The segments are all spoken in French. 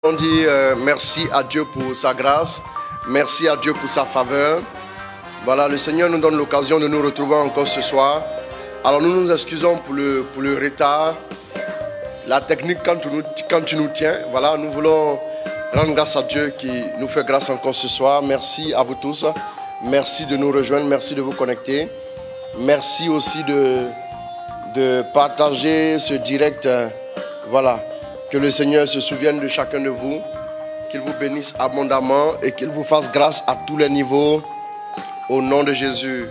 On dit merci à Dieu pour sa grâce, merci à Dieu pour sa faveur. Voilà, le Seigneur nous donne l'occasion de nous retrouver encore ce soir. Alors nous nous excusons pour le retard. La technique quand tu nous tiens, voilà, nous voulons rendre grâce à Dieu qui nous fait grâce encore ce soir. Merci à vous tous. Merci de nous rejoindre, merci de vous connecter. Merci aussi de partager ce direct. Voilà. Que le Seigneur se souvienne de chacun de vous, qu'il vous bénisse abondamment et qu'il vous fasse grâce à tous les niveaux, au nom de Jésus.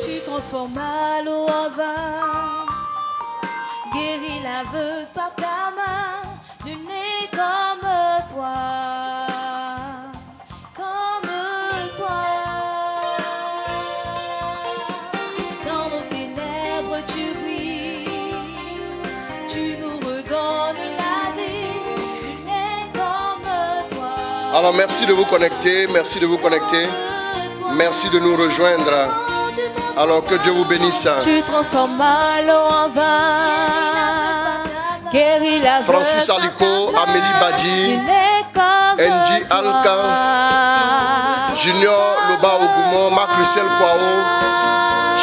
Tu transformes l'eau en vin, guéris l'aveugle par ta main, nul n'est comme toi. Alors merci de vous connecter, merci de vous connecter, merci de nous rejoindre. Alors que Dieu vous bénisse. Tu transformes l'eau en vin, guéris la Francis Aliko, Amélie Badji, Nji Alka, Junior Loba Ogoumon, Marc Lucel Kwao.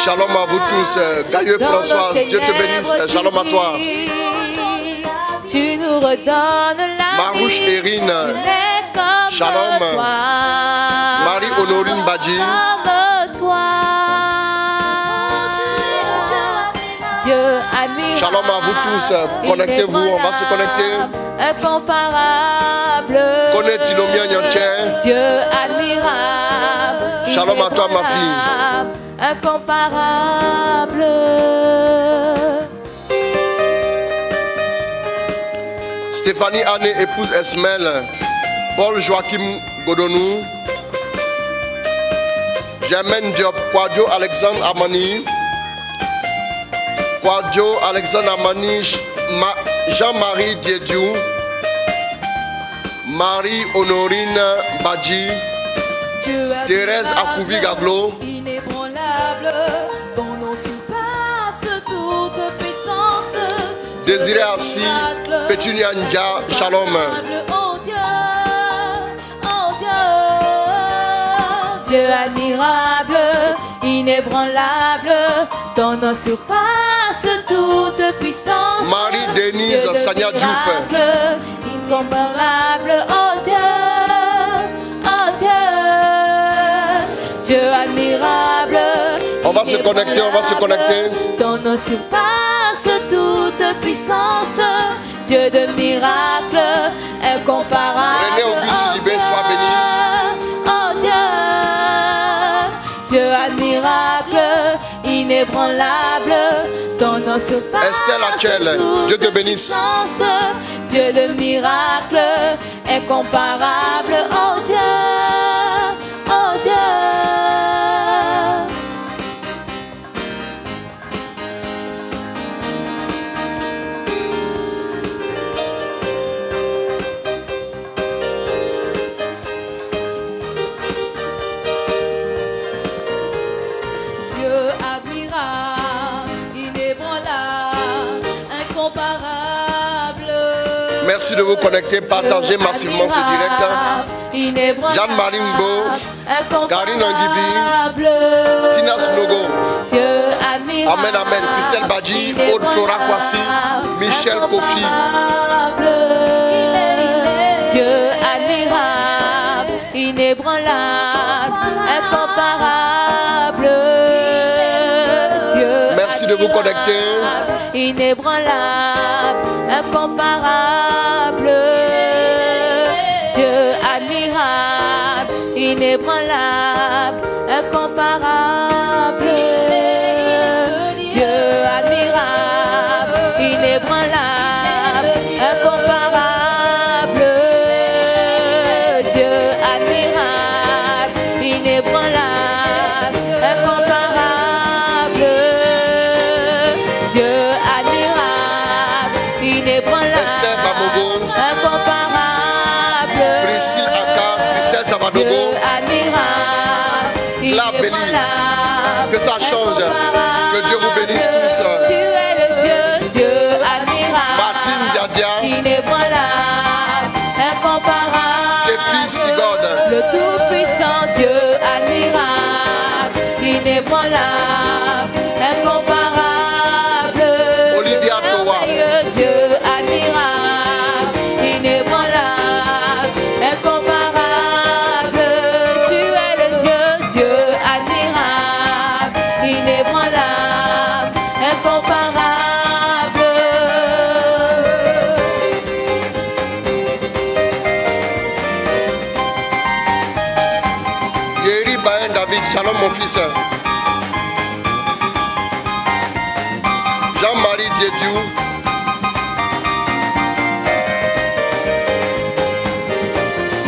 Shalom à vous tous. Gailleux Françoise, Dieu te bénisse. Shalom à toi. Tu nous redonnes la Marouche Erine. Shalom. Marie-Honorine Badji. Shalom à vous tous. Connectez-vous, on va se connecter. Incomparable. Connais Tinomia Nyantier. Dieu admirable. Shalom à toi ma fille. Incomparable. Stéphanie Anne, épouse Esmel. Paul Joachim Godonou, Germaine Diop, Kwadjo Alexandre Amani, Kwadjo Alexandre Amani, Jean-Marie Diediou, Marie-Honorine Badji, Thérèse Akouvi Gaglo, Inébranlable, ton nom surpasse toute puissance. Désiré Assis, Pétunia Ndja, Shalom. Dieu admirable, inébranlable, ton nom surpasse toute puissance. Marie-Denise Sanya Diouf. Incomparable, oh Dieu, Dieu admirable. On va se connecter, on va se connecter. Ton nom surpasse toute puissance. Dieu de miracles, incomparable. René Auguste Libé, sois béni. Oh Dieu, Dieu admirable, inébranlable, ton nom surpasse. Estelle Achel, Dieu te bénisse. Dieu de miracles, incomparable. Oh Dieu, oh Dieu. Merci de vous connecter, partagez massivement ce direct. Jeanne-Marie Mbo, Karine Angibi, Tina Sunogo, Amen Amen, Christelle Badji, Aude Flora Kwasi, Michel Kofi. Dieu admirable, inébranlable, incomparable. Dieu merci de vous connecter. Inébranlable, incomparable. Dieu admirable, inébranlable, incomparable. Dieu admirable, inébranlable, incomparable. Dieu admirable, inébranlable, incomparable. Dieu admirable, inébranlable, Esther Bamogo, incomparable. Priscille Aka, Christelle Savadogo, Dieu admirable, Cela bénit. Que ça change. Que Dieu vous bénisse tous. Tu es le Dieu, Dieu admirable. Martine Diadia. Inébranlable, incomparable. Stéphie Sigode. Le tout-puissant Dieu admirable. Inébranlable, incomparable. Olivia Toa. Merveilleux Dieu admirable. Inébranlable, incomparable. Tu es le Dieu, Dieu admirable. Inébranlable, incomparable. Yeri Bain David, shalom mon fils. Jean-Marie Diédiou.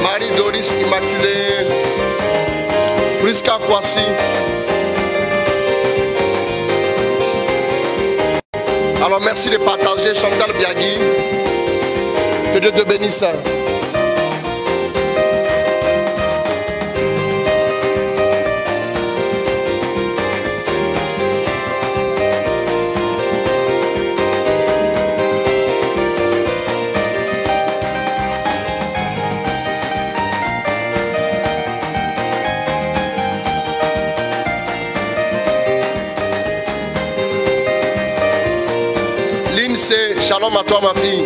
Marie Doris Immaculée. Priska Kwasi. Alors merci de partager Chantal Biagui. Que Dieu te bénisse. C'est shalom à toi ma fille.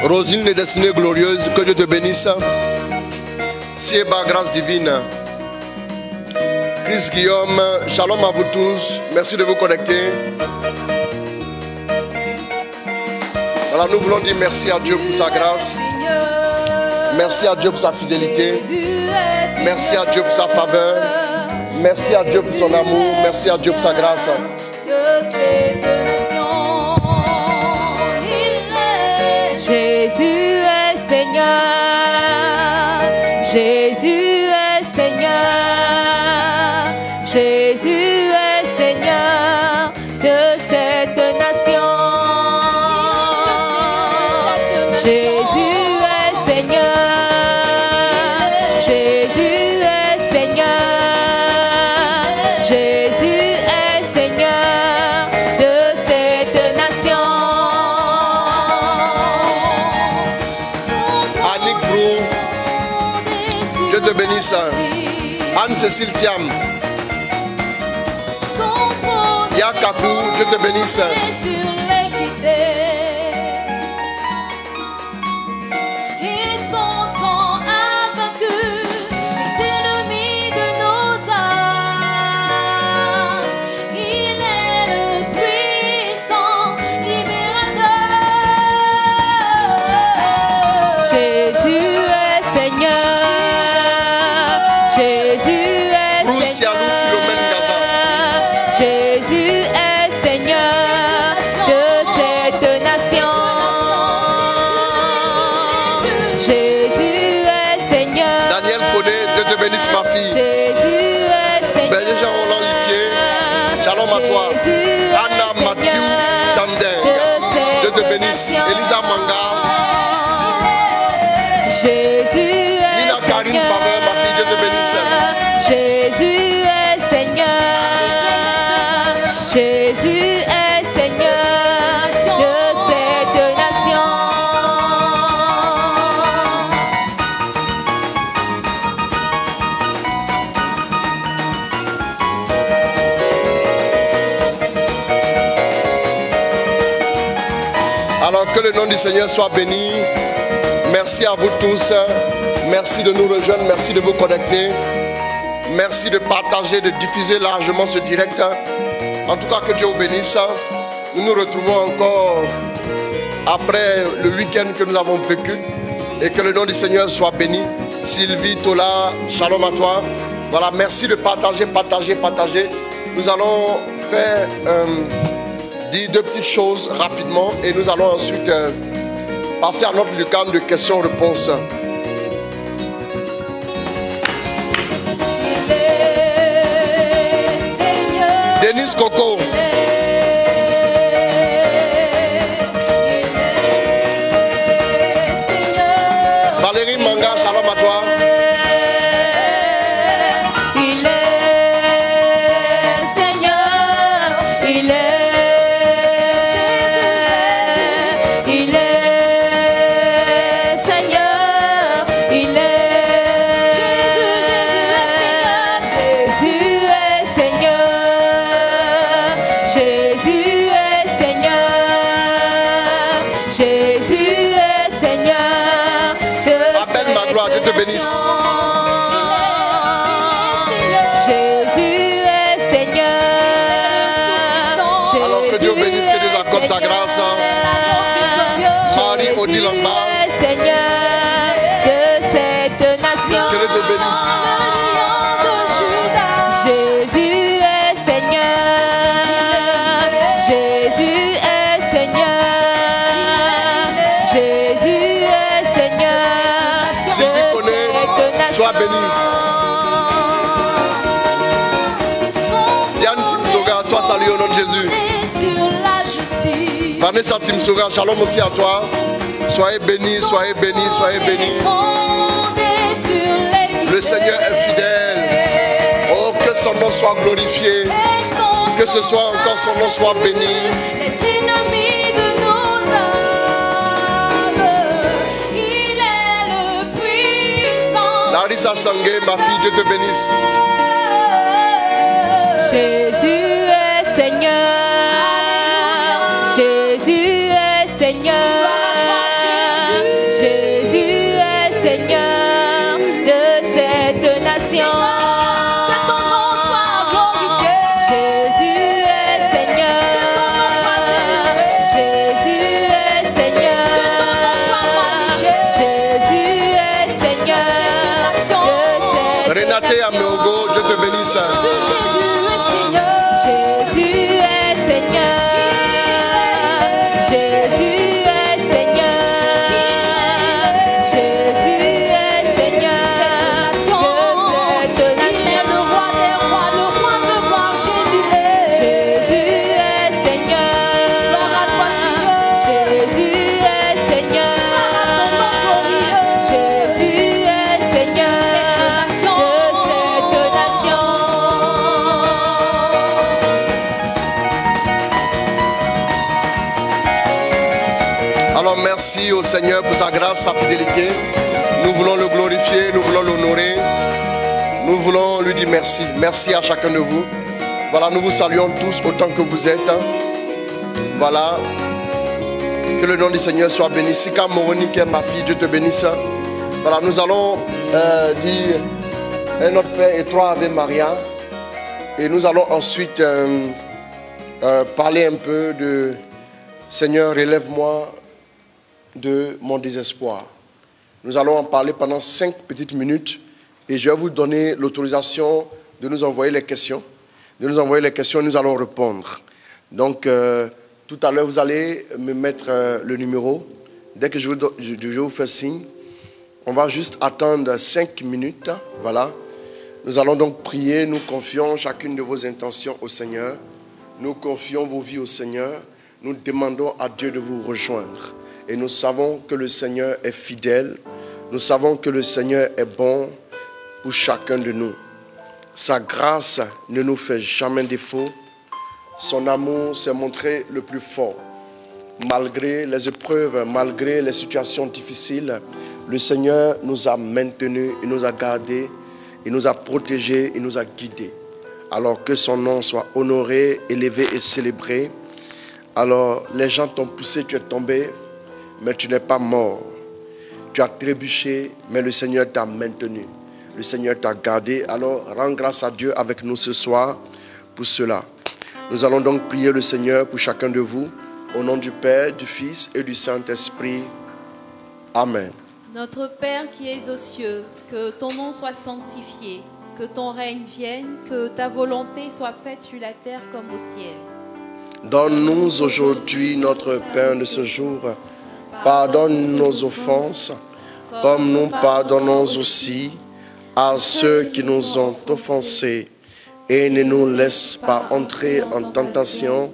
Rosine des destinées glorieuses, que Dieu te bénisse. Sieba, grâce divine. Chris Guillaume, shalom à vous tous. Merci de vous connecter. Voilà, nous voulons dire merci à Dieu pour sa grâce. Merci à Dieu pour sa fidélité. Merci à Dieu pour sa faveur. Merci à Dieu pour son amour. Merci à Dieu pour sa grâce. Jésus est Seigneur, Jésus est Seigneur, Jésus est Seigneur de cette nation. Jésus est Seigneur, Jésus est Seigneur, Jésus est Seigneur de cette nation. Dieu te bénisse. Anne-Cécile Thiam. Yakakou, Dieu te bénisse. Jésus est Seigneur de cette nation. Jésus est Seigneur. Daniel connaît, Dieu te bénisse ma fille. Jésus est Seigneur. Berger Jean-Roland Litier, shalom à toi. Anna Mathieu Tandeng, Dieu te bénisse. Elisa Manga. Jésus est Nina Karine Faveur, ma fille, Dieu te bénisse. Jésus est Seigneur. Jésus est Seigneur de cette nation. Alors que le nom du Seigneur soit béni. Merci à vous tous. Merci de nous rejoindre. Merci de vous connecter. Merci de partager, de diffuser largement ce direct. En tout cas, que Dieu vous bénisse. nous nous retrouvons encore après le week-end que nous avons vécu. Et que le nom du Seigneur soit béni. Sylvie, Tola, shalom à toi. Voilà, merci de partager. Nous allons faire dire deux petites choses rapidement et nous allons ensuite passer à notre lucarne de questions-réponses. Denise Coco. Valérie Manga, shalom à toi. Il est Seigneur, il est Jésus, il est Seigneur, il est Jésus est Seigneur, Jésus est Seigneur, Jésus est Seigneur. Appelle ma gloire, Dieu te bénisse. Jésus est Seigneur. Alors que Dieu bénisse, que Dieu accorde sa grâce. Marie Odilamba. Seigneur de cette nation. Que Dieu te bénisse. Jésus est Seigneur. Jésus est Seigneur. Jésus est Seigneur. Sylvie connaît, sois béni. Diane Timsoga, sois salué au nom de Jésus. Vanessa Timsoga, shalom aussi à toi. Soyez bénis, soyez bénis, soyez bénis. Le Seigneur est fidèle. Oh, que son nom soit glorifié. Que ce soit encore son nom soit béni. Les ennemis de nos âmes, il est le puissant. Larissa Sangé, ma fille, Dieu te bénisse. Jésus est Seigneur, Jésus est Seigneur, Jésus est Seigneur de cette nation. Que ton nom soit glorifié. Jésus est Seigneur, que ton nom soit élevé. Jésus est Seigneur, que ton nom soit magnifié. Jésus est Seigneur de cette nation. Renate Ameogo, Dieu te bénisse. Jésus est Seigneur. Jésus est Seigneur. Jésus est Seigneur. Jésus est Seigneur. De cette nation. Le roi des rois, le roi de gloire, Jésus est. Jésus est Seigneur. Gloire à toi, Seigneur. Jésus est Seigneur. Jésus est Seigneur. De cette nation. Alors merci au Seigneur pour sa grâce, sa fidélité. Nous voulons le glorifier, nous voulons l'honorer. Nous voulons lui dire merci. Merci à chacun de vous. Voilà, nous vous saluons tous autant que vous êtes. Voilà. Que le nom du Seigneur soit béni. Sika Moroni, qui est ma fille, Dieu te bénisse. Voilà, nous allons dire un Notre Père et trois Ave Maria. Et nous allons ensuite parler un peu de Seigneur, relève-moi de mon désespoir. Nous allons en parler pendant 5 petites minutes et je vais vous donner l'autorisation de nous envoyer les questions. De nous envoyer les questions et nous allons répondre. Donc, tout à l'heure, vous allez me mettre le numéro. Dès que je vous fais signe, on va juste attendre 5 minutes. Voilà. Nous allons donc prier. Nous confions chacune de vos intentions au Seigneur. Nous confions vos vies au Seigneur. Nous demandons à Dieu de vous rejoindre. Et nous savons que le Seigneur est fidèle. Nous savons que le Seigneur est bon pour chacun de nous. Sa grâce ne nous fait jamais défaut. Son amour s'est montré le plus fort. Malgré les épreuves, malgré les situations difficiles, le Seigneur nous a maintenus, il nous a gardés, il nous a protégés, il nous a guidés. Alors que son nom soit honoré, élevé et célébré. Alors les gens t'ont poussé, tu es tombé, mais tu n'es pas mort. Tu as trébuché, mais le Seigneur t'a maintenu. Le Seigneur t'a gardé. Alors rends grâce à Dieu avec nous ce soir pour cela. Nous allons donc prier le Seigneur pour chacun de vous, au nom du Père, du Fils et du Saint-Esprit. Amen. Notre Père qui es aux cieux, que ton nom soit sanctifié, que ton règne vienne, que ta volonté soit faite sur la terre comme au ciel. Donne-nous aujourd'hui notre pain de ce jour. Pardonne nos offenses, comme nous pardonnons aussi à ceux qui nous ont offensés. Et ne nous laisse pas entrer en tentation,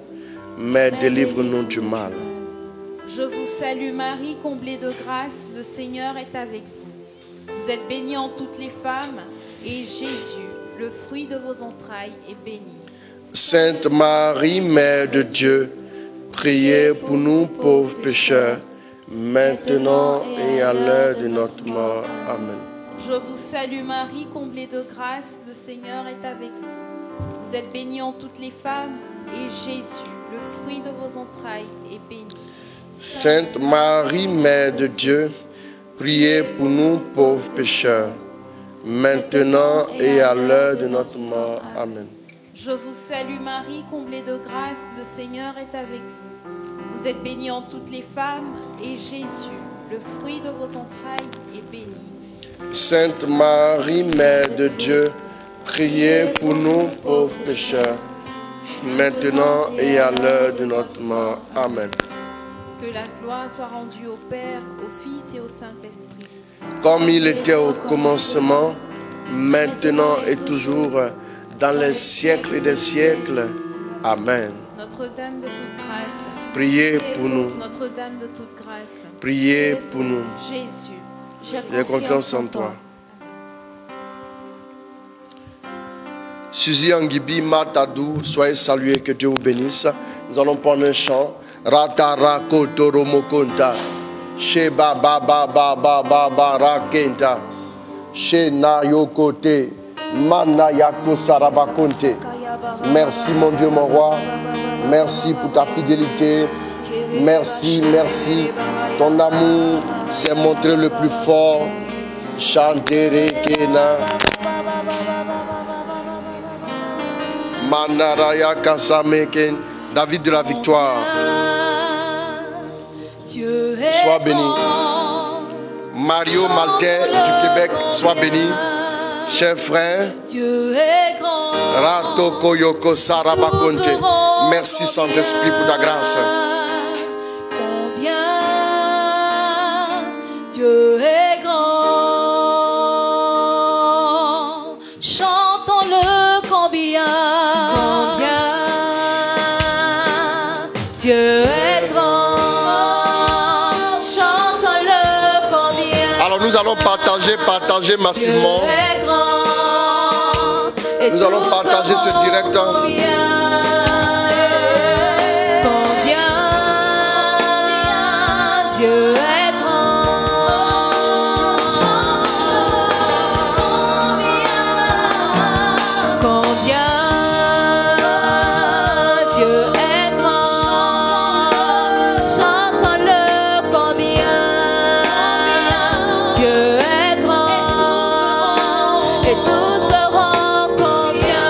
mais délivre-nous du mal. Je vous salue Marie, comblée de grâce, le Seigneur est avec vous. Vous êtes bénie en toutes les femmes, et Jésus, le fruit de vos entrailles, est béni. Sainte Marie, Mère de Dieu, priez pour nous pauvres pécheurs, maintenant et à l'heure de notre mort. Amen. Je vous salue Marie, comblée de grâce, le Seigneur est avec vous. Vous êtes bénie en toutes les femmes, et Jésus, le fruit de vos entrailles, est béni. Sainte Marie, Mère de Dieu, priez pour nous pauvres pécheurs, maintenant et à l'heure de notre mort. Amen. Je vous salue Marie, comblée de grâce, le Seigneur est avec vous. Vous êtes bénie en toutes les femmes, et Jésus, le fruit de vos entrailles, est béni. Sainte Marie, Mère de Dieu, priez pour nous pauvres pécheurs, maintenant et à l'heure de notre mort. Amen. Que la gloire soit rendue au Père, au Fils et au Saint-Esprit. Comme il était au commencement, maintenant et toujours, dans les siècles des siècles. Amen. Notre-Dame de toute grâce, Priez pour nous. Notre-Dame de toute grâce, Priez pour nous. Jésus, J'ai confiance en toi. Suzy Angibi Matadou, soyez salués, que Dieu vous bénisse. Nous allons prendre un chant. Ratara Kotoro Mokonta. Sheba Baba Baba Baba Rakenta. Shena Yokote. Manayako Sarabakonte. Merci mon Dieu, mon roi. Merci pour ta fidélité. Merci, merci. Ton amour s'est montré le plus fort. Chantere Kena. Manaraya Kasameken. David de la victoire. Sois béni. Mario Maltais du Québec, sois béni. Chers frères, Rato Koyoko Sarabakonte. Merci Saint-Esprit pour ta grâce. Combien Dieu est grand, chantons-le combien Dieu est grand, chantons-le combien. Alors nous allons partager massivement. Dieu est grand, et Nous allons tous partager ce sauront direct. Combien Dieu est grand, combien Dieu est grand, chantons-le combien Dieu est grand, et tous verront combien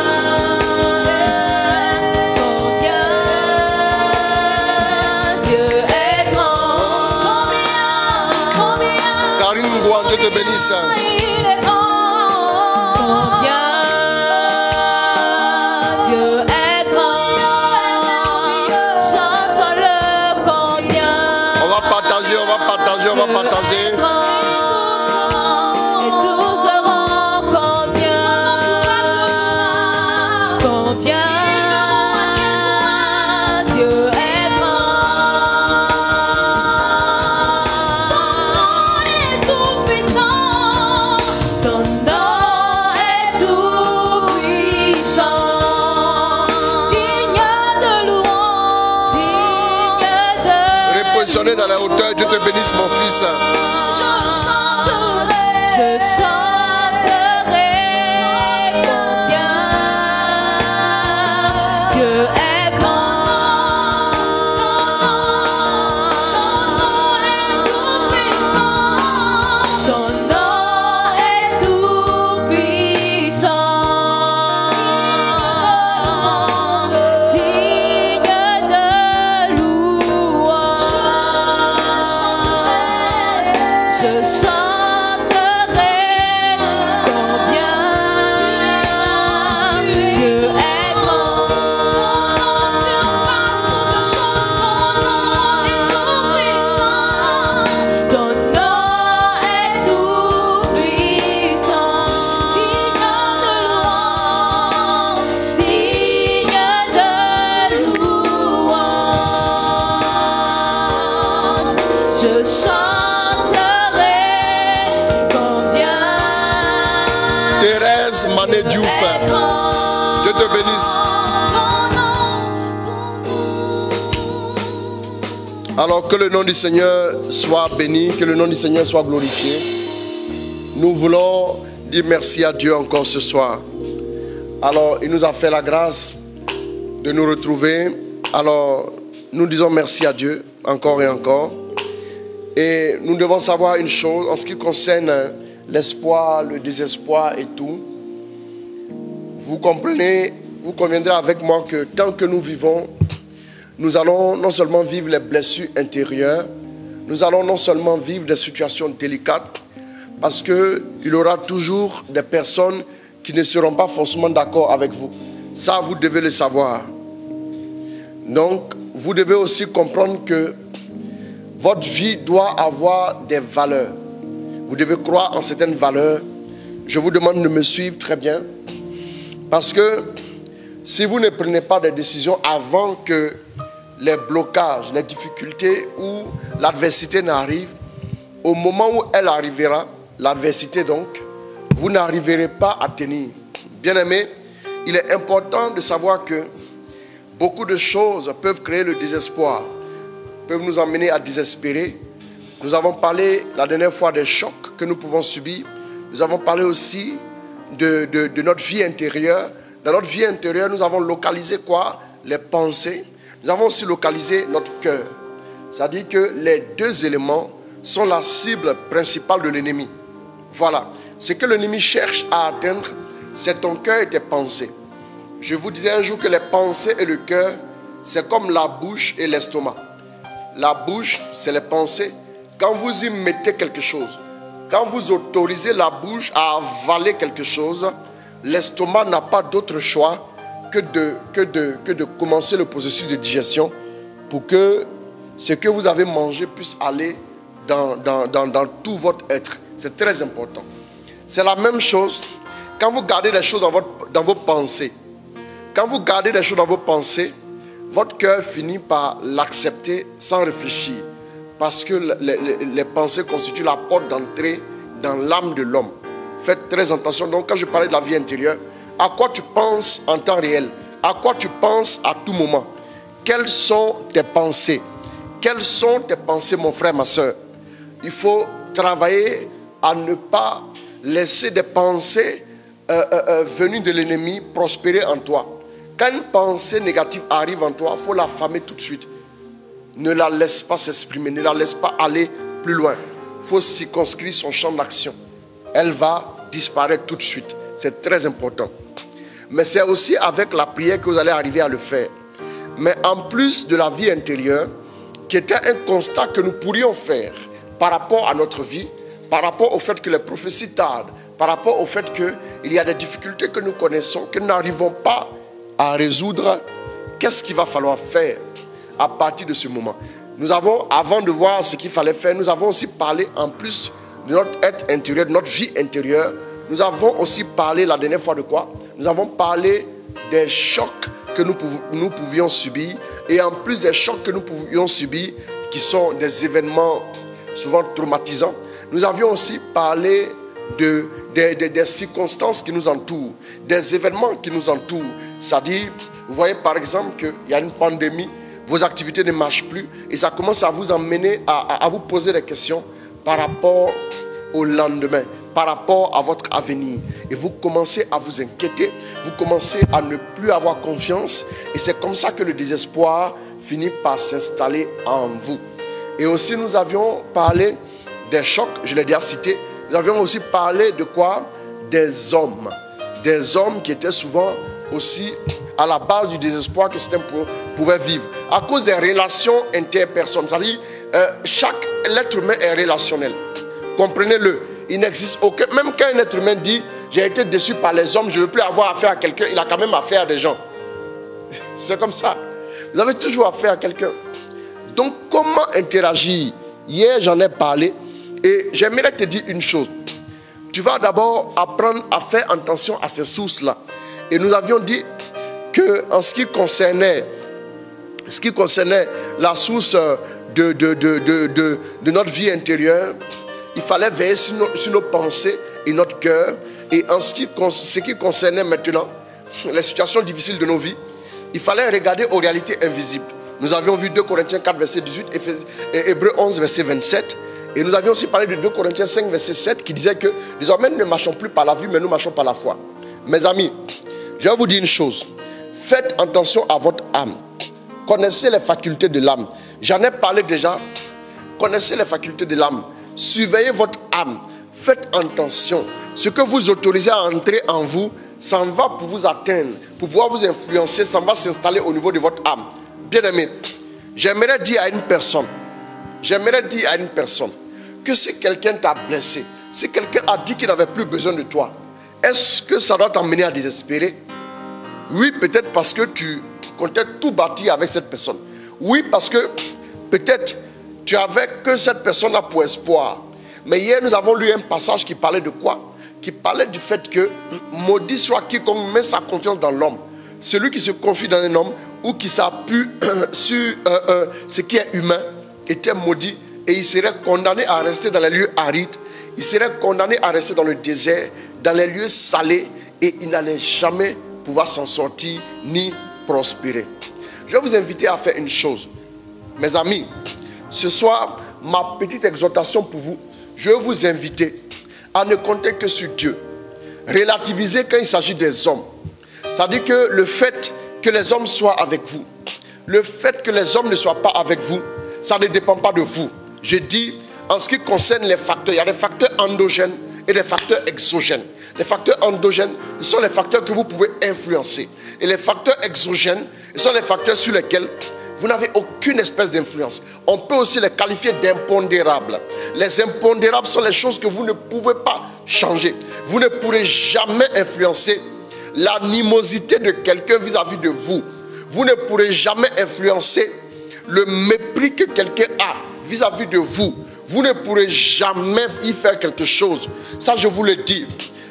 Dieu est grand, Karine Ngouan, Dieu te bénisse. il est grand, combien Dieu est grand, chantons-le combien On va partager, on va partager, on va partager. et tous verront combien Dieu est grand. Ton nom est tout puissant, ton nom est tout puissant, digne de louange, digne de Repositionnez dans la hauteur, Dieu te bénisse mon fils. je chanterai combien Dieu est grand. Ton nom est tout puissant, digne Thérèse Mané Diouf. Dieu te bénisse. Alors que le nom du Seigneur soit béni, que le nom du Seigneur soit glorifié. Nous voulons dire merci à Dieu encore ce soir. Alors il nous a fait la grâce de nous retrouver. Alors nous disons merci à Dieu encore et encore. Et nous devons savoir une chose en ce qui concerne l'espoir, le désespoir et tout. Vous comprenez, vous conviendrez avec moi que tant que nous vivons, nous allons non seulement vivre les blessures intérieures, nous allons non seulement vivre des situations délicates, parce qu'il y aura toujours des personnes qui ne seront pas forcément d'accord avec vous. Ça, vous devez le savoir. Donc, vous devez aussi comprendre que votre vie doit avoir des valeurs. Vous devez croire en certaines valeurs. Je vous demande de me suivre très bien. Parce que si vous ne prenez pas des décisions avant que les blocages, les difficultés ou l'adversité n'arrive, au moment où elle arrivera, l'adversité donc, vous n'arriverez pas à tenir. Bien-aimés, il est important de savoir que beaucoup de choses peuvent créer le désespoir, peuvent nous emmener à désespérer. Nous avons parlé la dernière fois des chocs que nous pouvons subir. Nous avons parlé aussi de notre vie intérieure. Dans notre vie intérieure, nous avons localisé quoi? Les pensées. Nous avons aussi localisé notre cœur. C'est-à-dire que les deux éléments sont la cible principale de l'ennemi. Voilà. Ce que l'ennemi cherche à atteindre, c'est ton cœur et tes pensées. Je vous disais un jour que les pensées et le cœur, c'est comme la bouche et l'estomac. La bouche, c'est les pensées. Quand vous y mettez quelque chose, quand vous autorisez la bouche à avaler quelque chose, l'estomac n'a pas d'autre choix que de commencer le processus de digestion pour que ce que vous avez mangé puisse aller dans tout votre être. C'est très important. C'est la même chose quand vous gardez des choses dans vos pensées. Quand vous gardez des choses dans vos pensées, votre cœur finit par l'accepter sans réfléchir. Parce que les pensées constituent la porte d'entrée dans l'âme de l'homme. Faites très attention. Donc quand je parlais de la vie intérieure, à quoi tu penses en temps réel? À quoi tu penses à tout moment? Quelles sont tes pensées? Quelles sont tes pensées, mon frère, ma soeur? Il faut travailler à ne pas laisser des pensées venues de l'ennemi prospérer en toi. Quand une pensée négative arrive en toi, il faut l'affamer tout de suite. Ne la laisse pas s'exprimer, ne la laisse pas aller plus loin. Il faut circonscrire son champ d'action. Elle va disparaître tout de suite. C'est très important. Mais c'est aussi avec la prière que vous allez arriver à le faire. Mais en plus de la vie intérieure, qui était un constat que nous pourrions faire par rapport à notre vie, par rapport au fait que les prophéties tardent, par rapport au fait qu'il y a des difficultés que nous connaissons, que nous n'arrivons pas à résoudre, qu'est-ce qu'il va falloir faire à partir de ce moment? Nous avons, avant de voir ce qu'il fallait faire, nous avons aussi parlé en plus de notre être intérieur, de notre vie intérieure. Nous avons aussi parlé la dernière fois de quoi? Nous avons parlé des chocs que nous pouvions subir. Et en plus des chocs que nous pouvions subir, qui sont des événements souvent traumatisants, nous avions aussi parlé des circonstances qui nous entourent, des événements qui nous entourent. C'est-à-dire, vous voyez par exemple qu'il y a une pandémie, vos activités ne marchent plus et ça commence à vous emmener à vous poser des questions par rapport au lendemain, par rapport à votre avenir. Et vous commencez à vous inquiéter, vous commencez à ne plus avoir confiance et c'est comme ça que le désespoir finit par s'installer en vous. Et aussi nous avions parlé des chocs, je l'ai déjà cité. Nous avions aussi parlé de quoi? Des hommes qui étaient souvent aussi à la base du désespoir que certains pouvaient vivre. À cause des relations interpersonnelles. C'est-à-dire, chaque être humain est relationnel. Comprenez-le. Il n'existe aucun... Même quand un être humain dit « j'ai été déçu par les hommes, je ne veux plus avoir affaire à quelqu'un », il a quand même affaire à des gens. C'est comme ça. Vous avez toujours affaire à quelqu'un. Donc, comment interagir? Hier, j'en ai parlé. Et j'aimerais te dire une chose. Tu vas d'abord apprendre à faire attention à ces sources-là. Et nous avions dit qu'en ce qui concernait la source de notre vie intérieure, il fallait veiller sur nos pensées et notre cœur. Et en ce qui concernait maintenant les situations difficiles de nos vies, il fallait regarder aux réalités invisibles. Nous avions vu 2 Corinthiens 4, verset 18 et Hébreux 11, verset 27. Et nous avions aussi parlé de 2 Corinthiens 5, verset 7 qui disait que désormais nous ne marchons plus par la vue, mais nous marchons par la foi. Mes amis, je vais vous dire une chose. Faites attention à votre âme. Connaissez les facultés de l'âme. J'en ai parlé déjà. Connaissez les facultés de l'âme. Surveillez votre âme. Faites attention. Ce que vous autorisez à entrer en vous, ça va pour vous atteindre, pour pouvoir vous influencer, ça va s'installer au niveau de votre âme. Bien-aimé, j'aimerais dire à une personne que si quelqu'un t'a blessé, si quelqu'un a dit qu'il n'avait plus besoin de toi, est-ce que ça doit t'emmener à désespérer? Oui, peut-être parce que tu comptais tout bâtir avec cette personne. Oui, parce que peut-être tu avais que cette personne-là pour espoir. Mais hier, nous avons lu un passage qui parlait de quoi? Qui parlait du fait que maudit soit quiconque met sa confiance dans l'homme. Celui qui se confie dans un homme ou qui s'appuie sur ce qui est humain était maudit et il serait condamné à rester dans les lieux arides. Il serait condamné à rester dans le désert, dans les lieux salés et il n'allait jamais pouvoir s'en sortir ni prospérer. Je vais vous inviter à faire une chose. Mes amis, ce soir, ma petite exhortation pour vous, je vais vous inviter à ne compter que sur Dieu. Relativiser quand il s'agit des hommes. C'est-à-dire que le fait que les hommes soient avec vous, le fait que les hommes ne soient pas avec vous, ça ne dépend pas de vous. Je dis, en ce qui concerne les facteurs, il y a des facteurs endogènes et des facteurs exogènes. Les facteurs endogènes, ce sont les facteurs que vous pouvez influencer. Et les facteurs exogènes, ce sont les facteurs sur lesquels vous n'avez aucune espèce d'influence. On peut aussi les qualifier d'impondérables. Les impondérables sont les choses que vous ne pouvez pas changer. Vous ne pourrez jamais influencer l'animosité de quelqu'un vis-à-vis de vous. Vous ne pourrez jamais influencer le mépris que quelqu'un a vis-à-vis de vous. Vous ne pourrez jamais y faire quelque chose. Ça, je vous le dis.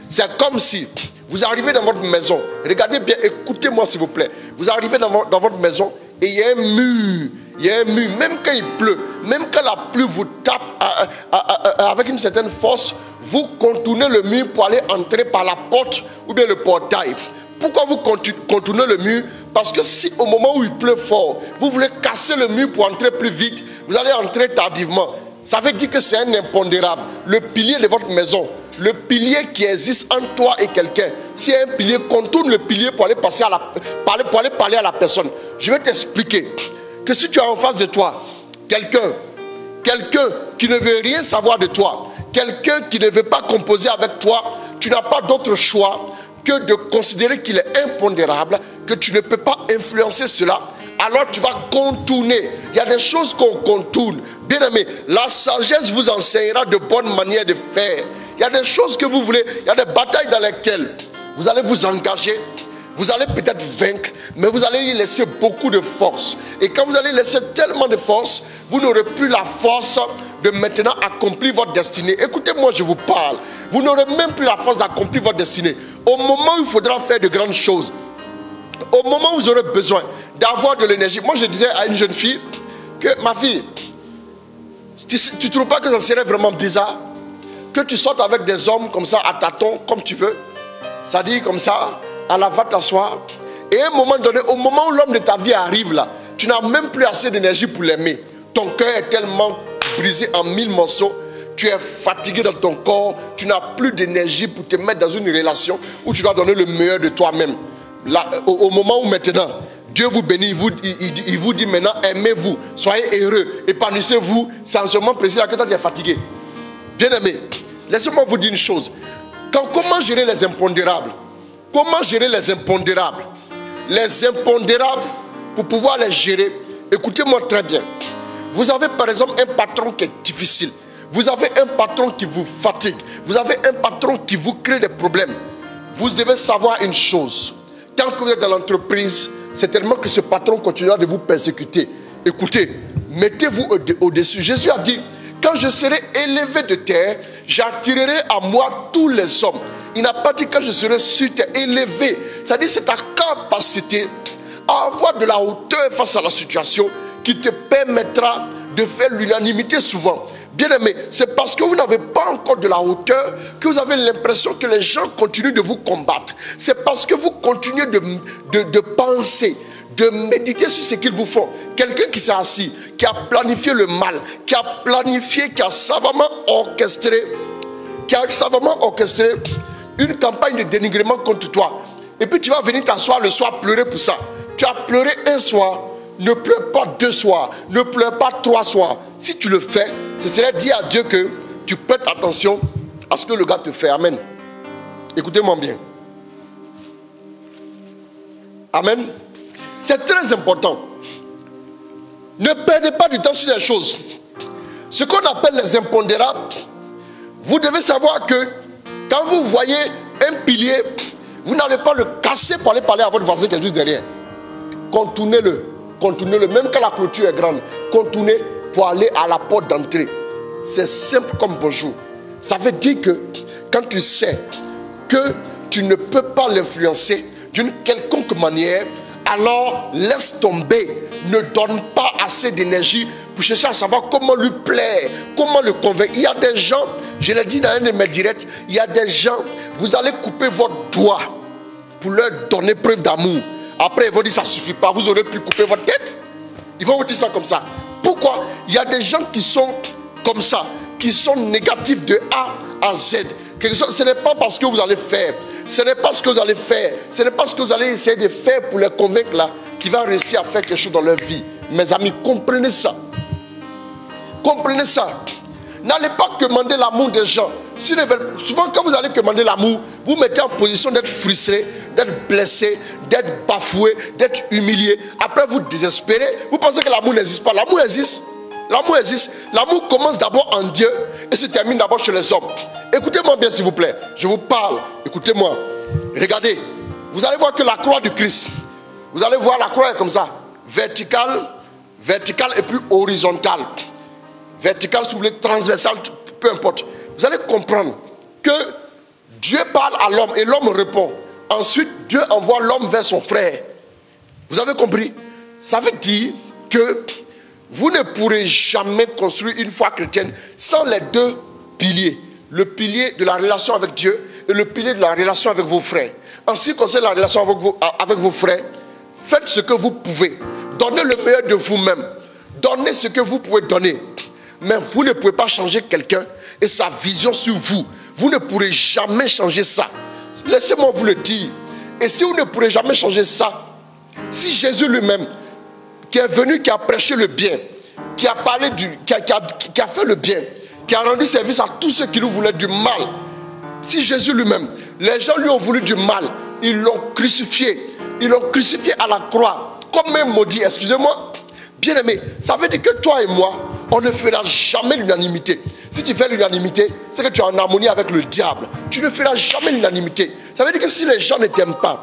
C'est comme si vous arrivez dans votre maison. Regardez bien, écoutez-moi s'il vous plaît. Vous arrivez dans votre maison et il y a un mur. Il y a un mur. Même quand il pleut, même quand la pluie vous tape avec une certaine force, vous contournez le mur pour aller entrer par la porte ou bien le portail. Pourquoi vous contournez le mur? Parce que si au moment où il pleut fort, vous voulez casser le mur pour entrer plus vite, vous allez entrer tardivement. Ça veut dire que c'est un impondérable. Le pilier de votre maison, le pilier qui existe entre toi et quelqu'un, si un pilier, contourne le pilier pour aller parler à la personne. Je vais t'expliquer que si tu as en face de toi quelqu'un qui ne veut rien savoir de toi, quelqu'un qui ne veut pas composer avec toi, tu n'as pas d'autre choix que de considérer qu'il est impondérable, que tu ne peux pas influencer cela. Alors tu vas contourner. Il y a des choses qu'on contourne. Bien aimé, la sagesse vous enseignera de bonnes manières de faire. Il y a des choses que vous voulez, il y a des batailles dans lesquelles vous allez vous engager. Vous allez peut-être vaincre, mais vous allez y laisser beaucoup de force. Et quand vous allez laisser tellement de force, vous n'aurez plus la force de maintenant accomplir votre destinée. Écoutez-moi, je vous parle. Vous n'aurez même plus la force d'accomplir votre destinée. Au moment où il faudra faire de grandes choses, au moment où vous aurez besoin d'avoir de l'énergie. Moi, je disais à une jeune fille que, ma fille, tu ne trouves pas que ça serait vraiment bizarre que tu sortes avec des hommes comme ça, à tâtons, comme tu veux, ça dit comme ça, alors va t'asseoir. Et à un moment donné, au moment où l'homme de ta vie arrive là, tu n'as même plus assez d'énergie pour l'aimer. Ton cœur est tellement brisé en 1000 morceaux, tu es fatigué dans ton corps, tu n'as plus d'énergie pour te mettre dans une relation où tu dois donner le meilleur de toi-même. Là, au moment où maintenant, Dieu vous bénit, il vous dit maintenant, aimez-vous, soyez heureux, épanouissez-vous, c'est en ce moment précis là que toi tu es fatigué. Bien aimé, laissez-moi vous dire une chose. Comment gérer les impondérables? Comment gérer les impondérables? Les impondérables, pour pouvoir les gérer, écoutez-moi très bien. Vous avez par exemple un patron qui est difficile. Vous avez un patron qui vous fatigue. Vous avez un patron qui vous crée des problèmes. Vous devez savoir une chose. Tant que vous êtes dans l'entreprise, c'est tellement que ce patron continuera de vous persécuter. Écoutez, mettez-vous au-dessus. Jésus a dit, quand je serai élevé de terre, j'attirerai à moi tous les hommes. Il n'a pas dit quand je serai sur terre, élevé. C'est-à-dire c'est ta capacité à avoir de la hauteur face à la situation qui te permettra de faire l'unanimité souvent. Bien-aimés, c'est parce que vous n'avez pas encore de la hauteur que vous avez l'impression que les gens continuent de vous combattre. C'est parce que vous continuez de penser, de méditer sur ce qu'ils vous font. Quelqu'un qui s'est assis, qui a planifié le mal, qui a planifié, qui a savamment orchestré une campagne de dénigrement contre toi. Et puis tu vas venir t'asseoir le soir pleurer pour ça. Tu as pleuré un soir, ne pleure pas 2 soirs, ne pleure pas 3 soirs. Si tu le fais, ce serait dire à Dieu que tu prêtes attention à ce que le gars te fait. Amen. Écoutez-moi bien. Amen. C'est très important. Ne perdez pas du temps sur les choses. Ce qu'on appelle les impondérables, vous devez savoir que quand vous voyez un pilier, vous n'allez pas le casser pour aller parler à votre voisin qui est juste derrière. Contournez-le. Contournez-le. Même quand la clôture est grande, contournez pour aller à la porte d'entrée. C'est simple comme bonjour. Ça veut dire que quand tu sais que tu ne peux pas l'influencer d'une quelconque manière, alors laisse tomber. Ne donne pas assez d'énergie pour chercher à savoir comment lui plaire, comment le convaincre. Il y a des gens, je l'ai dit dans un de mes directs, il y a des gens, vous allez couper votre doigt pour leur donner preuve d'amour. Après, ils vont dire ça ne suffit pas, vous aurez pu couper votre tête. Ils vont vous dire ça comme ça. Pourquoi? Il y a des gens qui sont comme ça, qui sont négatifs de A à Z. Ce n'est pas parce que vous allez faire, ce n'est pas ce que vous allez faire, ce n'est pas ce que vous allez essayer de faire pour les convaincre là, qui va réussir à faire quelque chose dans leur vie. Mes amis, comprenez ça. Comprenez ça. N'allez pas commander l'amour des gens. Souvent, quand vous allez commander l'amour, vous mettez en position d'être frustré, d'être blessé, d'être bafoué, d'être humilié. Après, vous désespérez. Vous pensez que l'amour n'existe pas. L'amour existe. L'amour existe. L'amour commence d'abord en Dieu et se termine d'abord chez les hommes. Écoutez-moi bien, s'il vous plaît. Je vous parle. Écoutez-moi. Regardez. Vous allez voir que la croix du Christ, vous allez voir la croix est comme ça. Verticale et puis horizontale. Verticale, si vous voulez, transversale, peu importe. Vous allez comprendre que Dieu parle à l'homme et l'homme répond. Ensuite, Dieu envoie l'homme vers son frère. Vous avez compris? Ça veut dire que vous ne pourrez jamais construire une foi chrétienne sans les 2 piliers. Le pilier de la relation avec Dieu et le pilier de la relation avec vos frères. En ce qui concerne la relation avec vos frères, faites ce que vous pouvez. Donnez le meilleur de vous-même. Donnez ce que vous pouvez donner. Mais vous ne pouvez pas changer quelqu'un et sa vision sur vous. Vous ne pourrez jamais changer ça. Laissez-moi vous le dire. Et si vous ne pourrez jamais changer ça, si Jésus lui-même, qui est venu, qui a prêché le bien, qui a parlé qui a fait le bien, qui a rendu service à tous ceux qui nous voulaient du mal, si Jésus lui-même, les gens lui ont voulu du mal, ils l'ont crucifié. Ils l'ont crucifié à la croix, comme un maudit. Excusez-moi, bien aimé, ça veut dire que toi et moi, on ne fera jamais l'unanimité. Si tu fais l'unanimité, c'est que tu es en harmonie avec le diable. Tu ne feras jamais l'unanimité. Ça veut dire que si les gens ne t'aiment pas,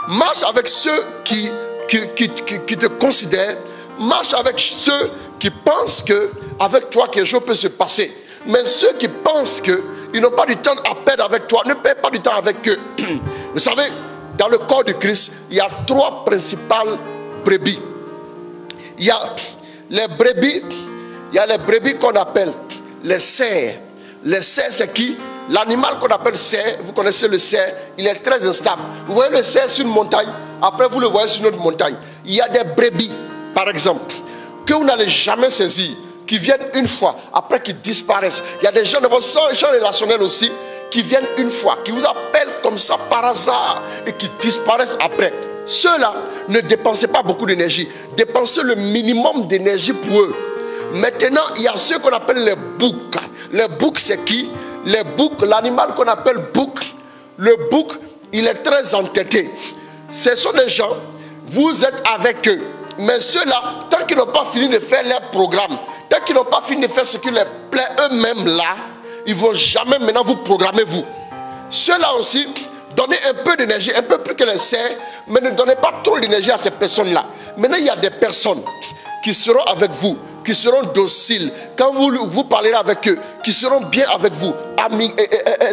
marche avec ceux qui te considèrent, marche avec ceux qui pensent qu'avec toi quelque chose peut se passer. Mais ceux qui pensent qu'ils n'ont pas du temps à perdre avec toi, ne perds pas du temps avec eux. Vous savez, dans le corps de Christ, il y a 3 principales brebis. Il y a les brebis qu'on appelle les cerfs. Les cerfs, c'est qui? L'animal qu'on appelle cerf, vous connaissez le cerf, il est très instable. Vous voyez le cerf sur une montagne, après vous le voyez sur une autre montagne. Il y a des brebis, par exemple, que vous n'allez jamais saisir, qui viennent une fois, après qui disparaissent. Il y a des gens de votre champ relationnel aussi, qui viennent une fois, qui vous appellent comme ça par hasard et qui disparaissent après. Ceux-là, ne dépensez pas beaucoup d'énergie. Dépensez le minimum d'énergie pour eux. Maintenant, il y a ceux qu'on appelle les boucs. Les boucs, c'est qui? Les boucs, l'animal qu'on appelle bouc. Le bouc, il est très entêté. Ce sont des gens, vous êtes avec eux. Mais ceux-là, tant qu'ils n'ont pas fini de faire leur programme, tant qu'ils n'ont pas fini de faire ce qui leur plaît eux-mêmes là, ils ne vont jamais maintenant vous programmer vous. Ceux-là aussi, donnez un peu d'énergie, un peu plus que les cerfs, mais ne donnez pas trop d'énergie à ces personnes-là. Maintenant, il y a des personnes qui seront avec vous, qui seront dociles. Quand vous parlerez avec eux, qui seront bien avec vous.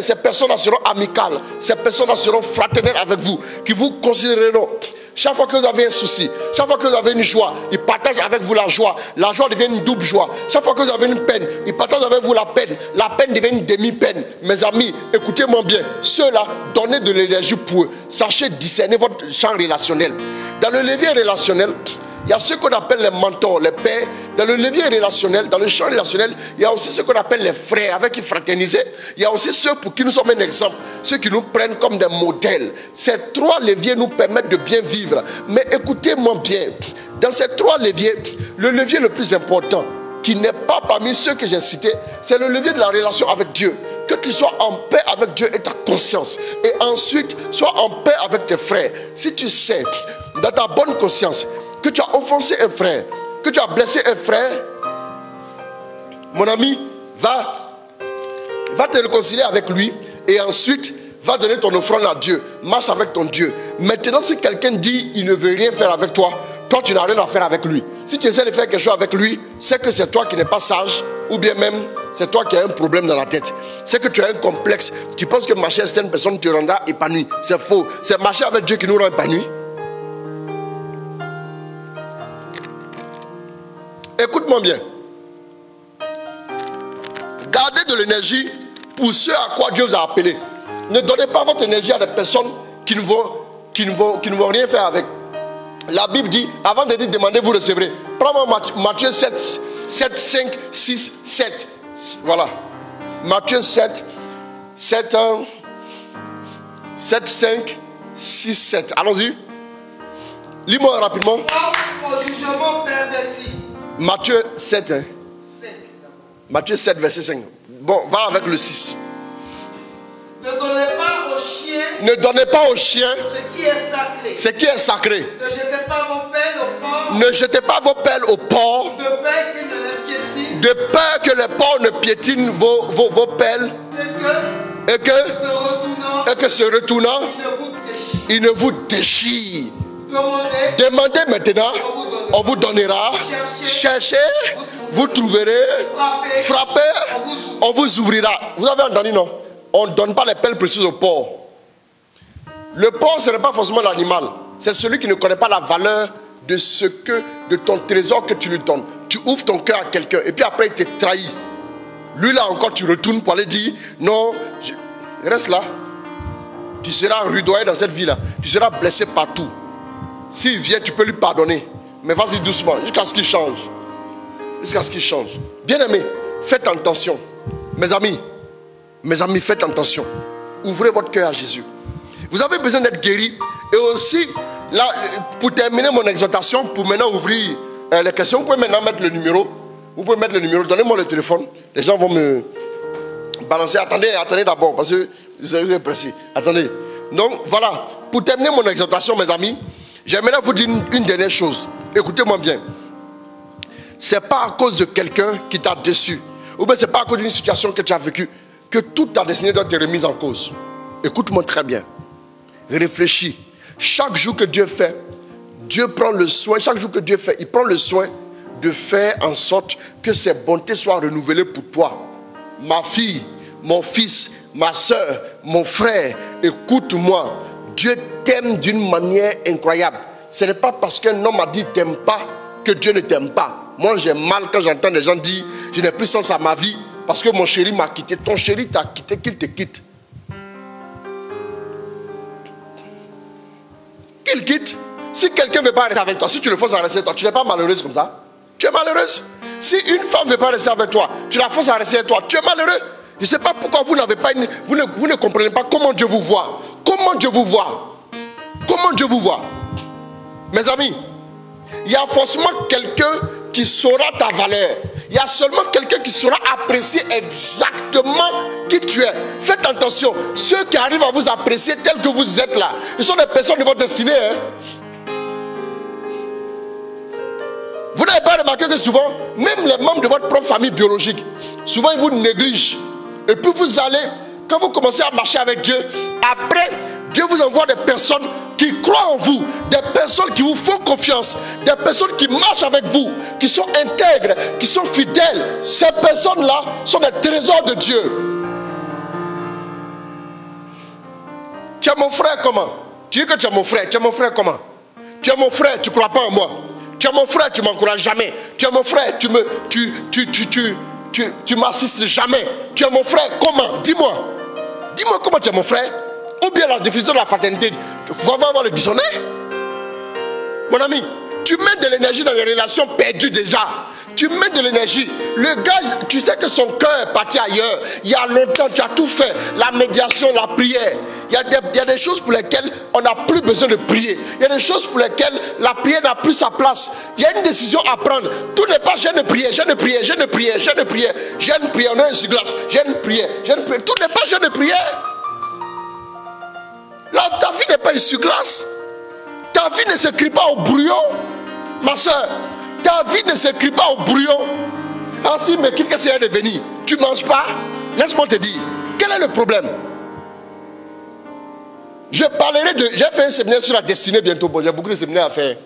Ces personnes-là seront amicales. Ces personnes-là seront fraternelles avec vous. Qui vous considéreront Chaque fois que vous avez un souci, chaque fois que vous avez une joie, il partage avec vous la joie. La joie devient une double joie. Chaque fois que vous avez une peine, il partage avec vous la peine. La peine devient une demi-peine. Mes amis, écoutez-moi bien. Ceux-là, donnez de l'énergie pour eux. Sachez discerner votre champ relationnel. Dans le levier relationnel, il y a ce qu'on appelle les mentors, les pères. Dans le levier relationnel, dans le champ relationnel, il y a aussi ce qu'on appelle les frères avec qui fraterniser. Il y a aussi ceux pour qui nous sommes un exemple, ceux qui nous prennent comme des modèles. Ces trois leviers nous permettent de bien vivre. Mais écoutez-moi bien, dans ces trois leviers, le levier le plus important, qui n'est pas parmi ceux que j'ai cités, c'est le levier de la relation avec Dieu. Que tu sois en paix avec Dieu et ta conscience. Et ensuite, sois en paix avec tes frères. Si tu sais, dans ta bonne conscience, que tu as offensé un frère, que tu as blessé un frère, mon ami, va te réconcilier avec lui et ensuite va donner ton offrande à Dieu. Marche avec ton Dieu. Maintenant, si quelqu'un dit il ne veut rien faire avec toi, toi tu n'as rien à faire avec lui. Si tu essaies de faire quelque chose avec lui, c'est que c'est toi qui n'es pas sage, ou bien même c'est toi qui as un problème dans la tête. C'est que tu as un complexe. Tu penses que marcher avec certaines personnes te rendra épanoui. C'est faux. C'est marcher avec Dieu qui nous rend épanoui. Écoute-moi bien. Gardez de l'énergie pour ce à quoi Dieu vous a appelé. Ne donnez pas votre énergie à des personnes qui ne vont rien faire avec. La Bible dit, avant de dire demandez, vous recevrez. Prends-moi Matthieu 7, 5, 6, 7. Voilà. Matthieu 7, 5, 6, 7. Allons-y. Lis-moi rapidement. Au jugement perverti. Matthieu 7, hein? 5. Matthieu 7, verset 5. Bon, va avec le 6. Ne donnez pas aux chiens. Ne donnez pas aux chiens Ce qui est sacré. ce qui est sacré. Ne jetez pas vos pelles au porc. Ne jetez pas vos pelles au porc. De peur qu'ils ne les piétinent. De peur que les porcs ne piétinent vos pelles. Et que se retournant, il ne vous déchire. Demandez maintenant, on vous donnera. Cherchez, vous trouverez. Frappez, on vous ouvrira. Vous avez entendu, non? On ne donne pas les pelles précieuses au porc. Le porc, ce n'est pas forcément l'animal. C'est celui qui ne connaît pas la valeur de ton trésor que tu lui donnes. Tu ouvres ton cœur à quelqu'un et puis après il te trahit. Lui là encore tu retournes pour aller dire non, reste là. Tu seras rudoyé dans cette vie là. Tu seras blessé partout. S'il vient, tu peux lui pardonner. Mais vas-y doucement, jusqu'à ce qu'il change. Jusqu'à ce qu'il change. Bien-aimés, faites attention. Mes amis, faites attention. Ouvrez votre cœur à Jésus. Vous avez besoin d'être guéri. Et aussi, là, pour terminer mon exhortation, pour maintenant ouvrir les questions, vous pouvez maintenant mettre le numéro. Vous pouvez mettre le numéro. Donnez-moi le téléphone. Les gens vont me balancer. Attendez d'abord, parce que vous avez pressé. Attendez. Donc, voilà. Pour terminer mon exhortation, mes amis, j'aimerais vous dire une dernière chose. Écoutez-moi bien. Ce n'est pas à cause de quelqu'un qui t'a déçu, ou bien ce n'est pas à cause d'une situation que tu as vécue, que toute ta destinée doit être remise en cause. Écoute-moi très bien. Réfléchis. Chaque jour que Dieu fait, Dieu prend le soin. Chaque jour que Dieu fait, il prend le soin de faire en sorte que ses bontés soient renouvelées pour toi. Ma fille, mon fils, ma soeur, mon frère, écoute-moi. Dieu t'aime d'une manière incroyable. Ce n'est pas parce qu'un homme a dit t'aime pas que Dieu ne t'aime pas. Moi j'ai mal quand j'entends des gens dire je n'ai plus sens à ma vie parce que mon chéri m'a quitté. Ton chéri t'a quitté, qu'il te quitte. Qu'il quitte. Si quelqu'un ne veut pas rester avec toi, si tu le forces à rester avec toi, tu n'es pas malheureuse comme ça. Tu es malheureuse. Si une femme ne veut pas rester avec toi, tu la forces à rester avec toi, tu es malheureux. Je ne sais pas pourquoi vous n'avez pas vous ne comprenez pas comment Dieu vous voit. Comment Dieu vous voit. Comment Dieu vous voit. Mes amis, il y a forcément quelqu'un qui saura ta valeur. Il y a seulement quelqu'un qui saura apprécier exactement qui tu es. Faites attention, ceux qui arrivent à vous apprécier tel que vous êtes là, ils sont des personnes de votre destinée. Vous n'avez pas remarqué que souvent, même les membres de votre propre famille biologique, souvent ils vous négligent. Et puis vous allez, quand vous commencez à marcher avec Dieu, après, Dieu vous envoie des personnes qui croient en vous, des personnes qui vous font confiance, des personnes qui marchent avec vous, qui sont intègres, qui sont fidèles. Ces personnes-là sont des trésors de Dieu. Tu es mon frère comment? Tu dis que tu es mon frère comment? Tu es mon frère, tu ne crois pas en moi. Tu es mon frère, tu ne m'encourages jamais. Tu es mon frère, tu m'assistes jamais. Tu es mon frère, comment? Dis-moi. Dis-moi comment tu es mon frère. Ou bien la définition de la fraternité, tu vas voir le dictionnaire. Mon ami, tu mets de l'énergie dans des relations perdues déjà. Tu mets de l'énergie. Le gars, tu sais que son cœur est parti ailleurs. Il y a longtemps, tu as tout fait. La médiation, la prière. Il y a des choses pour lesquelles on n'a plus besoin de prier. Il y a des choses pour lesquelles la prière n'a plus sa place. Il y a une décision à prendre. Tout n'est pas jeûne de prière, jeûne de prière, jeûne de prière, jeûne de prière, jeûne de prière, on est sur glace, jeûne de prière, jeûne de prière. Tout n'est pas jeûne de prière. Là, ta vie n'est pas sur glace. Ta vie ne s'écrit pas au brouillon. Ma soeur, ta vie ne s'écrit pas au brouillon. Ainsi, mais qu'est-ce que c'est de venir? Tu ne manges pas? Laisse-moi te dire. Quel est le problème? Je parlerai de... J'ai fait un séminaire sur la destinée bientôt. Bon, j'ai beaucoup de séminaires à faire.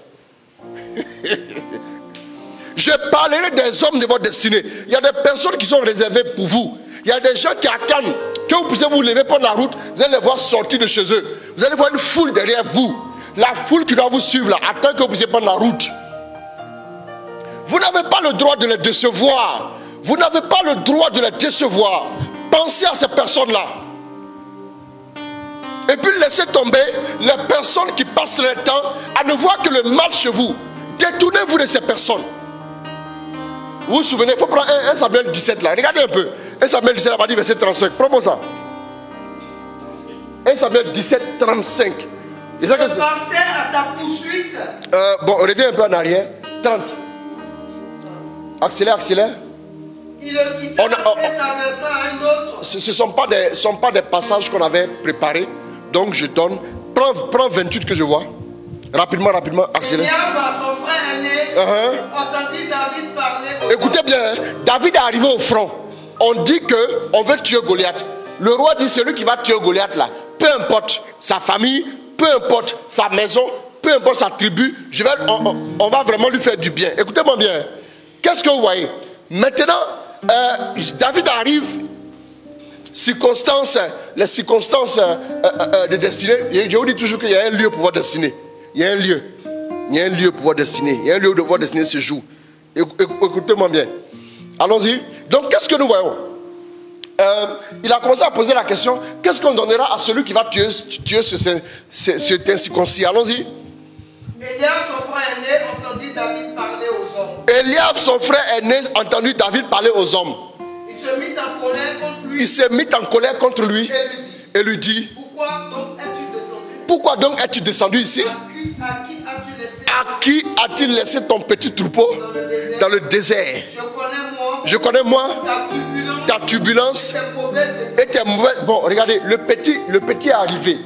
Je parlerai des hommes de votre destinée. Il y a des personnes qui sont réservées pour vous. Il y a des gens qui attendent que vous puissiez vous lever pour la route. Vous allez les voir sortir de chez eux. Vous allez voir une foule derrière vous. La foule qui doit vous suivre là, attend que vous puissiez prendre la route. Vous n'avez pas le droit de les décevoir. Vous n'avez pas le droit de les décevoir. Pensez à ces personnes-là. Et puis laissez tomber les personnes qui passent leur temps à ne voir que le mal chez vous. Détournez-vous de ces personnes. Vous vous souvenez, il faut prendre 1 Samuel 17 là. Regardez un peu. 1 Samuel 17 là, verset 35. Prends-moi ça. 1 Samuel 17, 35. Il partait à sa poursuite. Bon, on revient un peu en arrière. 30. Accélère. Il le quitta et s'adressa à un autre. Ce ne sont pas des passages qu'on avait préparés. Donc je donne. Prends 28 que je vois. Rapidement, accélère. Eliab, son frère aîné, entendit David parler au Écoutez bien, David est arrivé au front. On dit qu'on veut tuer Goliath. Le roi dit celui qui va tuer Goliath là, peu importe sa famille, peu importe sa maison, peu importe sa tribu, on va vraiment lui faire du bien. Écoutez-moi bien. Qu'est-ce que vous voyez? Maintenant, David arrive. Les circonstances de destinée. Je vous dis toujours qu'il y a un lieu pour votre destinée. Il y a un lieu pour votre destinée. Il y a un lieu où votre destinée se joue. Écoutez-moi bien. Allons-y. Donc, qu'est-ce que nous voyons? Il a commencé à poser la question, qu'est-ce qu'on donnera à celui qui va tuer cet incirconcis? Allons-y. Eliab, son frère aîné, entendit David parler aux hommes. Eliab, son frère aîné, entendit David parler aux hommes. Il se mit en colère contre lui. Il se mit en colère contre lui et lui dit, pourquoi donc es-tu descendu ici? À qui as-tu laissé ton petit troupeau dans le désert? Je connais moi ta turbulence et tes mauvaises... Bon, regardez, le petit est arrivé.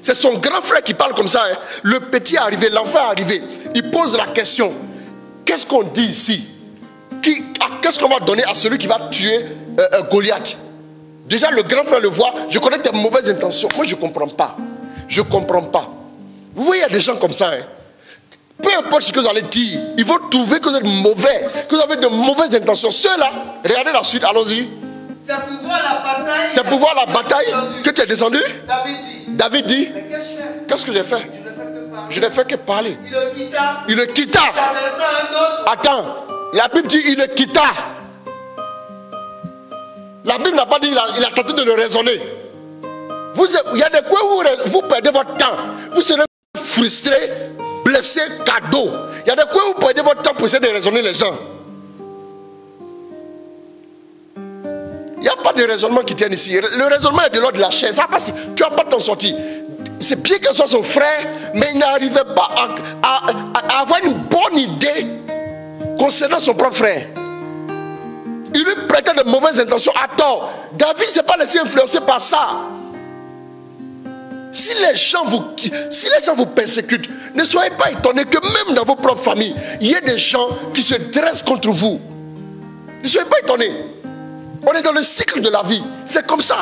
C'est son grand frère qui parle comme ça. Hein. Le petit est arrivé, l'enfant est arrivé. Il pose la question. Qu'est-ce qu'on dit ici? Qu'est-ce qu'on va donner à celui qui va tuer Goliath? Déjà, le grand frère le voit. Je connais tes mauvaises intentions. Moi, je ne comprends pas. Je ne comprends pas. Vous voyez, il y a des gens comme ça. Hein. Peu importe ce que vous allez dire, ils vont trouver que vous êtes mauvais, que vous avez de mauvaises intentions. Ceux-là, regardez la suite, allons-y. C'est pour voir la bataille. C'est pour voir la bataille que tu es descendu. David dit. Mais qu'ai-je fait? Qu'est-ce que j'ai fait? Je n'ai fait que parler. Il le quitta. Attends, la Bible dit il le quitta. La Bible n'a pas dit il a tenté de le raisonner. Il y a des coins où vous perdez votre temps. Vous serez frustré, blessé, cadeau. Il y a des coins où vous perdez votre temps pour essayer de raisonner les gens. Il n'y a pas de raisonnement qui tienne ici. Le raisonnement est de l'ordre de la chair. Ça passe. Tu ne vas pas t'en sortir. C'est bien que ce soit son frère, mais il n'arrivait pas à avoir une bonne idée concernant son propre frère. Il lui prêtait de mauvaises intentions à tort. David ne s'est pas laissé influencer par ça. Si les gens vous persécutent, ne soyez pas étonnés que même dans vos propres familles, il y ait des gens qui se dressent contre vous. Ne soyez pas étonnés. On est dans le cycle de la vie. C'est comme ça.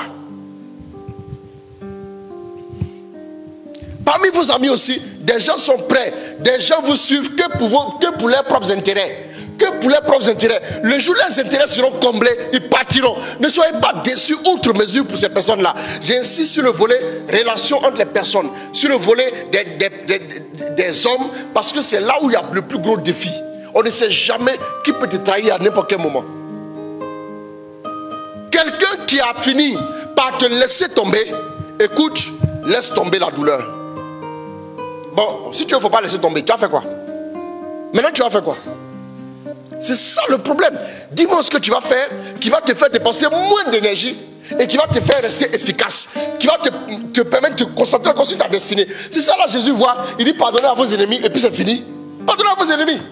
Parmi vos amis aussi, des gens sont prêts. Des gens vous suivent que pour leurs propres intérêts. que pour leurs propres intérêts. Le jour où leurs intérêts seront comblés, ils partiront. Ne soyez pas déçus outre mesure pour ces personnes-là. J'insiste sur le volet relation entre les personnes, sur le volet des hommes, parce que c'est là où il y a le plus gros défi. On ne sait jamais qui peut te trahir à n'importe quel moment. Quelqu'un qui a fini par te laisser tomber, écoute, laisse tomber la douleur. Bon, si tu ne veux pas laisser tomber, tu vas faire quoi? Maintenant, tu vas faire quoi? C'est ça le problème. Dis-moi ce que tu vas faire qui va te faire dépenser moins d'énergie et qui va te faire rester efficace, qui va te permettre de te concentrer sur ta destinée. C'est ça là, Jésus voit. Il dit pardonnez à vos ennemis et puis c'est fini. Pardonnez à vos ennemis.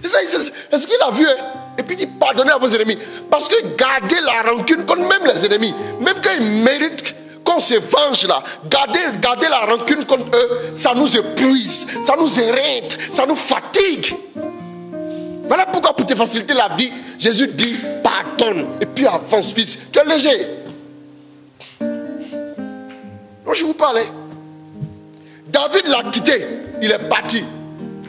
C'est ça, c'est ce qu'il a vu. Hein? Et puis il dit pardonnez à vos ennemis. Parce que garder la rancune contre même les ennemis, même quand ils méritent qu'on se venge là, garder la rancune contre eux, ça nous épuise, ça nous éreinte, ça nous fatigue. Voilà pourquoi pour te faciliter la vie, Jésus dit pardonne et puis avance fils. Tu es léger. Moi je vous parlais. David l'a quitté, il est parti.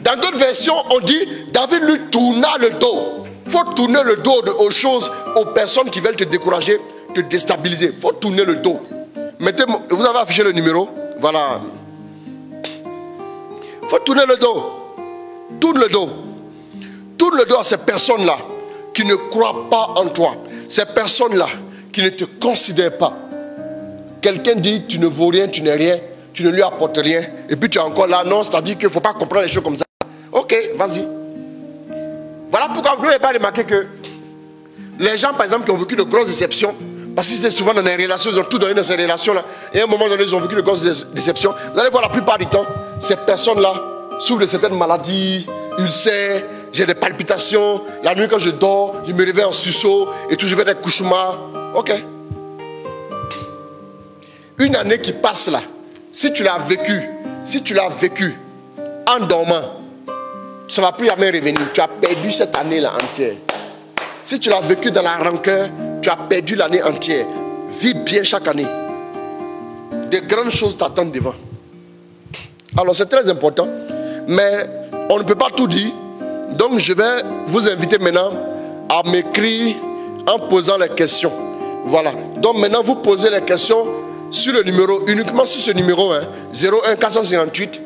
Dans d'autres versions, on dit David lui tourna le dos. Il faut tourner le dos aux choses, aux personnes qui veulent te décourager, te déstabiliser. Il faut tourner le dos. Mettez, vous avez affiché le numéro. Voilà. Il faut tourner le dos. Tourne le dos. Tourne le dos à ces personnes-là qui ne croient pas en toi. Ces personnes-là qui ne te considèrent pas. Quelqu'un dit tu ne vaux rien, tu n'es rien, tu ne lui apportes rien. Et puis tu es encore là. Non, c'est-à-dire qu'il ne faut pas comprendre les choses comme ça. Ok, vas-y. Voilà pourquoi vous n'avez pas remarqué que les gens, par exemple, qui ont vécu de grosses déceptions, parce que c'est souvent dans les relations, ils ont tout donné dans ces relations-là. Et à un moment donné, ils ont vécu de grosses déceptions. Vous allez voir la plupart du temps, ces personnes-là souffrent de certaines maladies, ulcères, j'ai des palpitations. La nuit quand je dors, je me réveille en sursaut et tout, je fais des cauchemars. Ok. Une année qui passe là, si tu l'as vécu en dormant, ça ne va plus jamais revenir. Tu as perdu cette année-là entière. Si tu l'as vécu dans la rancœur, tu as perdu l'année entière. Vis bien chaque année. De grandes choses t'attendent devant. Alors c'est très important. Mais on ne peut pas tout dire. Donc je vais vous inviter maintenant à m'écrire en posant les questions. Voilà. Donc maintenant vous posez les questions sur le numéro, uniquement sur ce numéro, 01 458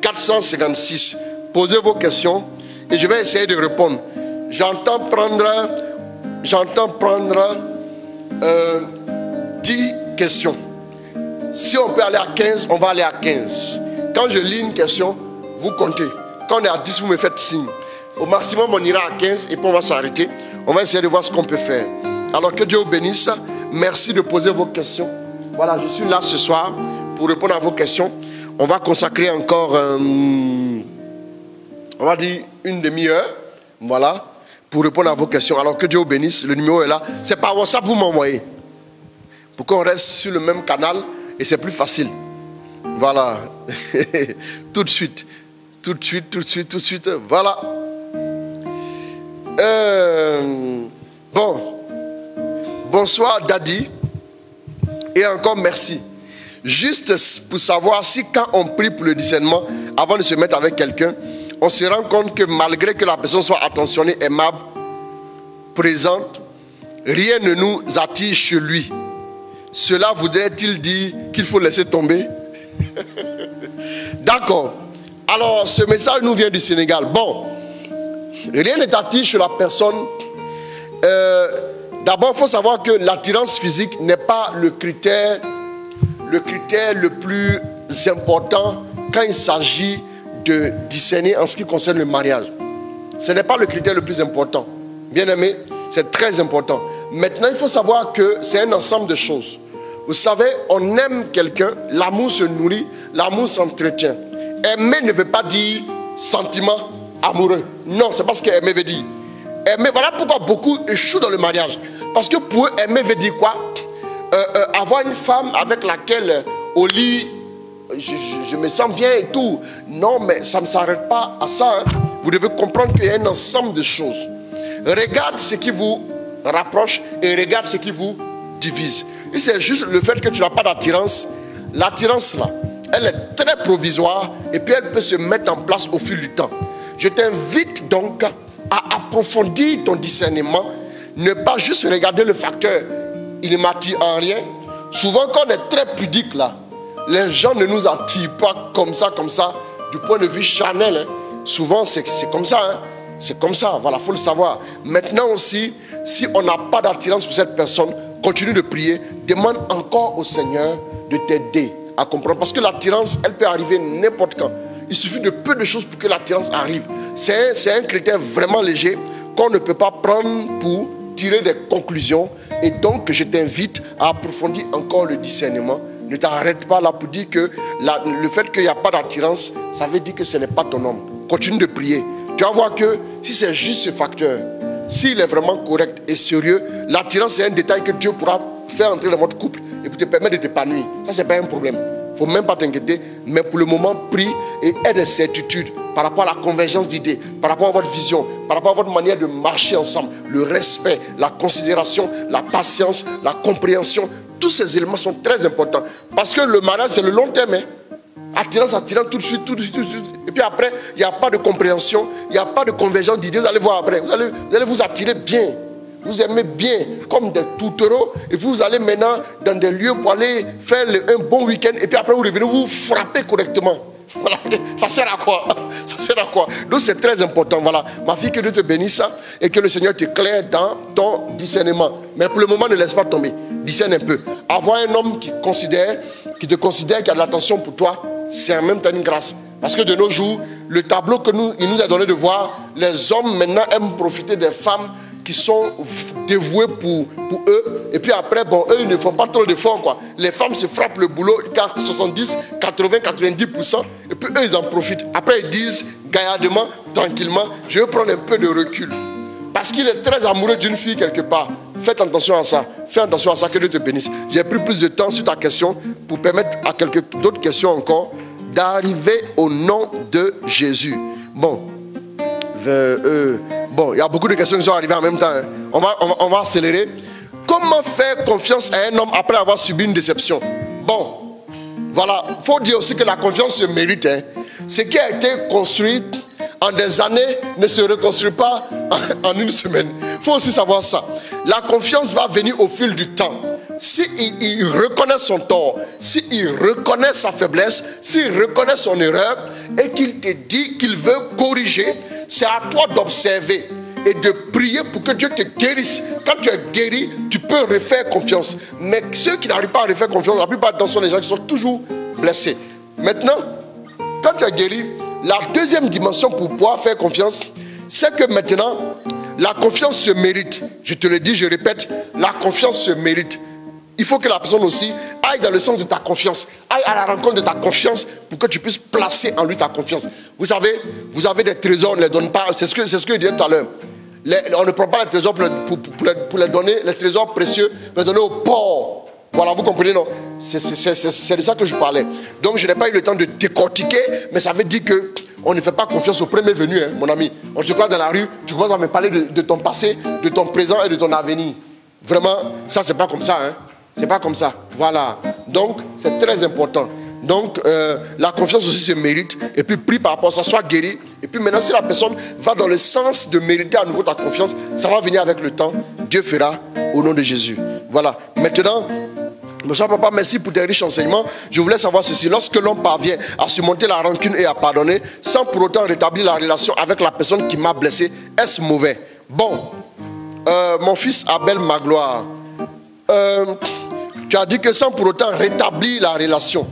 456. Posez vos questions et je vais essayer de répondre. J'entends prendre 10 questions. Si on peut aller à 15, on va aller à 15. Quand je lis une question, vous comptez. Quand on est à 10, vous me faites signe. Au maximum, on ira à 15 et puis on va s'arrêter. On va essayer de voir ce qu'on peut faire. Alors que Dieu vous bénisse. Merci de poser vos questions. Voilà, je suis là ce soir pour répondre à vos questions. On va consacrer encore, on va dire, une demi-heure. Voilà, pour répondre à vos questions. Alors que Dieu vous bénisse. Le numéro est là. C'est par WhatsApp, vous m'envoyez. Pour qu'on reste sur le même canal et c'est plus facile. Voilà. Tout de suite. Tout de suite. Voilà. Bon. Bonsoir, Daddy. Et encore merci. Juste pour savoir si quand on prie pour le discernement, avant de se mettre avec quelqu'un, on se rend compte que malgré que la personne soit attentionnée, aimable, présente, rien ne nous attire chez lui. Cela voudrait-il dire qu'il faut laisser tomber? D'accord. Alors, ce message nous vient du Sénégal. Bon, rien ne t'attire chez la personne. D'abord, il faut savoir que l'attirance physique n'est pas le critère le plus important quand il s'agit de discerner en ce qui concerne le mariage. Ce n'est pas le critère le plus important. Bien aimé, c'est très important. Maintenant, il faut savoir que c'est un ensemble de choses. Vous savez, on aime quelqu'un, l'amour se nourrit, l'amour s'entretient. Aimer ne veut pas dire sentiment amoureux. Non, c'est pas ce qu'aimer veut dire. Aimer, voilà pourquoi beaucoup échouent dans le mariage. Parce que pour eux, aimer veut dire quoi? Avoir une femme avec laquelle au lit, je me sens bien et tout. Non, mais ça ne s'arrête pas à ça. Hein. Vous devez comprendre qu'il y a un ensemble de choses. Regarde ce qui vous rapproche et regarde ce qui vous divise. Et c'est juste le fait que tu n'as pas d'attirance. L'attirance là, elle est très provisoire et puis elle peut se mettre en place au fil du temps. Je t'invite donc à apprendre approfondir ton discernement, ne pas juste regarder le facteur, il ne m'attire en rien. Souvent, quand on est très pudique là, les gens ne nous attirent pas comme ça, du point de vue charnel. Hein. Souvent, c'est comme ça. Hein. C'est comme ça, voilà, il faut le savoir. Maintenant aussi, si on n'a pas d'attirance pour cette personne, continue de prier, demande encore au Seigneur de t'aider à comprendre. Parce que l'attirance, elle peut arriver n'importe quand. Il suffit de peu de choses pour que l'attirance arrive. C'est un critère vraiment léger qu'on ne peut pas prendre pour tirer des conclusions. Et donc, je t'invite à approfondir encore le discernement. Ne t'arrête pas là pour dire que le fait qu'il n'y a pas d'attirance, ça veut dire que ce n'est pas ton homme. Continue de prier. Tu vas voir que si c'est juste ce facteur, s'il est vraiment correct et sérieux, l'attirance c'est un détail que Dieu pourra faire entrer dans votre couple et pour te permettre de t'épanouir. Ça, c'est pas un problème. Il ne faut même pas t'inquiéter. Mais pour le moment, prie et aie des certitudes par rapport à la convergence d'idées, par rapport à votre vision, par rapport à votre manière de marcher ensemble, le respect, la considération, la patience, la compréhension. Tous ces éléments sont très importants. Parce que le mariage, c'est le long terme. Hein. Attirant tout de suite. Et puis après, il n'y a pas de compréhension, il n'y a pas de convergence d'idées. Vous allez voir après. Vous allez vous attirer bien. Vous aimez bien, comme des tourtereaux. Et puis vous allez maintenant dans des lieux pour aller faire un bon week-end. Et puis après, vous revenez, vous frappez correctement. Voilà. Ça sert à quoi? Ça sert à quoi? Donc c'est très important. Voilà. Ma fille, que Dieu te bénisse et que le Seigneur t'éclaire dans ton discernement. Mais pour le moment, ne laisse pas tomber. Discerne un peu. Avoir un homme qui te considère, qui a de l'attention pour toi, c'est en même temps une grâce. Parce que de nos jours, le tableau qu'il nous a donné de voir, les hommes maintenant aiment profiter des femmes qui sont dévouées pour eux. Et puis après, bon, eux, ils ne font pas trop d'efforts, quoi. Les femmes se frappent le boulot, 70, 80, 90%. Et puis eux, ils en profitent. Après, ils disent, gaillardement, tranquillement, je vais prendre un peu de recul. Parce qu'il est très amoureux d'une fille quelque part. Faites attention à ça. Fais attention à ça, que Dieu te bénisse. J'ai pris plus de temps sur ta question pour permettre à quelques d'autres questions encore d'arriver au nom de Jésus. Bon, il y a beaucoup de questions qui sont arrivées en même temps. Hein. On va accélérer. Comment faire confiance à un homme après avoir subi une déception? Bon, voilà. Il faut dire aussi que la confiance se mérite. Hein. Ce qui a été construit en des années ne se reconstruit pas en une semaine. Il faut aussi savoir ça. La confiance va venir au fil du temps. S'il reconnaît son tort, s'il reconnaît sa faiblesse, s'il reconnaît son erreur et qu'il te dit qu'il veut corriger, c'est à toi d'observer et de prier pour que Dieu te guérisse. Quand tu es guéri, tu peux refaire confiance. Mais ceux qui n'arrivent pas à refaire confiance, la plupart du temps sont les gens qui sont toujours blessés. Maintenant, quand tu es guéri, la deuxième dimension pour pouvoir faire confiance, c'est que maintenant, la confiance se mérite. Je te le dis, je répète, la confiance se mérite. Il faut que la personne aussi aille dans le sens de ta confiance, aille à la rencontre de ta confiance pour que tu puisses placer en lui ta confiance. Vous savez, vous avez des trésors, on ne les donne pas. C'est ce que je disais tout à l'heure. On ne prend pas les trésors pour les donner, les trésors précieux, pour les donner aux pauvres. Voilà, vous comprenez, non? C'est de ça que je parlais. Donc, je n'ai pas eu le temps de décortiquer, mais ça veut dire qu'on ne fait pas confiance au premier venu, hein, mon ami. On te croit dans la rue, tu commences à me parler de ton passé, de ton présent et de ton avenir. Vraiment, ça, c'est pas comme ça, hein. C'est pas comme ça. Voilà. Donc, c'est très important. Donc, la confiance aussi se mérite. Et puis, prie par rapport à ça, sois guéri. Et puis, maintenant, si la personne va dans le sens de mériter à nouveau ta confiance, ça va venir avec le temps. Dieu fera au nom de Jésus. Voilà. Maintenant, Monsieur Papa, merci pour tes riches enseignements. Je voulais savoir ceci. Lorsque l'homme parvient à surmonter la rancune et à pardonner, sans pour autant rétablir la relation avec la personne qui m'a blessé, est-ce mauvais? Bon, mon fils Abel Magloire, tu as dit que sans pour autant rétablir la relation.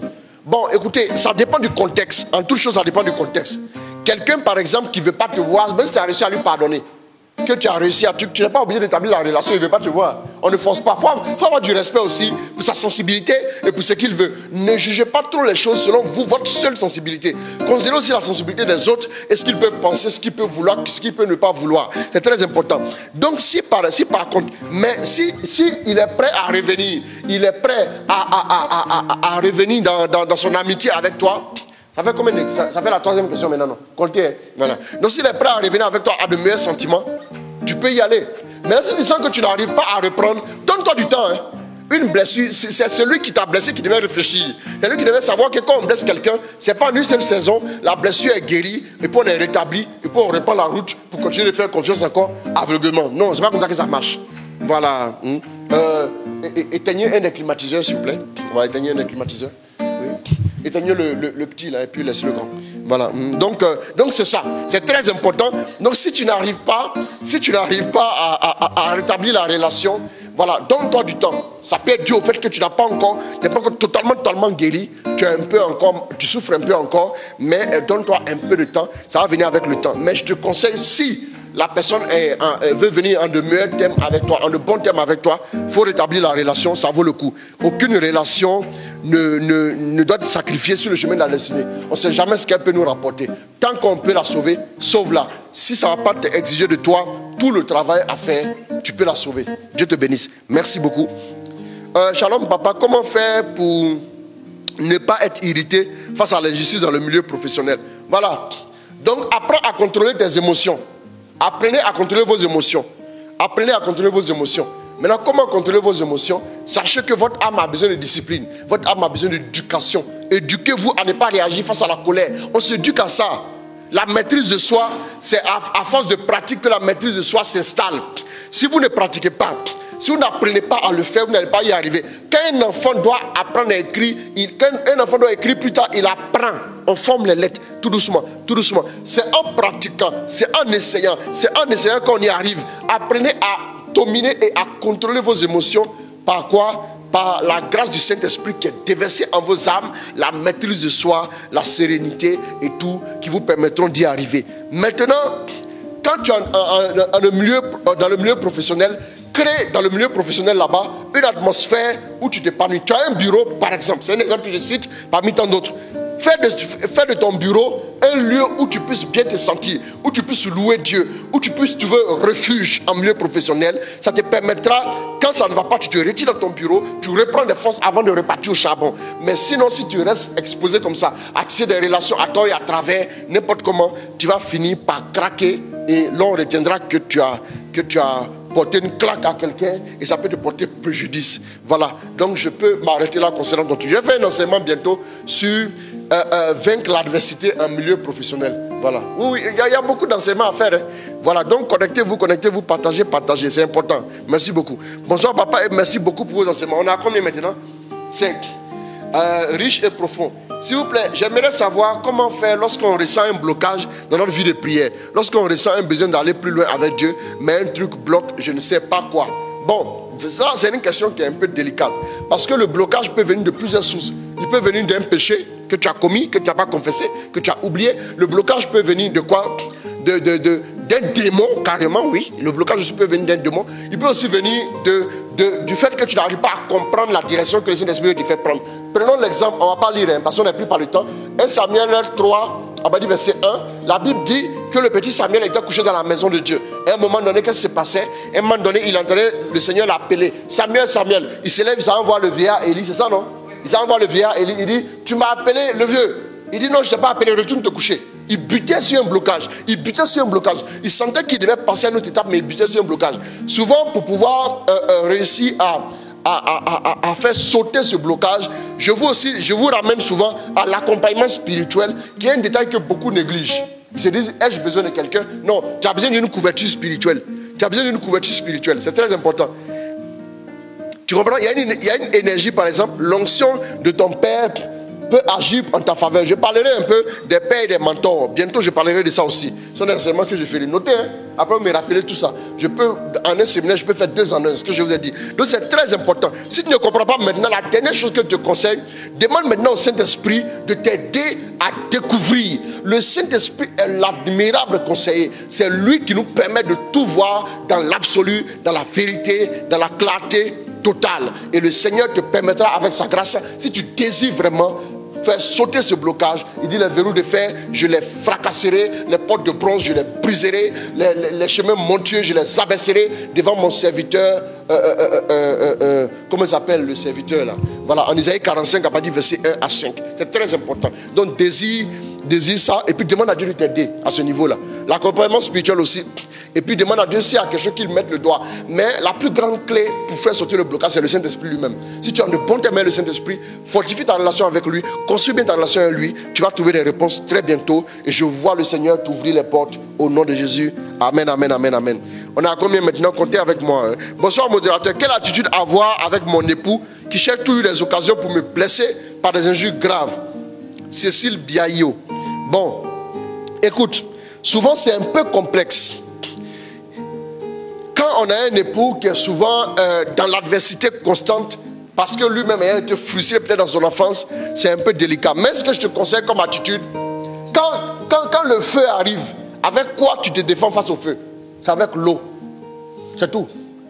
Bon, écoutez, ça dépend du contexte. En toute chose, ça dépend du contexte. Quelqu'un, par exemple, qui ne veut pas te voir, même si tu as réussi à lui pardonner, que tu as réussi à... Tu n'es pas obligé d'établir la relation, il ne veut pas te voir. On ne force pas. Il faut avoir du respect aussi pour sa sensibilité et pour ce qu'il veut. Ne jugez pas trop les choses selon vous, votre seule sensibilité. Considérez aussi la sensibilité des autres et ce qu'ils peuvent penser, ce qu'ils peuvent vouloir, ce qu'ils peuvent ne pas vouloir. C'est très important. Donc, si par contre, mais si il est prêt à revenir, il est prêt à revenir dans son amitié avec toi. Ça fait combien ça fait la troisième question maintenant, non? Comptez, hein? Voilà. Donc s'il est prêt à revenir avec toi à de meilleurs sentiments, tu peux y aller. Mais là, si tu sens que tu n'arrives pas à reprendre, donne-toi du temps. Hein? Une blessure, c'est celui qui t'a blessé qui devait réfléchir. C'est lui qui devait savoir que quand on blesse quelqu'un, ce n'est pas en une seule saison, la blessure est guérie, et puis on est rétabli, et puis on reprend la route pour continuer de faire confiance encore aveuglement. Non, c'est pas comme ça que ça marche. Voilà. Éteignez un des climatiseurs, s'il vous plaît. On va éteindre un des climatiseurs. Oui. Éteignez le petit là, et puis laissez le grand. Voilà. Donc c'est ça. C'est très important. Donc si tu n'arrives pas à rétablir la relation, voilà, donne-toi du temps. Ça peut être dû au fait que tu n'es pas encore totalement guéri. Tu souffres un peu encore, mais donne-toi un peu de temps. Ça va venir avec le temps. Mais je te conseille, si la personne veut venir en de meilleurs termes avec toi, en de bons termes avec toi, il faut rétablir la relation, ça vaut le coup. Aucune relation ne doit te sacrifier sur le chemin de la destinée. On ne sait jamais ce qu'elle peut nous rapporter. Tant qu'on peut la sauver, sauve-la. Si ça ne va pas t'exiger de toi tout le travail à faire, tu peux la sauver. Dieu te bénisse. Merci beaucoup. Shalom papa, comment faire pour ne pas être irrité face à l'injustice dans le milieu professionnel? Voilà. Donc apprends à contrôler tes émotions. Apprenez à contrôler vos émotions. Apprenez à contrôler vos émotions. Maintenant, comment contrôler vos émotions? Sachez que votre âme a besoin de discipline. Votre âme a besoin d'éducation. Éduquez-vous à ne pas réagir face à la colère. On s'éduque à ça. La maîtrise de soi, c'est à force de pratique que la maîtrise de soi s'installe. Si vous ne pratiquez pas, si vous n'apprenez pas à le faire, vous n'allez pas y arriver. Quand un enfant doit apprendre à écrire, quand un enfant doit écrire plus tard, il apprend. On forme les lettres, tout doucement, tout doucement. C'est en pratiquant, c'est en essayant qu'on y arrive. Apprenez à dominer et à contrôler vos émotions. Par quoi? Par la grâce du Saint-Esprit qui est déversée en vos âmes, la maîtrise de soi, la sérénité et tout, qui vous permettront d'y arriver. Maintenant, quand tu es dans le milieu professionnel, crée dans le milieu professionnel là-bas une atmosphère où tu t'épanouis. Tu as un bureau, par exemple, c'est un exemple que je cite parmi tant d'autres. Fais de ton bureau un lieu où tu puisses bien te sentir, où tu puisses louer Dieu, où tu puisses trouver refuge en milieu professionnel. Ça te permettra, quand ça ne va pas, tu te retires dans ton bureau, tu reprends des forces avant de repartir au charbon. Mais sinon, si tu restes exposé comme ça, à tisser des relations à tort et à travers, n'importe comment, tu vas finir par craquer et l'on retiendra que tu as porté une claque à quelqu'un et ça peut te porter préjudice. Voilà, donc je peux m'arrêter là concernant ton truc. Je vais faire un enseignement bientôt sur vaincre l'adversité en milieu professionnel. Voilà, oui, il y a beaucoup d'enseignements à faire. Hein. Voilà, donc connectez-vous, partagez, c'est important. Merci beaucoup. Bonsoir papa et merci beaucoup pour vos enseignements. On est à combien maintenant? 5. Riche et profond. S'il vous plaît, j'aimerais savoir comment faire lorsqu'on ressent un blocage dans notre vie de prière. Lorsqu'on ressent un besoin d'aller plus loin avec Dieu, mais un truc bloque, je ne sais pas quoi. Bon, ça c'est une question qui est un peu délicate. Parce que le blocage peut venir de plusieurs sources. Il peut venir d'un péché que tu as commis, que tu n'as pas confessé, que tu as oublié. Le blocage peut venir de quoi? D'un démon, carrément, oui. Le blocage aussi peut venir d'un démon. Il peut aussi venir du fait que tu n'arrives pas à comprendre la direction que le Saint-Esprit te fait prendre. Prenons l'exemple, on ne va pas lire, hein, parce qu'on n'a plus par le temps. 1 Samuel 3, on va dire verset 1. La Bible dit que le petit Samuel était couché dans la maison de Dieu. Et à un moment donné, qu'est-ce qui se passait? À un moment donné, il entendait le Seigneur l'appeler. Samuel, Samuel. Il se lève, il s'en va voir le vieillard Élie, c'est ça, non? Il s'en va voir le vieillard Élie, il dit, tu m'as appelé le vieux. Il dit, non, je ne t'ai pas appelé, retourne te coucher. Il butait sur un blocage. Il sentait qu'il devait passer à une autre étape, mais il butait sur un blocage. Souvent, pour pouvoir réussir à faire sauter ce blocage, je vous ramène souvent à l'accompagnement spirituel, qui est un détail que beaucoup négligent. Ils se disent, ai-je besoin de quelqu'un? Non, tu as besoin d'une couverture spirituelle. C'est très important. Tu comprends? Il y a une énergie, par exemple, l'onction de ton père peut agir en ta faveur. Je parlerai un peu des pères et des mentors. Bientôt, je parlerai de ça aussi. Ce sont des enseignements que je fais noter. Hein. Après, me rappeler tout ça. En un séminaire, je peux faire 2 en 1, ce que je vous ai dit. Donc, c'est très important. Si tu ne comprends pas maintenant, la dernière chose que je te conseille, demande maintenant au Saint-Esprit de t'aider à découvrir. Le Saint-Esprit est l'admirable conseiller. C'est lui qui nous permet de tout voir dans l'absolu, dans la vérité, dans la clarté totale. Et le Seigneur te permettra avec sa grâce, si tu désires vraiment faire sauter ce blocage, il dit les verrous de fer, je les fracasserai, les portes de bronze, je les briserai, les chemins montueux, je les abaisserai devant mon serviteur. Comment s'appelle le serviteur là? Voilà, en Isaïe 45, à partir du verset 1 à 5. C'est très important. Donc désire désire ça, et puis demande à Dieu de t'aider à ce niveau-là. L'accompagnement spirituel aussi. Et puis demande à Dieu s'il y a quelque chose qu'il mette le doigt. Mais la plus grande clé pour faire sortir le blocage, c'est le Saint-Esprit lui-même. Si tu as de bons témoins le Saint-Esprit, fortifie ta relation avec lui, construis bien ta relation avec lui, tu vas trouver des réponses très bientôt. Et je vois le Seigneur t'ouvrir les portes au nom de Jésus. Amen, amen, amen, amen. On a combien maintenant? Comptez avec moi. Hein. Bonsoir modérateur. Quelle attitude avoir avec mon époux qui cherche toujours des occasions pour me blesser par des injures graves? Cécile Biaillot. Bon, écoute, souvent c'est un peu complexe. Quand on a un époux qui est souvent dans l'adversité constante, parce que lui-même ayant été frustré peut-être dans son enfance, c'est un peu délicat. Mais ce que je te conseille comme attitude, quand le feu arrive, avec quoi tu te défends face au feu? C'est avec l'eau. C'est tout.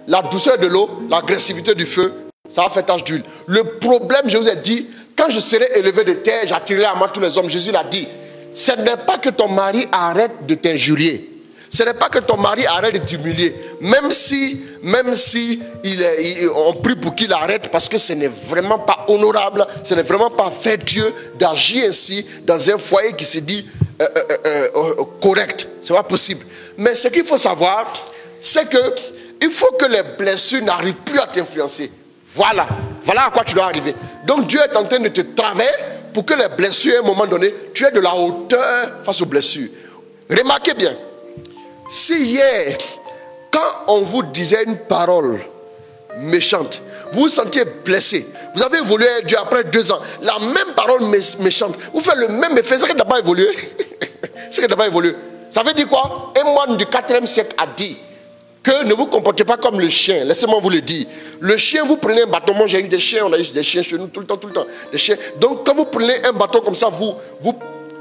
La douceur de l'eau, l'agressivité du feu, ça va faire tache d'huile. Le problème, je vous ai dit, quand je serai élevé de terre, j'attirerai à moi tous les hommes. Jésus l'a dit. Ce n'est pas que ton mari arrête de t'injurier. Ce n'est pas que ton mari arrête de t'humilier. Même si on prie pour qu'il arrête, parce que ce n'est vraiment pas honorable, ce n'est vraiment pas vertueux d'agir ainsi dans un foyer qui se dit correct. Ce n'est pas possible. Mais ce qu'il faut savoir, c'est que il faut que les blessures n'arrivent plus à t'influencer. Voilà à quoi tu dois arriver. Donc Dieu est en train de te travailler pour que les blessures, à un moment donné, tu aies de la hauteur face aux blessures. Remarquez bien, si hier, quand on vous disait une parole méchante, vous vous sentiez blessé, vous avez évolué avec Dieu après 2 ans, la même parole méchante, vous faites le même effet, c'est que d'abord évolué. C'est que d'abord évolué. Ça veut dire quoi? Un moine du 4e siècle a dit que ne vous comportez pas comme le chien. Laissez-moi vous le dire. Le chien, vous prenez un bâton. Moi, j'ai eu des chiens, on a eu des chiens chez nous tout le temps. Des chiens. Donc, quand vous prenez un bâton comme ça, vous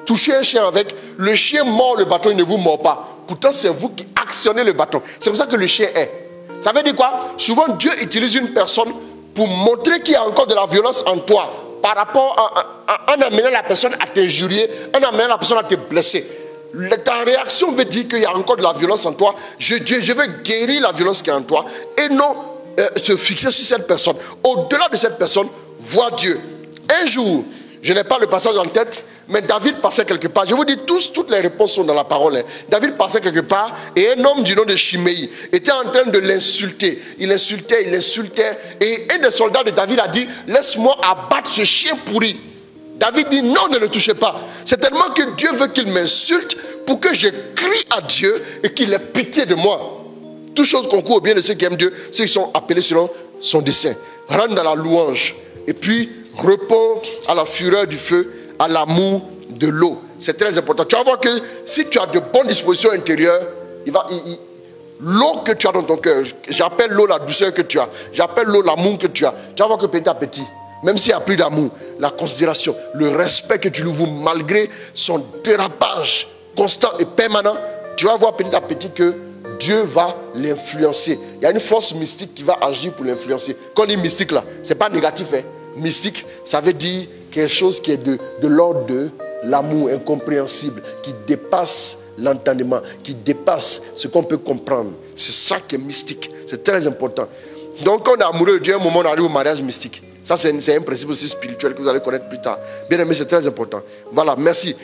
touchez un chien avec, le chien mord le bâton, il ne vous mord pas. Pourtant, c'est vous qui actionnez le bâton. C'est comme ça que le chien est. Ça veut dire quoi? Souvent, Dieu utilise une personne pour montrer qu'il y a encore de la violence en toi par rapport en amenant la personne à t'injurier, en amenant la personne à te blesser. Ta réaction veut dire qu'il y a encore de la violence en toi. Je veux guérir la violence qui est en toi et non se fixer sur cette personne. Au-delà de cette personne, vois Dieu. Un jour, je n'ai pas le passage en tête, mais David passait quelque part. Je vous dis, toutes les réponses sont dans la parole. Hein. David passait quelque part et un homme du nom de Shimei était en train de l'insulter. Il insultait. Et un des soldats de David a dit, laisse-moi abattre ce chien pourri. David dit non, ne le touchez pas. C'est tellement que Dieu veut qu'il m'insulte pour que je crie à Dieu et qu'il ait pitié de moi. Toutes choses concourent au bien de ceux qui aiment Dieu, ceux qui sont appelés selon son dessein. Rentre dans la louange et puis réponds à la fureur du feu, à l'amour de l'eau. C'est très important. Tu vas voir que si tu as de bonnes dispositions intérieures, l'eau que tu as dans ton cœur, j'appelle l'eau la douceur que tu as, j'appelle l'eau l'amour que tu as. Tu vas voir que petit à petit, même s'il n'y a plus d'amour, la considération, le respect que tu lui voues malgré son dérapage constant et permanent, tu vas voir petit à petit que Dieu va l'influencer. Il y a une force mystique qui va agir pour l'influencer. Quand on dit mystique là, ce n'est pas négatif. Hein. Mystique, ça veut dire quelque chose qui est de l'ordre de l'amour incompréhensible, qui dépasse l'entendement, qui dépasse ce qu'on peut comprendre. C'est ça qui est mystique. C'est très important. Donc quand on est amoureux de Dieu, à un moment on arrive au mariage mystique. Ça, c'est un principe aussi spirituel que vous allez connaître plus tard. Bien aimé, c'est très important. Voilà, merci.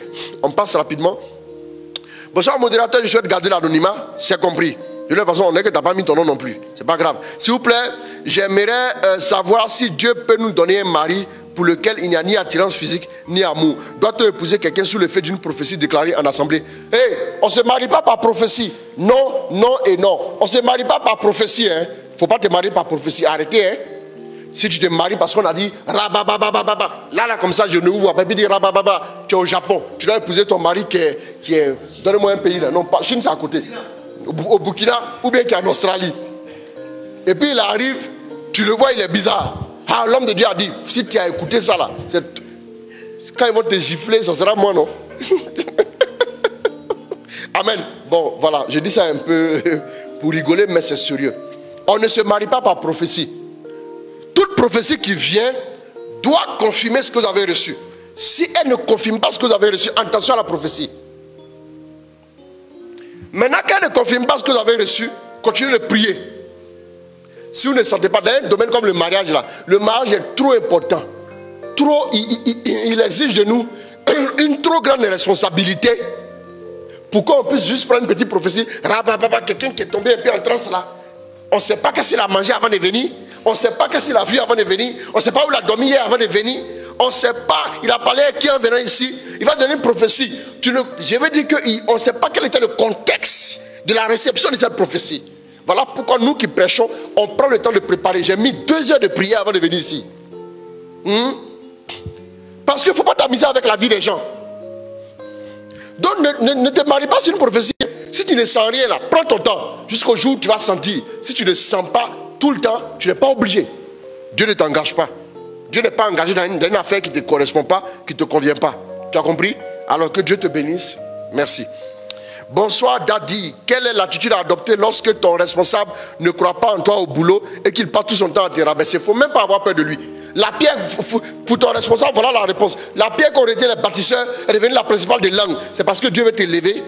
On passe rapidement. Bonsoir, modérateur, je souhaite garder l'anonymat. C'est compris. De toute façon, on n'est que tu n'as pas mis ton nom non plus. C'est pas grave. S'il vous plaît, j'aimerais savoir si Dieu peut nous donner un mari pour lequel il n'y a ni attirance physique, ni amour. Doit-on épouser quelqu'un sous l'effet d'une prophétie déclarée en assemblée? Hey, on ne se marie pas par prophétie. Non, non et non. On ne se marie pas par prophétie. Il ne faut pas te marier par prophétie. Arrêtez, hein. Si tu te maries parce qu'on a dit rabababababa, là comme ça je ne vous vois pas, puis dire rabababa, tu es au Japon, tu dois épouser ton mari qui est donnez-moi un pays là, non pas Chine, c'est à côté, au Burkina ou bien qui est en Australie. Et puis il arrive, tu le vois, il est bizarre. Ah, l'homme de Dieu a dit, si tu as écouté ça là, quand ils vont te gifler, ça sera moi, non? Amen. Bon, voilà, je dis ça un peu pour rigoler, mais c'est sérieux. On ne se marie pas par prophétie. Toute prophétie qui vient doit confirmer ce que vous avez reçu. Si elle ne confirme pas ce que vous avez reçu, attention à la prophétie. Maintenant qu'elle ne confirme pas ce que vous avez reçu, continuez de prier. Si vous ne sentez pas dans un domaine comme le mariage là, le mariage est trop important. Il exige de nous une trop grande responsabilité pour qu'on puisse juste prendre une petite prophétie. Quelqu'un qui est tombé un peu en transe là. On ne sait pas qu'est-ce qu'il a mangé avant de venir. On ne sait pas qu'est-ce qu'il a vu avant de venir. On ne sait pas où il a dormi hier avant de venir. On ne sait pas. Il a parlé à qui en venant ici. Il va donner une prophétie. Je veux dire qu'on ne sait pas quel était le contexte de la réception de cette prophétie. Voilà pourquoi nous qui prêchons, on prend le temps de préparer. J'ai mis 2 heures de prière avant de venir ici. Parce qu'il ne faut pas t'amuser avec la vie des gens. Donc ne te marie pas sur une prophétie. Si tu ne sens rien là, prends ton temps. Jusqu'au jour où tu vas sentir. Si tu ne sens pas tout le temps, tu n'es pas obligé. Dieu ne t'engage pas. Dieu n'est pas engagé dans une affaire qui ne te correspond pas, qui ne te convient pas. Tu as compris? Alors que Dieu te bénisse. Merci. Bonsoir Daddy. Quelle est l'attitude à adopter lorsque ton responsable ne croit pas en toi au boulot et qu'il passe tout son temps à te rabaisser? Il ne faut même pas avoir peur de lui. La pierre pour ton responsable, voilà la réponse. La pierre qu'ont été les bâtisseurs est devenue la principale des langues. C'est parce que Dieu veut t'élever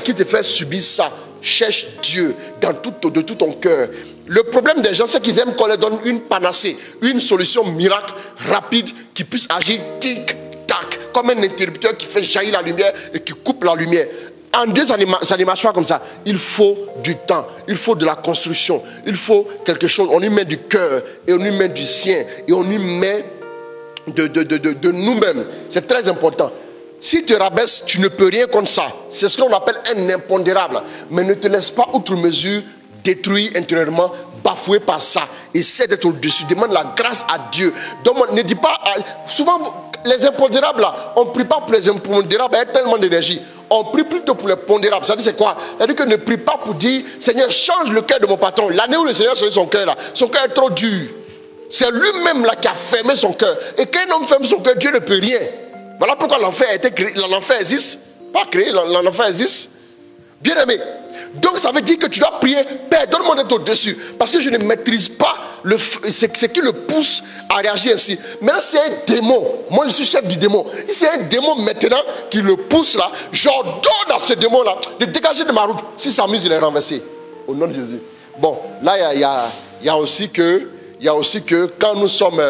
qui te fait subir ça. Cherche Dieu de tout ton cœur. Le problème des gens, c'est qu'ils aiment qu'on leur donne une panacée, une solution miracle, rapide, qui puisse agir tic-tac, comme un interrupteur qui fait jaillir la lumière et qui coupe la lumière. En Dieu, ça ne marche pas comme ça. Il faut du temps, il faut de la construction, il faut quelque chose. On y met du cœur et on y met du sien et on y met de nous-mêmes. C'est très important. Si tu rabaisses, tu ne peux rien contre ça. C'est ce qu'on appelle un impondérable. Mais ne te laisse pas outre mesure détruire intérieurement, bafoué par ça. Essaie d'être au-dessus. Demande la grâce à Dieu. Donc, ne dis pas... souvent, les impondérables, là, on ne prie pas pour les impondérables avec tellement d'énergie. On prie plutôt pour les pondérables. Ça veut dire c'est quoi? Ça veut dire que ne prie pas pour dire, Seigneur, change le cœur de mon patron. L'année où le Seigneur change son cœur, là, son cœur est trop dur. C'est lui-même là qui a fermé son cœur. Et quand un homme ferme son cœur, Dieu ne peut rien. Voilà pourquoi l'enfer a été créé. L'enfer existe. Pas créé, l'enfer existe. Bien aimé. Donc ça veut dire que tu dois prier, Père, donne-moi d'être au-dessus. Parce que je ne maîtrise pas ce qui le pousse à réagir ainsi. Maintenant c'est un démon. Moi je suis chef du démon. Si c'est un démon maintenant qui le pousse là, j'ordonne à ce démon là de dégager de ma route. Si ça s'amuse, il est renversé. Au nom de Jésus. Bon, là il y a aussi que quand nous sommes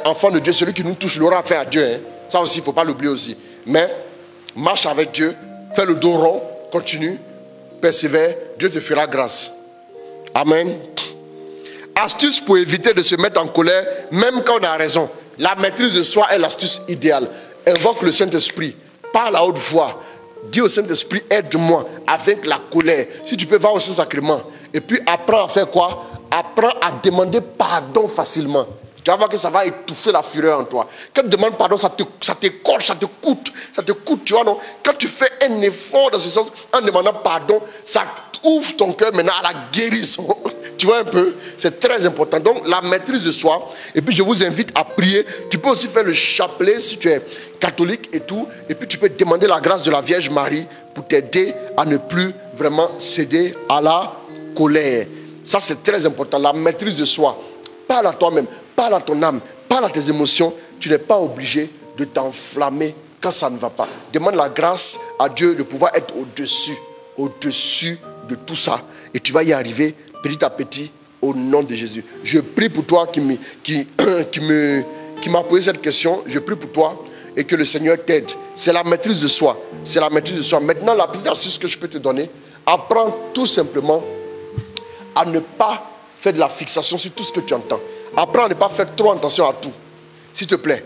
enfants de Dieu, celui qui nous touche l'aura fait à Dieu. Hein. Ça aussi, il ne faut pas l'oublier aussi. Mais marche avec Dieu, fais le dos rond, continue. Persévère, Dieu te fera grâce. Amen. Astuce pour éviter de se mettre en colère, même quand on a raison. La maîtrise de soi est l'astuce idéale. Invoque le Saint-Esprit. Parle à haute voix. Dis au Saint-Esprit, aide-moi avec la colère. Si tu peux, va au Saint-Sacrement. Et puis apprends à faire quoi? Apprends à demander pardon facilement. Tu vas voir que ça va étouffer la fureur en toi. Quand tu demandes pardon, ça t'écorche, ça te coûte, tu vois, non? Quand tu fais un effort dans ce sens, en demandant pardon, ça ouvre ton cœur maintenant à la guérison. Tu vois un peu? C'est très important. Donc, la maîtrise de soi. Et puis, je vous invite à prier. Tu peux aussi faire le chapelet si tu es catholique et tout. Et puis, tu peux demander la grâce de la Vierge Marie pour t'aider à ne plus vraiment céder à la colère. Ça, c'est très important. La maîtrise de soi. Parle à toi-même. Parle à ton âme, parle à tes émotions. Tu n'es pas obligé de t'enflammer quand ça ne va pas. Demande la grâce à Dieu de pouvoir être au-dessus de tout ça. Et tu vas y arriver petit à petit au nom de Jésus. Je prie pour toi qui m'a posé cette question. Je prie pour toi et que le Seigneur t'aide. C'est la maîtrise de soi. C'est la maîtrise de soi. Maintenant, la petite astuce que je peux te donner, apprends tout simplement à ne pas faire de la fixation sur tout ce que tu entends. Apprends à ne pas faire trop attention à tout. S'il te plaît.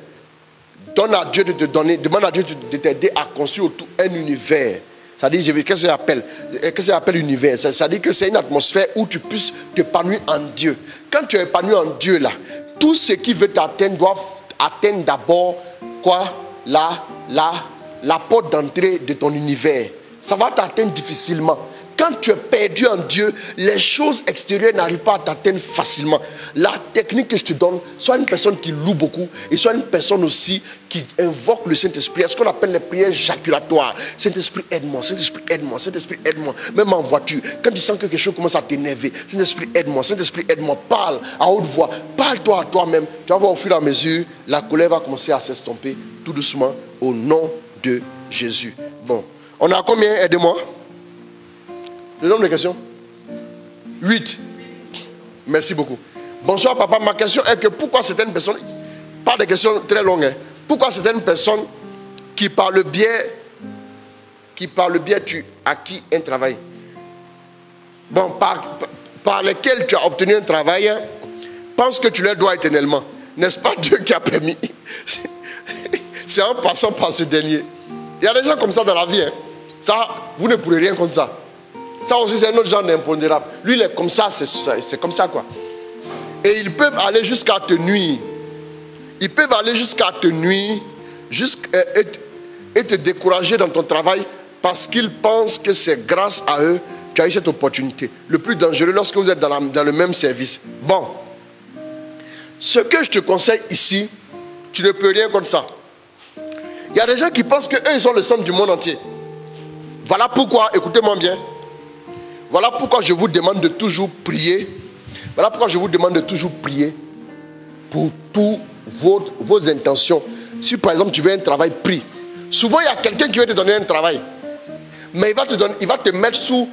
Donne à Dieu de te donner, demande à Dieu de t'aider à construire autour un univers. C'est-à-dire, qu'est-ce que ça appelle univers? C'est-à-dire que c'est une atmosphère où tu puisses t'épanouir en Dieu. Quand tu es épanoui en Dieu, là, tout ce qui veut t'atteindre doit atteindre d'abord quoi? La porte d'entrée de ton univers. Ça va t'atteindre difficilement. Quand tu es perdu en Dieu, les choses extérieures n'arrivent pas à t'atteindre facilement. La technique que je te donne, soit une personne qui loue beaucoup et soit une personne aussi qui invoque le Saint-Esprit. C'est ce qu'on appelle les prières jaculatoires. Saint-Esprit, aide-moi, Saint-Esprit, aide-moi, Saint-Esprit, aide-moi. Même en voiture, quand tu sens que quelque chose commence à t'énerver, Saint-Esprit, aide-moi, Saint-Esprit, aide-moi. Parle à haute voix, parle-toi à toi-même. Tu vas voir au fur et à mesure, la colère va commencer à s'estomper tout doucement au nom de Jésus. Bon, on a combien? Aidez-moi. Le nombre de questions? 8. Merci beaucoup. Bonsoir papa, ma question est que pourquoi certaines personnes, pas de questions très longues, pourquoi certaines personnes qui par le biais tu acquis un travail. Bon, par lequel tu as obtenu un travail, pense que tu leur dois éternellement. N'est-ce pas Dieu qui a permis? C'est en passant par ce dernier. Il y a des gens comme ça dans la vie. Hein. Ça, vous ne pourrez rien contre ça. Ça aussi, c'est un autre genre d'impondérable. Lui, il est comme ça, c'est comme ça, quoi. Et ils peuvent aller jusqu'à te nuire. Ils peuvent aller jusqu'à te nuire et te décourager dans ton travail parce qu'ils pensent que c'est grâce à eux que tu as eu cette opportunité. Le plus dangereux lorsque vous êtes dans le même service. Bon, ce que je te conseille ici, tu ne peux rien contre ça. Il y a des gens qui pensent qu'eux, ils sont le centre du monde entier. Voilà pourquoi, écoutez-moi bien, voilà pourquoi je vous demande de toujours prier. Voilà pourquoi je vous demande de toujours prier pour tous vos intentions. Si par exemple tu veux un travail, prie. Souvent il y a quelqu'un qui veut te donner un travail, mais il va te mettre sous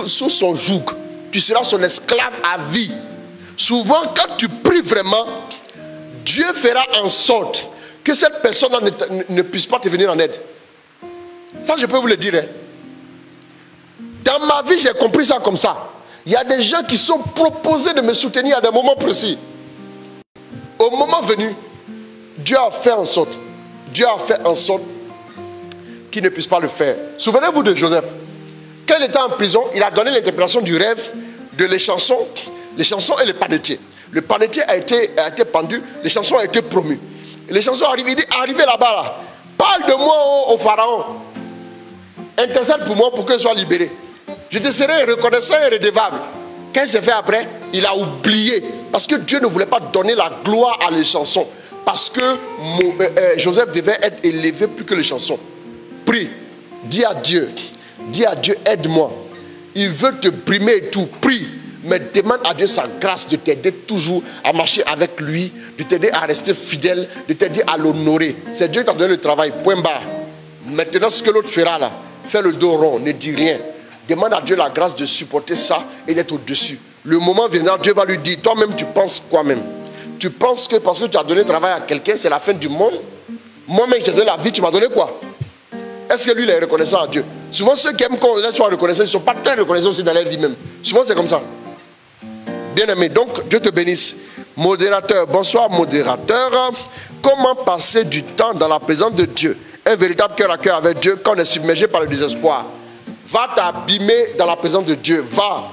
son joug. Tu seras son esclave à vie. Souvent quand tu pries vraiment, Dieu fera en sorte que cette personne-là ne puisse pas te venir en aide. Ça je peux vous le dire. Hein. Dans ma vie j'ai compris ça comme ça. Il y a des gens qui sont proposés de me soutenir à des moments précis. Au moment venu, Dieu a fait en sorte qu'il ne puisse pas le faire. Souvenez-vous de Joseph. Quand il était en prison, il a donné l'interprétation du rêve de l'échanson et le panetier. Le panetier a été pendu, l'échanson a été promu. L'échanson arrive, il dit, arrivez là-bas, là. Parle de moi au pharaon. Intercède pour moi pour que je sois libéré. Je te serai reconnaissant et redevable. Qu'est-ce qu'il s'est fait après? Il a oublié. Parce que Dieu ne voulait pas donner la gloire à l'échanson. Parce que Joseph devait être élevé plus que l'échanson. Prie. Dis à Dieu, aide-moi. Il veut te brimer et tout. Prie. Mais demande à Dieu sa grâce de t'aider toujours à marcher avec lui, de t'aider à rester fidèle, de t'aider à l'honorer. C'est Dieu qui t'a donné le travail. Point barre. Maintenant, ce que l'autre fera là, fais le dos rond, ne dis rien. Demande à Dieu la grâce de supporter ça et d'être au-dessus. Le moment viendra, Dieu va lui dire, toi-même tu penses quoi même? Tu penses que parce que tu as donné travail à quelqu'un, c'est la fin du monde? Moi-même, je t'ai donné la vie, tu m'as donné quoi? Est-ce que lui, il est reconnaissant à Dieu? Souvent, ceux qui aiment qu'on les soit reconnaissants, ils ne sont pas très reconnaissants aussi dans leur vie même. Souvent, c'est comme ça. Bien aimé, donc, Dieu te bénisse. Modérateur, bonsoir modérateur. Comment passer du temps dans la présence de Dieu? Un véritable cœur à cœur avec Dieu quand on est submergé par le désespoir. Va t'abîmer dans la présence de Dieu. Va.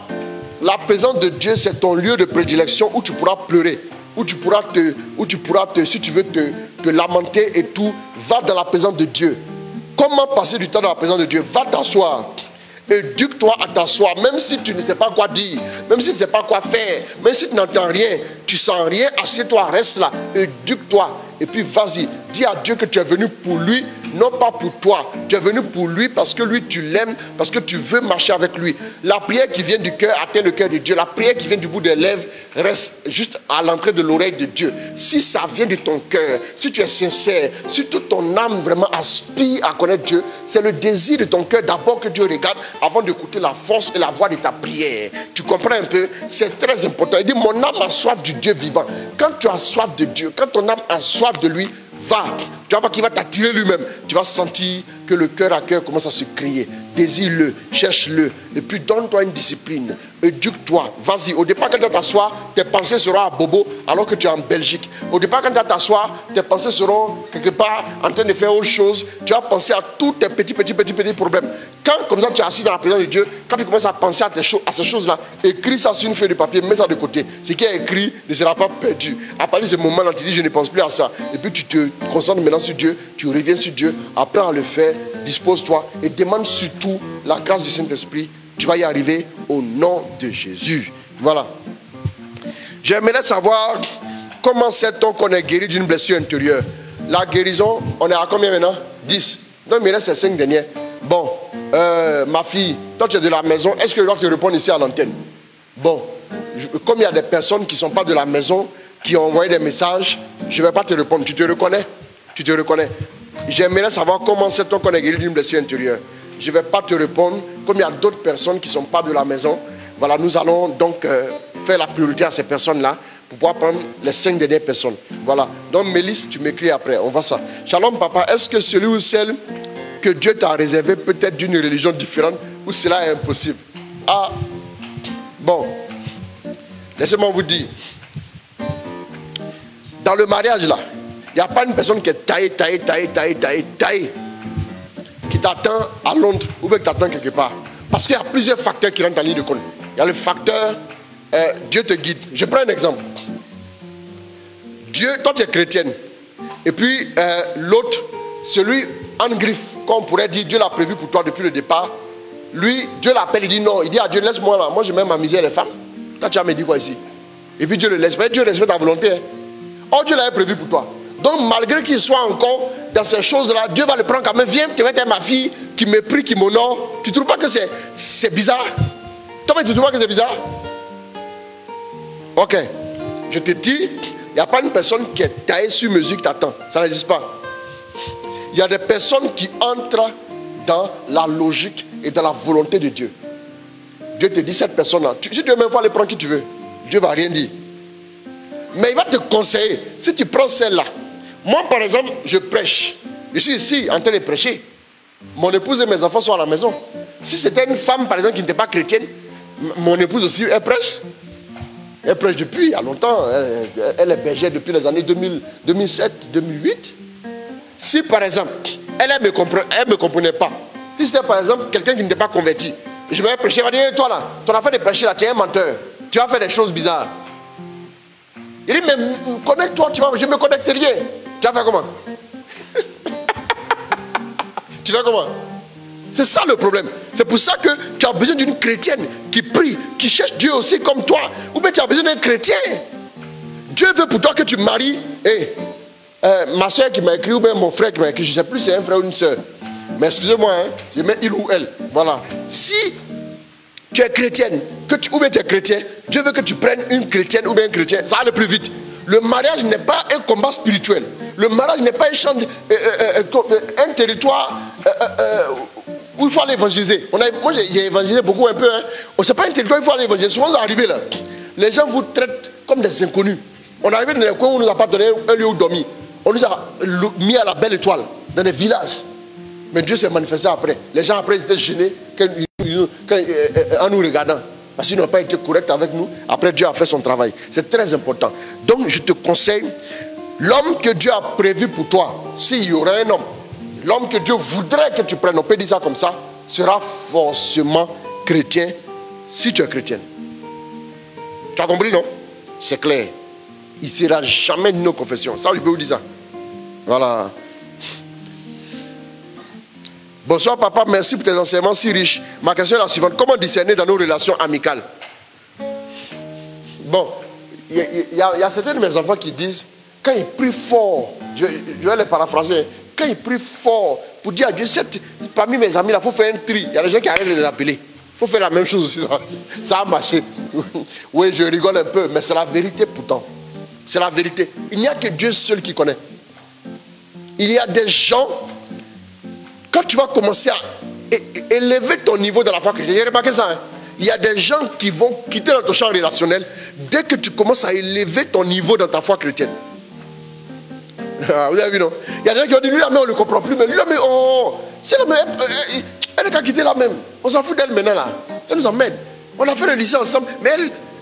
La présence de Dieu, c'est ton lieu de prédilection où tu pourras pleurer. Où tu pourras si tu veux te lamenter et tout. Va dans la présence de Dieu. Comment passer du temps dans la présence de Dieu? Va t'asseoir. Éduque-toi à t'asseoir. Même si tu ne sais pas quoi dire. Même si tu ne sais pas quoi faire. Même si tu n'entends rien. Tu sens rien. Assieds-toi, reste là. Éduque-toi. Et puis vas-y. Dis à Dieu que tu es venu pour lui. Non pas pour toi. Tu es venu pour lui parce que lui tu l'aimes. Parce que tu veux marcher avec lui. La prière qui vient du cœur atteint le cœur de Dieu. La prière qui vient du bout des lèvres reste juste à l'entrée de l'oreille de Dieu. Si ça vient de ton cœur, si tu es sincère, si toute ton âme vraiment aspire à connaître Dieu, c'est le désir de ton cœur d'abord que Dieu regarde avant d'écouter la force et la voix de ta prière. Tu comprends un peu? C'est très important. Il dit, mon âme a soif du Dieu vivant. Quand tu as soif de Dieu, quand ton âme a soif de lui, va. Tu vas voir qu'il va t'attirer lui-même. Tu vas sentir que le cœur à cœur commence à se créer. Désire-le, cherche-le. Et puis donne-toi une discipline. Éduque-toi. Vas-y. Au départ, quand tu vas t'asseoir, tes pensées seront à Bobo alors que tu es en Belgique. Au départ, quand tu vas t'asseoir, tes pensées seront quelque part en train de faire autre chose. Tu vas penser à tous tes petits problèmes. Quand, comme ça, tu es assis dans la présence de Dieu, quand tu commences à penser à ces choses-là, écris ça sur une feuille de papier, mets ça de côté. Ce qui est écrit ne sera pas perdu. À partir de ce moment-là, tu dis, je ne pense plus à ça. Et puis tu te concentres maintenant sur Dieu, tu reviens sur Dieu, apprends à le faire, dispose-toi et demande surtout la grâce du Saint-Esprit. Tu vas y arriver au nom de Jésus. Voilà. J'aimerais savoir comment sait-on qu'on est guéri d'une blessure intérieure. La guérison, on est à combien maintenant? 10. Donc il me reste ces 5 derniers. Bon, ma fille, toi tu es de la maison, est-ce que je dois te répondre ici à l'antenne? Bon, comme il y a des personnes qui ne sont pas de la maison, qui ont envoyé des messages, je ne vais pas te répondre. Tu te reconnais? Tu te reconnais? J'aimerais savoir comment sait-on qu'on est guéri d'une blessure intérieure. Je ne vais pas te répondre. Comme il y a d'autres personnes qui ne sont pas de la maison, voilà, nous allons donc faire la priorité à ces personnes-là pour pouvoir prendre les 5 dernières personnes. Voilà. Donc, Mélisse, tu m'écris après. On voit ça. Shalom, papa. Est-ce que celui ou celle que Dieu t'a réservé peut-être d'une religion différente ou cela est impossible? Ah, bon. Laissez-moi vous dire. Dans le mariage, là, il n'y a pas une personne qui est taillée, qui t'attend à Londres ou bien qui t'attend quelque part. Parce qu'il y a plusieurs facteurs qui rentrent en ligne de compte. Il y a le facteur Dieu te guide. Je prends un exemple. Dieu, toi tu es chrétienne. Et puis l'autre, celui en griffe, comme on pourrait dire, Dieu l'a prévu pour toi depuis le départ. Lui, Dieu l'appelle, il dit non. Il dit à Dieu, laisse-moi là. Moi je mets m'amuser les femmes. Toi tu vas me dire quoi ici? Et puis Dieu le laisse. Mais Dieu respecte ta volonté. Hein. Oh, Dieu l'avait prévu pour toi. Donc malgré qu'il soit encore dans ces choses-là, Dieu va le prendre quand même. Viens, tu vas être ma fille qui me prie, qui m'honore. Tu ne trouves pas que c'est bizarre? Toi, tu ne trouves pas que c'est bizarre? Ok. Je te dis, il n'y a pas une personne qui est taillée sur mesure qui t'attend. Ça n'existe pas. Il y a des personnes qui entrent dans la logique et dans la volonté de Dieu. Dieu te dit, cette personne-là, si tu veux même aller prendre qui tu veux, Dieu ne va rien dire. Mais il va te conseiller. Si tu prends celle-là, moi par exemple, je prêche. Je suis ici en train de prêcher. Mon épouse et mes enfants sont à la maison. Si c'était une femme par exemple qui n'était pas chrétienne, mon épouse aussi, elle prêche. Elle prêche depuis il y a longtemps. Elle est bergère depuis les années 2007, 2008. Si par exemple, elle ne me comprenait pas. Si c'était par exemple quelqu'un qui n'était pas converti, je vais prêcher, elle va dire, hey, toi là, ton affaire de prêcher là, tu es un menteur. Tu vas faire des choses bizarres. Il dit, mais connecte-toi, tu vois, je ne me connecte rien. Tu vas faire comment? Tu fais comment? C'est ça le problème. C'est pour ça que tu as besoin d'une chrétienne qui prie, qui cherche Dieu aussi comme toi. Ou bien tu as besoin d'un chrétien. Dieu veut pour toi que tu maries. Ma soeur qui m'a écrit, ou bien mon frère qui m'a écrit, je ne sais plus si c'est un frère ou une soeur. Mais excusez-moi, hein, je mets il ou elle. Voilà. Si tu es chrétienne, ou bien tu es chrétien, Dieu veut que tu prennes une chrétienne ou bien un chrétien. Ça va le plus vite. Le mariage n'est pas un combat spirituel. Le mariage n'est pas un territoire où il faut aller évangéliser. Moi j'ai évangélisé beaucoup un peu. Hein. C'est pas un territoire où il faut aller évangéliser. Souvent on est arrivé là. Les gens vous traitent comme des inconnus. On est arrivé dans les coins où on ne nous a pas donné un lieu où dormir. On nous a mis à la belle étoile, dans des villages. Mais Dieu s'est manifesté après. Les gens après étaient gênés en nous regardant. Parce qu'ils n'ont pas été corrects avec nous. Après Dieu a fait son travail. C'est très important. Donc je te conseille, l'homme que Dieu a prévu pour toi, s'il y aura un homme, l'homme que Dieu voudrait que tu prennes, on peut dire ça comme ça, sera forcément chrétien si tu es chrétienne. Tu as compris, non? C'est clair. Il ne sera jamais de nos confessions. Ça, je peux vous dire ça. Voilà. Bonsoir papa, merci pour tes enseignements si riches. Ma question est la suivante. Comment discerner dans nos relations amicales? Bon, il y a certains de mes enfants qui disent, quand ils prient fort, je vais les paraphraser, quand ils prient fort pour dire à Dieu, parmi mes amis, il faut faire un tri. Il y a des gens qui arrêtent de les appeler. Il faut faire la même chose aussi. Ça a marché. Oui, je rigole un peu, mais c'est la vérité pourtant. C'est la vérité. Il n'y a que Dieu seul qui connaît. Il y a des gens, quand tu vas commencer à élever ton niveau dans la foi chrétienne, j'ai remarqué ça. Hein? Il y a des gens qui vont quitter ton champ relationnel dès que tu commences à élever ton niveau dans ta foi chrétienne. Vous avez vu, non? Il y a des gens qui ont dit, lui, la même, on ne le comprend plus, mais lui, la même, oh, c'est la même. Elle est qu'à quitter la même. On s'en fout d'elle maintenant, là. Elle nous emmène. On a fait le lycée ensemble, mais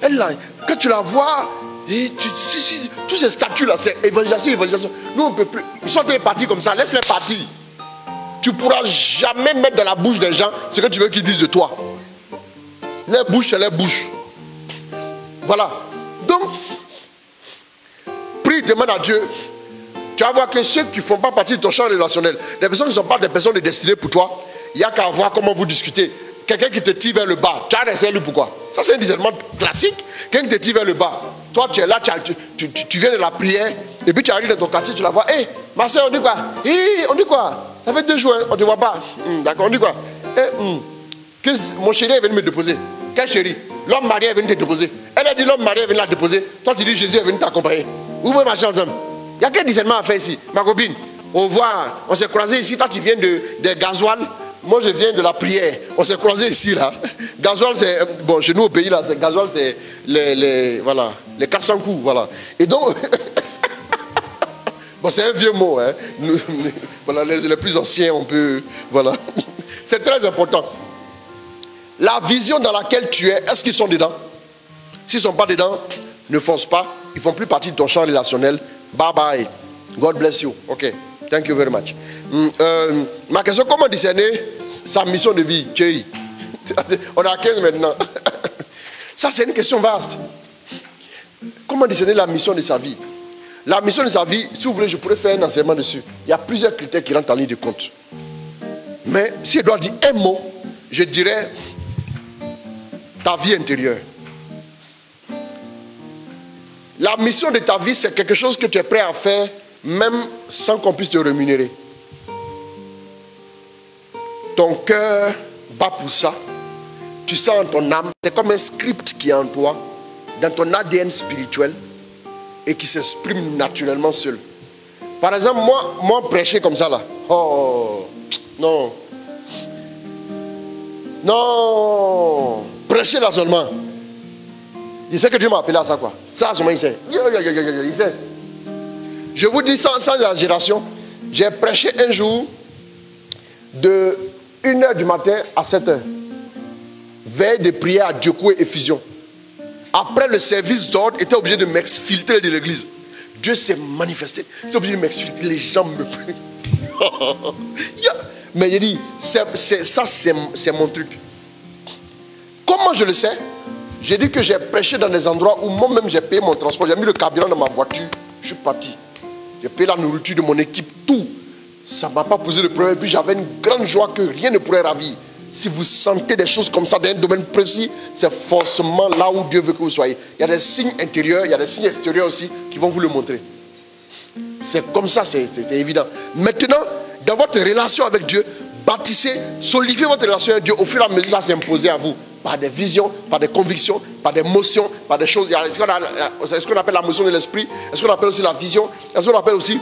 elle là, quand tu la vois, tous ces statuts-là, c'est évangélisation, évangélisation. Nous, on ne peut plus. Ils sont partis comme ça, laisse-les partir. Tu ne pourras jamais mettre dans la bouche des gens ce que tu veux qu'ils disent de toi. Les bouches, c'est les bouches. Voilà. Donc, prie, demande à Dieu. Tu vas voir que ceux qui ne font pas partie de ton champ relationnel, les personnes qui ne sont pas des personnes de destinée pour toi, il n'y a qu'à voir comment vous discutez. Quelqu'un qui te tire vers le bas, tu as resté lui pourquoi? Ça, c'est un discernement classique. Quelqu'un qui te tire vers le bas, toi, tu es là, tu viens de la prière, et puis tu arrives dans ton quartier, tu la vois. Hé, ma soeur, on dit quoi? Hé, on dit quoi? Ça fait 2 jours, hein, on ne te voit pas. D'accord, on dit quoi? Que mon chéri est venu me déposer. Quel chéri? L'homme marié est venu te déposer. Elle a dit l'homme marié est venu la déposer. Toi, tu dis Jésus est venu t'accompagner. Vous pouvez marcher ensemble. Il n'y a qu'un discernement à faire ici. Ma copine, on s'est croisés ici. Toi, tu viens de gasoil moi je viens de la prière. On s'est croisés ici là. Gasoil c'est, bon chez nous au pays là, c'est gasoil c'est voilà, les 400 coups, voilà. Et donc, bon c'est un vieux mot, hein. Voilà, les plus anciens on peut, voilà. C'est très important. La vision dans laquelle tu es, est-ce qu'ils sont dedans? S'ils ne sont pas dedans, ne force pas. Ils ne font plus partie de ton champ relationnel. Bye bye. God bless you. Ok. Thank you very much. Ma question, comment discerner sa mission de vie? On est à 15 maintenant. Ça, c'est une question vaste. Comment discerner la mission de sa vie? La mission de sa vie, si vous voulez, je pourrais faire un enseignement dessus. Il y a plusieurs critères qui rentrent en ligne de compte. Mais si je dois dire un mot, je dirais ta vie intérieure. La mission de ta vie, c'est quelque chose que tu es prêt à faire, même sans qu'on puisse te rémunérer. Ton cœur bat pour ça. Tu sens en ton âme, c'est comme un script qui est en toi, dans ton ADN spirituel, et qui s'exprime naturellement seul. Par exemple, moi prêcher comme ça là, oh, non. Non, prêcher là seulement. Il sait que Dieu m'a appelé à ça quoi. Ça seulement il sait. Il sait. Je vous dis sans exagération, j'ai prêché un jour de 1h du matin à 7h. Veille de prière à Diokoué et Fusion. Après le service d'ordre, il était obligé de m'exfiltrer de l'église. Dieu s'est manifesté. Il s'est obligé de m'exfiltrer. Les gens me Mais il dit, ça c'est mon truc. Comment je le sais? J'ai dit que j'ai prêché dans des endroits où moi-même j'ai payé mon transport. J'ai mis le carburant dans ma voiture. Je suis parti. J'ai payé la nourriture de mon équipe, tout. Ça ne m'a pas posé de problème. Et puis j'avais une grande joie que rien ne pourrait ravir. Si vous sentez des choses comme ça dans un domaine précis, c'est forcément là où Dieu veut que vous soyez. Il y a des signes intérieurs, il y a des signes extérieurs aussi qui vont vous le montrer. C'est comme ça, c'est évident. Maintenant, dans votre relation avec Dieu, bâtissez, solidifiez votre relation avec Dieu. Au fur et à mesure, ça s'imposer à vous. Par des visions, par des convictions, par des motions, par des choses. Est-ce qu'on appelle la motion de l'esprit? Est-ce qu'on appelle aussi la vision? Est-ce qu'on appelle aussi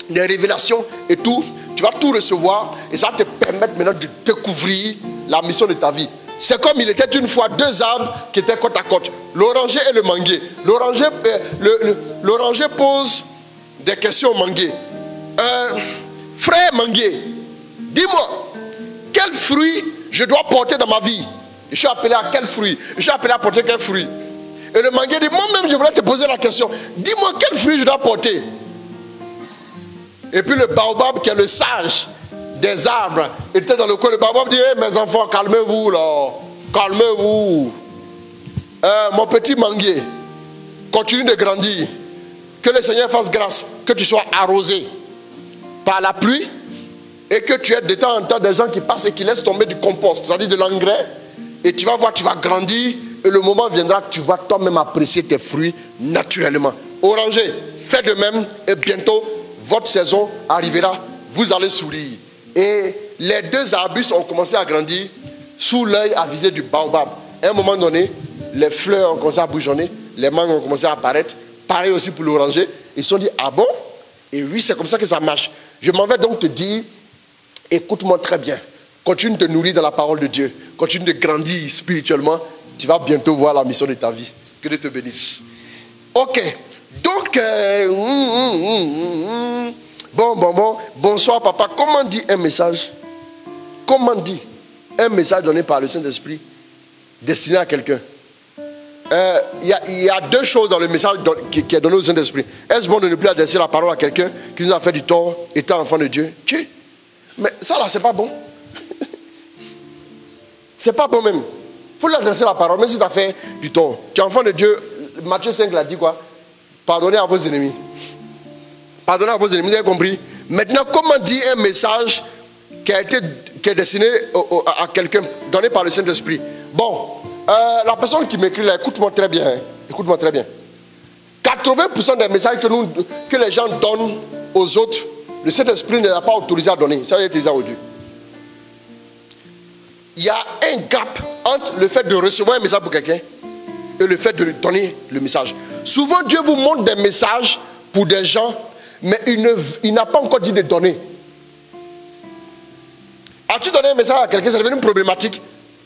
des révélations et tout? Tu vas tout recevoir et ça va te permettre maintenant de découvrir la mission de ta vie. C'est comme il était une fois deux arbres qui étaient côte à côte. L'oranger et le manguier. L'oranger pose des questions au manguier. Frère manguier, dis-moi, quel fruit je dois porter dans ma vie? Je suis appelé à quel fruit? Je suis appelé à porter quel fruit? Et le manguier dit, moi-même je voulais te poser la question. Dis-moi quel fruit je dois porter? Et puis le baobab qui est le sage des arbres, il était dans le coin. Le baobab dit, hey, mes enfants, calmez-vous là. Calmez-vous. Mon petit manguier, continue de grandir. Que le Seigneur fasse grâce. Que tu sois arrosé par la pluie. Et que tu aies de temps en temps des gens qui passent et qui laissent tomber du compost, c'est-à-dire de l'engrais. Et tu vas voir, tu vas grandir. Et le moment viendra que tu vas toi-même apprécier tes fruits naturellement. Oranger, faites de même. Et bientôt, votre saison arrivera. Vous allez sourire. Et les deux arbustes ont commencé à grandir sous l'œil avisé du baobab. À un moment donné, les fleurs ont commencé à bourgeonner. Les mangues ont commencé à apparaître. Pareil aussi pour l'oranger. Ils se sont dit, ah bon? Et oui, c'est comme ça que ça marche. Je m'en vais donc te dire, écoute-moi très bien. Continue de te nourrir dans la parole de Dieu. Continue de grandir spirituellement. Tu vas bientôt voir la mission de ta vie. Que Dieu te bénisse. Ok. Donc, bonsoir papa. Comment dit un message? Comment dit un message donné par le Saint-Esprit destiné à quelqu'un? Il y a deux choses dans le message qui est donné au Saint-Esprit. Est-ce bon de ne plus adresser la parole à quelqu'un qui nous a fait du tort, étant enfant de Dieu? Mais ça là, c'est pas bon. C'est pas bon même. Il faut lui adresser la parole, même si tu as fait du tort. Tu es enfant de Dieu. Matthieu 5 l'a dit quoi? Pardonnez à vos ennemis. Pardonnez à vos ennemis, vous avez compris? Maintenant, comment dire un message qui est destiné à quelqu'un, donné par le Saint-Esprit? Bon, la personne qui m'écrit là, écoute-moi très bien. Hein, écoute-moi très bien. 80% des messages que les gens donnent aux autres, le Saint-Esprit ne l'a pas autorisé à donner. Ça, il est déjà au Dieu. Il y a un gap entre le fait de recevoir un message pour quelqu'un et le fait de lui donner le message. Souvent, Dieu vous montre des messages pour des gens, mais il n'a pas encore dit de donner. As-tu donné un message à quelqu'un, c'est devenu problématique?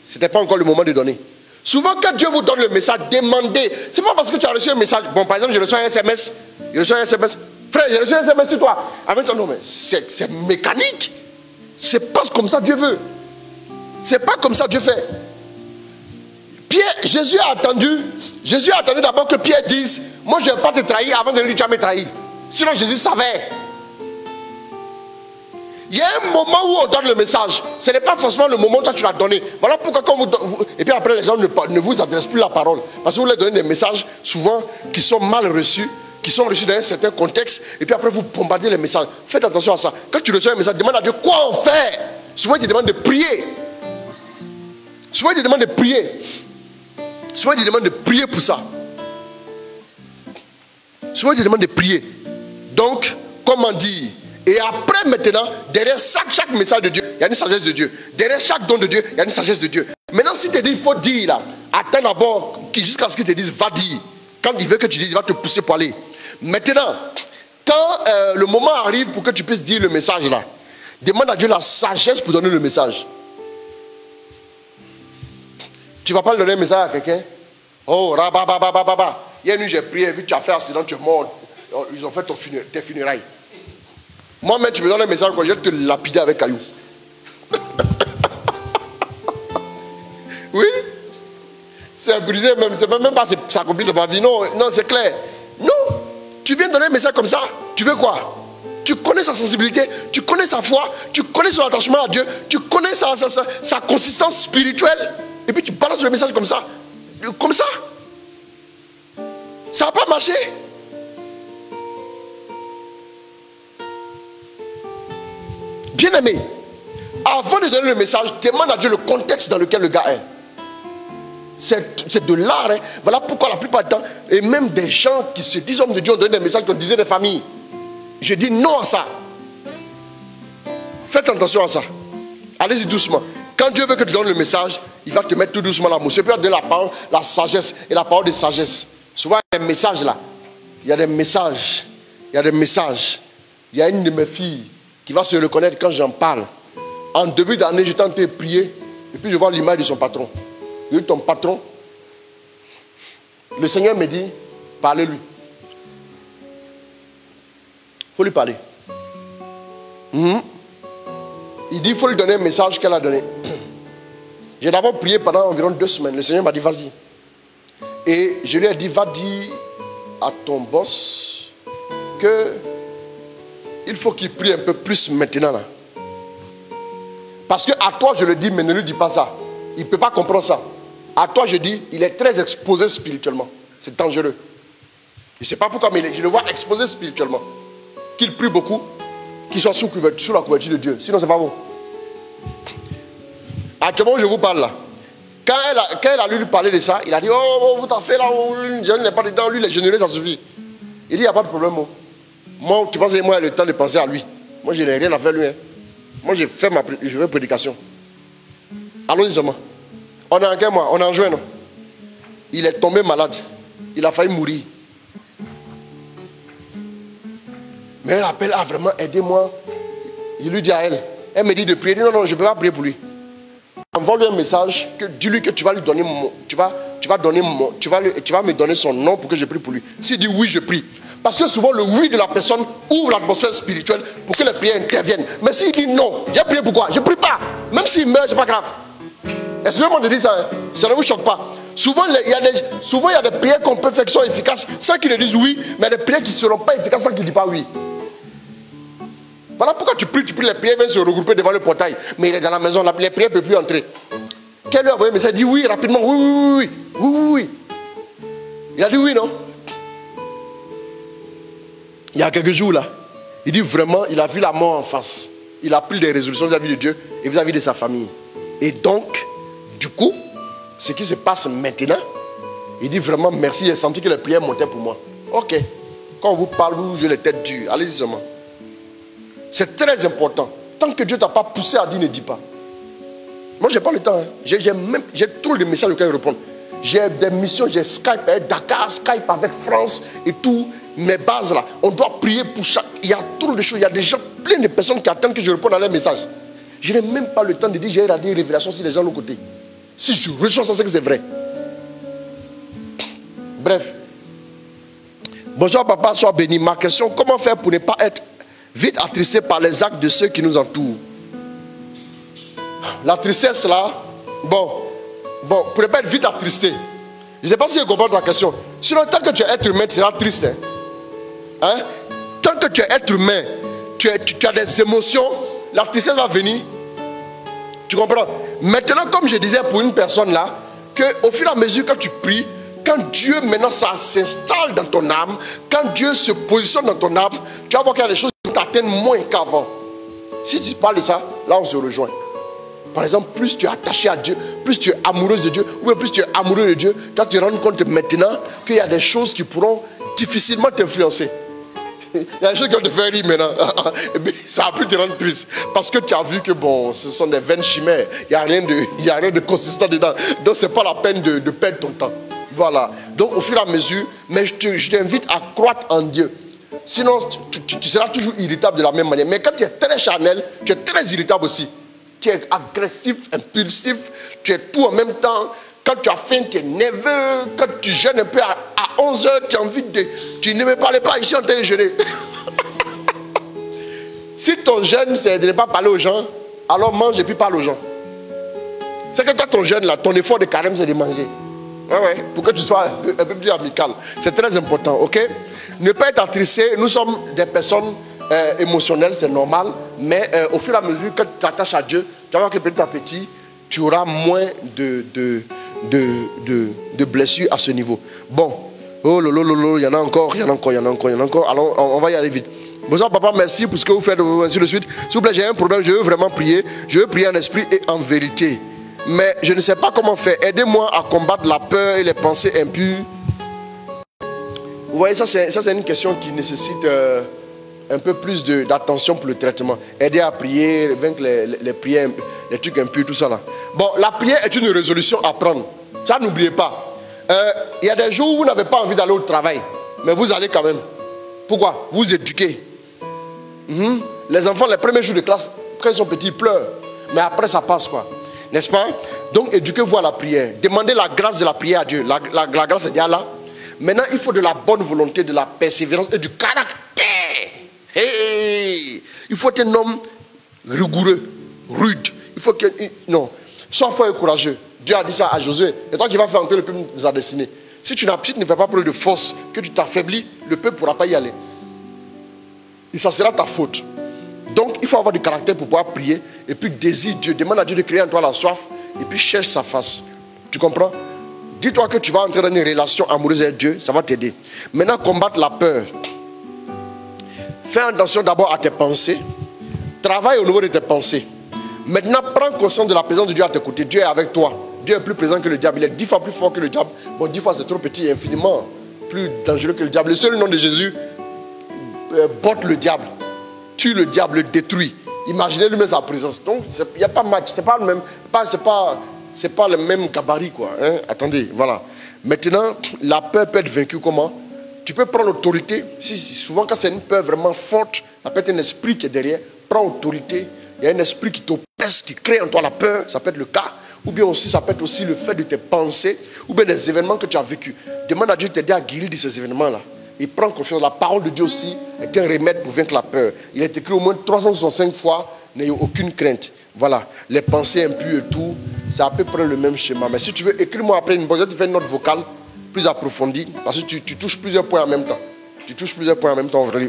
Ce n'était pas encore le moment de donner. Souvent, quand Dieu vous donne le message, demandez. Ce n'est pas parce que tu as reçu un message. Bon, par exemple, je reçois un SMS. Je reçois un SMS. Frère, j'ai reçu un SMS sur toi. Avec ton nom, mais c'est mécanique. C'est pas comme ça Dieu veut. C'est pas comme ça Dieu fait. Pierre, Jésus a attendu d'abord que Pierre dise, moi je ne vais pas te trahir avant de lui dire tu vas me trahir. Sinon Jésus savait. Il y a un moment où on donne le message. Ce n'est pas forcément le moment où toi tu l'as donné. Voilà pourquoi quand et puis après les gens ne vous adressent plus la parole. Parce que vous leur donnez des messages souvent qui sont mal reçus, qui sont reçus dans un certain contexte. Et puis après vous bombardez les messages. Faites attention à ça. Quand tu reçois un message, demande à Dieu quoi on fait. Souvent il te demande de prier. Souvent il te demande de prier. Souvent il te demande de prier pour ça. Souvent il te demande de prier. Donc, comment dire? Et après maintenant, derrière chaque message de Dieu, il y a une sagesse de Dieu. Derrière chaque don de Dieu, il y a une sagesse de Dieu. Maintenant, si tu te dis, il faut dire là, attends d'abord jusqu'à ce qu'il te dise, va dire. Quand il veut que tu dises, il va te pousser pour aller. Maintenant, quand le moment arrive pour que tu puisses dire le message là, demande à Dieu la sagesse pour donner le message. Tu ne vas pas donner un message à quelqu'un. Oh, rabababababa. Hier nuit, j'ai prié, vu que tu as fait accident, tu es mort. Ils ont fait tes funérailles. Moi-même, tu me donnes un message, je vais te lapider avec caillou. Oui. C'est brisé, même. C'est même pas ça complique ma vie. Non, c'est clair. Non. Tu viens donner un message comme ça. Tu veux quoi? Tu connais sa sensibilité, tu connais sa foi, tu connais son attachement à Dieu, tu connais sa consistance spirituelle. Et puis tu balances le message comme ça. Comme ça. Ça n'a pas marché. Bien-aimé, avant de donner le message, demande à Dieu le contexte dans lequel le gars est. C'est de l'art. Hein. Voilà pourquoi la plupart du temps, et même des gens qui se disent hommes de Dieu ont donné des messages qu'on disait des familles. Je dis non à ça. Faites attention à ça. Allez-y doucement. Quand Dieu veut que tu donnes le message, il va te mettre tout doucement l'amour. C'est pour donner la parole, la sagesse et la parole de sagesse. Souvent, il y a des messages là. Il y a des messages. Il y a des messages. Il y a une de mes filles qui va se reconnaître quand j'en parle. En début d'année, j'étais en train de prier. Et puis je vois l'image de son patron. Je dis, ton patron, le Seigneur me dit, parlez-lui. Il faut lui parler. Il dit, il faut lui donner un message qu'elle a donné. J'ai d'abord prié pendant environ 2 semaines. Le Seigneur m'a dit, vas-y. Et je lui ai dit, va dire à ton boss que il faut qu'il prie un peu plus maintenant là. Parce que à toi je le dis, mais ne lui dis pas ça. Il ne peut pas comprendre ça. À toi je dis, il est très exposé spirituellement. C'est dangereux. Je ne sais pas pourquoi, mais je le vois exposé spirituellement. Qu'il prie beaucoup, qu'il soit sous la couverture de Dieu. Sinon c'est pas bon. Actuellement je vous parle là. Quand elle a lui parler de ça, il a dit, oh, vous t'en faites là, je ne l'ai pas dedans, lui il est généreux, ça suffit. Il dit, il n'y a pas de problème. Moi, tu penses que moi, j'ai le temps de penser à lui. Moi, je n'ai rien à faire lui. Hein. Moi, j'ai fait ma prédication. Allons-y seulement. On est en quel mois? On est en juin, non? Il est tombé malade. Il a failli mourir. Mais elle appelle, ah vraiment, aidez-moi. Il lui dit à elle. Elle me dit de prier. Il dit, non, je ne peux pas prier pour lui. Envoie-lui un message, dis-lui que tu vas lui donner tu vas me donner son nom pour que je prie pour lui. S'il dit oui, je prie. Parce que souvent le oui de la personne ouvre l'atmosphère spirituelle pour que les prières interviennent. Mais s'il dit non, j'ai prié pourquoi? Je ne prie pas. Même s'il meurt, ce n'est pas grave. Excusez-moi de dire ça, hein. Ça ne vous choque pas. Souvent, il y a des prières qu'on peut faire qui sont efficaces sans qu'ils ne disent oui, mais des prières qui ne seront pas efficaces sans qu'ils ne disent pas oui. Voilà pourquoi tu pries, les prières viennent se regrouper devant le portail. Mais il est dans la maison, les prières ne peuvent plus entrer. Quel lui a envoyé un message? Il dit oui, rapidement, oui. Il a dit oui, non? Il y a quelques jours là, il dit vraiment, il a vu la mort en face. Il a pris des résolutions vis-à-vis de Dieu et vis-à-vis de sa famille. Et donc, du coup, ce qui se passe maintenant, il dit vraiment merci, j'ai senti que les prières montaient pour moi. Ok, quand on vous parle, vous jouez les têtes dures, allez-y seulement. C'est très important. Tant que Dieu ne t'a pas poussé à dire, ne dis pas. Moi, je n'ai pas le temps. Hein. J'ai trop de messages auxquels répondre. J'ai des missions, j'ai Skype avec Dakar, Skype avec France et tout. Mes bases là, on doit prier pour chaque. Il y a trop de choses, il y a des gens, plein de personnes qui attendent que je réponde à leurs messages. Je n'ai même pas le temps de dire j'ai raté une révélation si les gens de l'autre côté. Si je reçois ça, c'est que c'est vrai. Bref. Bonsoir papa, sois béni. Ma question, comment faire pour ne pas être vite attristé par les actes de ceux qui nous entourent? La tristesse là, bon, pour ne pas être vite attristé. Je ne sais pas si je comprends ta question. Sinon, tant que tu es être humain, tu seras triste. Hein? Tant que tu es être humain, tu as des émotions, la tristesse va venir. Tu comprends? Maintenant, comme je disais pour une personne là, qu'au fur et à mesure que tu pries, quand Dieu maintenant ça s'installe dans ton âme, quand Dieu se positionne dans ton âme, tu vas voir qu'il y a des choses qui t'atteignent moins qu'avant. Si tu parles de ça, là on se rejoint. Par exemple, plus tu es attaché à Dieu, plus tu es amoureuse de Dieu, ou plus tu es amoureux de Dieu, tu vas te rendre compte maintenant qu'il y a des choses qui pourront difficilement t'influencer. Il y a des choses qui vont te faire rire maintenant. Ça va plus te rendre triste. Parce que tu as vu que bon, ce sont des vaines chimères. Il n'y a rien de consistant dedans. Donc ce n'est pas la peine de perdre ton temps. Voilà. Donc au fur et à mesure, mais je t'invite à croître en Dieu. Sinon, tu seras toujours irritable de la même manière. Mais quand tu es très charnel, tu es très irritable aussi. Tu es agressif, impulsif, tu es tout en même temps. Quand tu as faim, tu es nerveux. Quand tu jeûnes un peu à 11 h, tu as envie de... Tu ne me parles pas, ici en train de jeûner. Si ton jeûne, c'est de ne pas parler aux gens, alors mange et puis parle aux gens. C'est que toi, ton jeûne, là, ton effort de carême, c'est de manger. Ouais, pour que tu sois un peu plus amical. C'est très important, ok? Ne pas être attristé. Nous sommes des personnes émotionnelles, c'est normal. Mais au fur et à mesure que tu t'attaches à Dieu, tu vas voir que petit à petit, tu auras moins de blessures à ce niveau. Bon, oh lolo, il y en a encore. Alors, on va y aller vite. Bonsoir papa, merci pour ce que vous faites, ainsi de suite. S'il vous plaît, j'ai un problème, je veux vraiment prier. Je veux prier en esprit et en vérité. Mais je ne sais pas comment faire. Aidez-moi à combattre la peur et les pensées impures. Vous voyez, ça c'est une question qui nécessite un peu plus d'attention pour le traitement. Aider à prier, vaincre les prières, les trucs impurs, tout ça là. Bon, la prière est une résolution à prendre. Ça, n'oubliez pas. Il y a des jours où vous n'avez pas envie d'aller au travail. Mais vous allez quand même. Pourquoi? Vous éduquez. Les enfants, les premiers jours de classe, quand ils sont petits, ils pleurent. Mais après, ça passe quoi. N'est-ce pas? Donc, éduquez-vous à la prière. Demandez la grâce de la prière à Dieu. La grâce est déjà là. Maintenant, il faut de la bonne volonté, de la persévérance et du caractère. Hey! Il faut être un homme rigoureux, rude. Il faut que... Non. Sois fort et courageux. Dieu a dit ça à Josué. Et toi qui vas faire entrer le peuple de sa destinée. Si tu ne fais pas preuve de force, que tu t'affaiblis, le peuple ne pourra pas y aller. Et ça sera ta faute. Donc, il faut avoir du caractère pour pouvoir prier. Et puis, désire Dieu. Demande à Dieu de créer en toi la soif. Et puis, cherche sa face. Tu comprends? Dis-toi que tu vas entrer dans une relation amoureuse avec Dieu. Ça va t'aider. Maintenant, combattre la peur. Fais attention d'abord à tes pensées. Travaille au niveau de tes pensées. Maintenant, prends conscience de la présence de Dieu à tes côtés. Dieu est avec toi. Dieu est plus présent que le diable. Il est 10 fois plus fort que le diable. Bon, 10 fois c'est trop petit, infiniment plus dangereux que le diable. Le seul nom de Jésus botte le diable. Tue le diable, le détruit. Imaginez lui-même sa présence. Donc, il n'y a pas match. C'est pas le même, c'est pas le même gabarit, quoi. Hein? Attendez, voilà. Maintenant, la peur peut être vaincue comment? Tu peux prendre l'autorité. Souvent, quand c'est une peur vraiment forte, ça peut être un esprit qui est derrière. Prends autorité. Il y a un esprit qui t'oppresse, qui crée en toi la peur. Ça peut être le cas. Ou bien aussi, ça peut être aussi le fait de tes pensées. Ou bien des événements que tu as vécus. Demande à Dieu de t'aider à guérir de ces événements-là. Et prends confiance. La parole de Dieu aussi est un remède pour vaincre la peur. Il est écrit au moins 365 fois. N'ayez aucune crainte. Voilà. Les pensées impures et tout, c'est à peu près le même schéma. Mais si tu veux, écris-moi après une pause. Tu fais une note vocale plus approfondie. Parce que tu touches plusieurs points en même temps.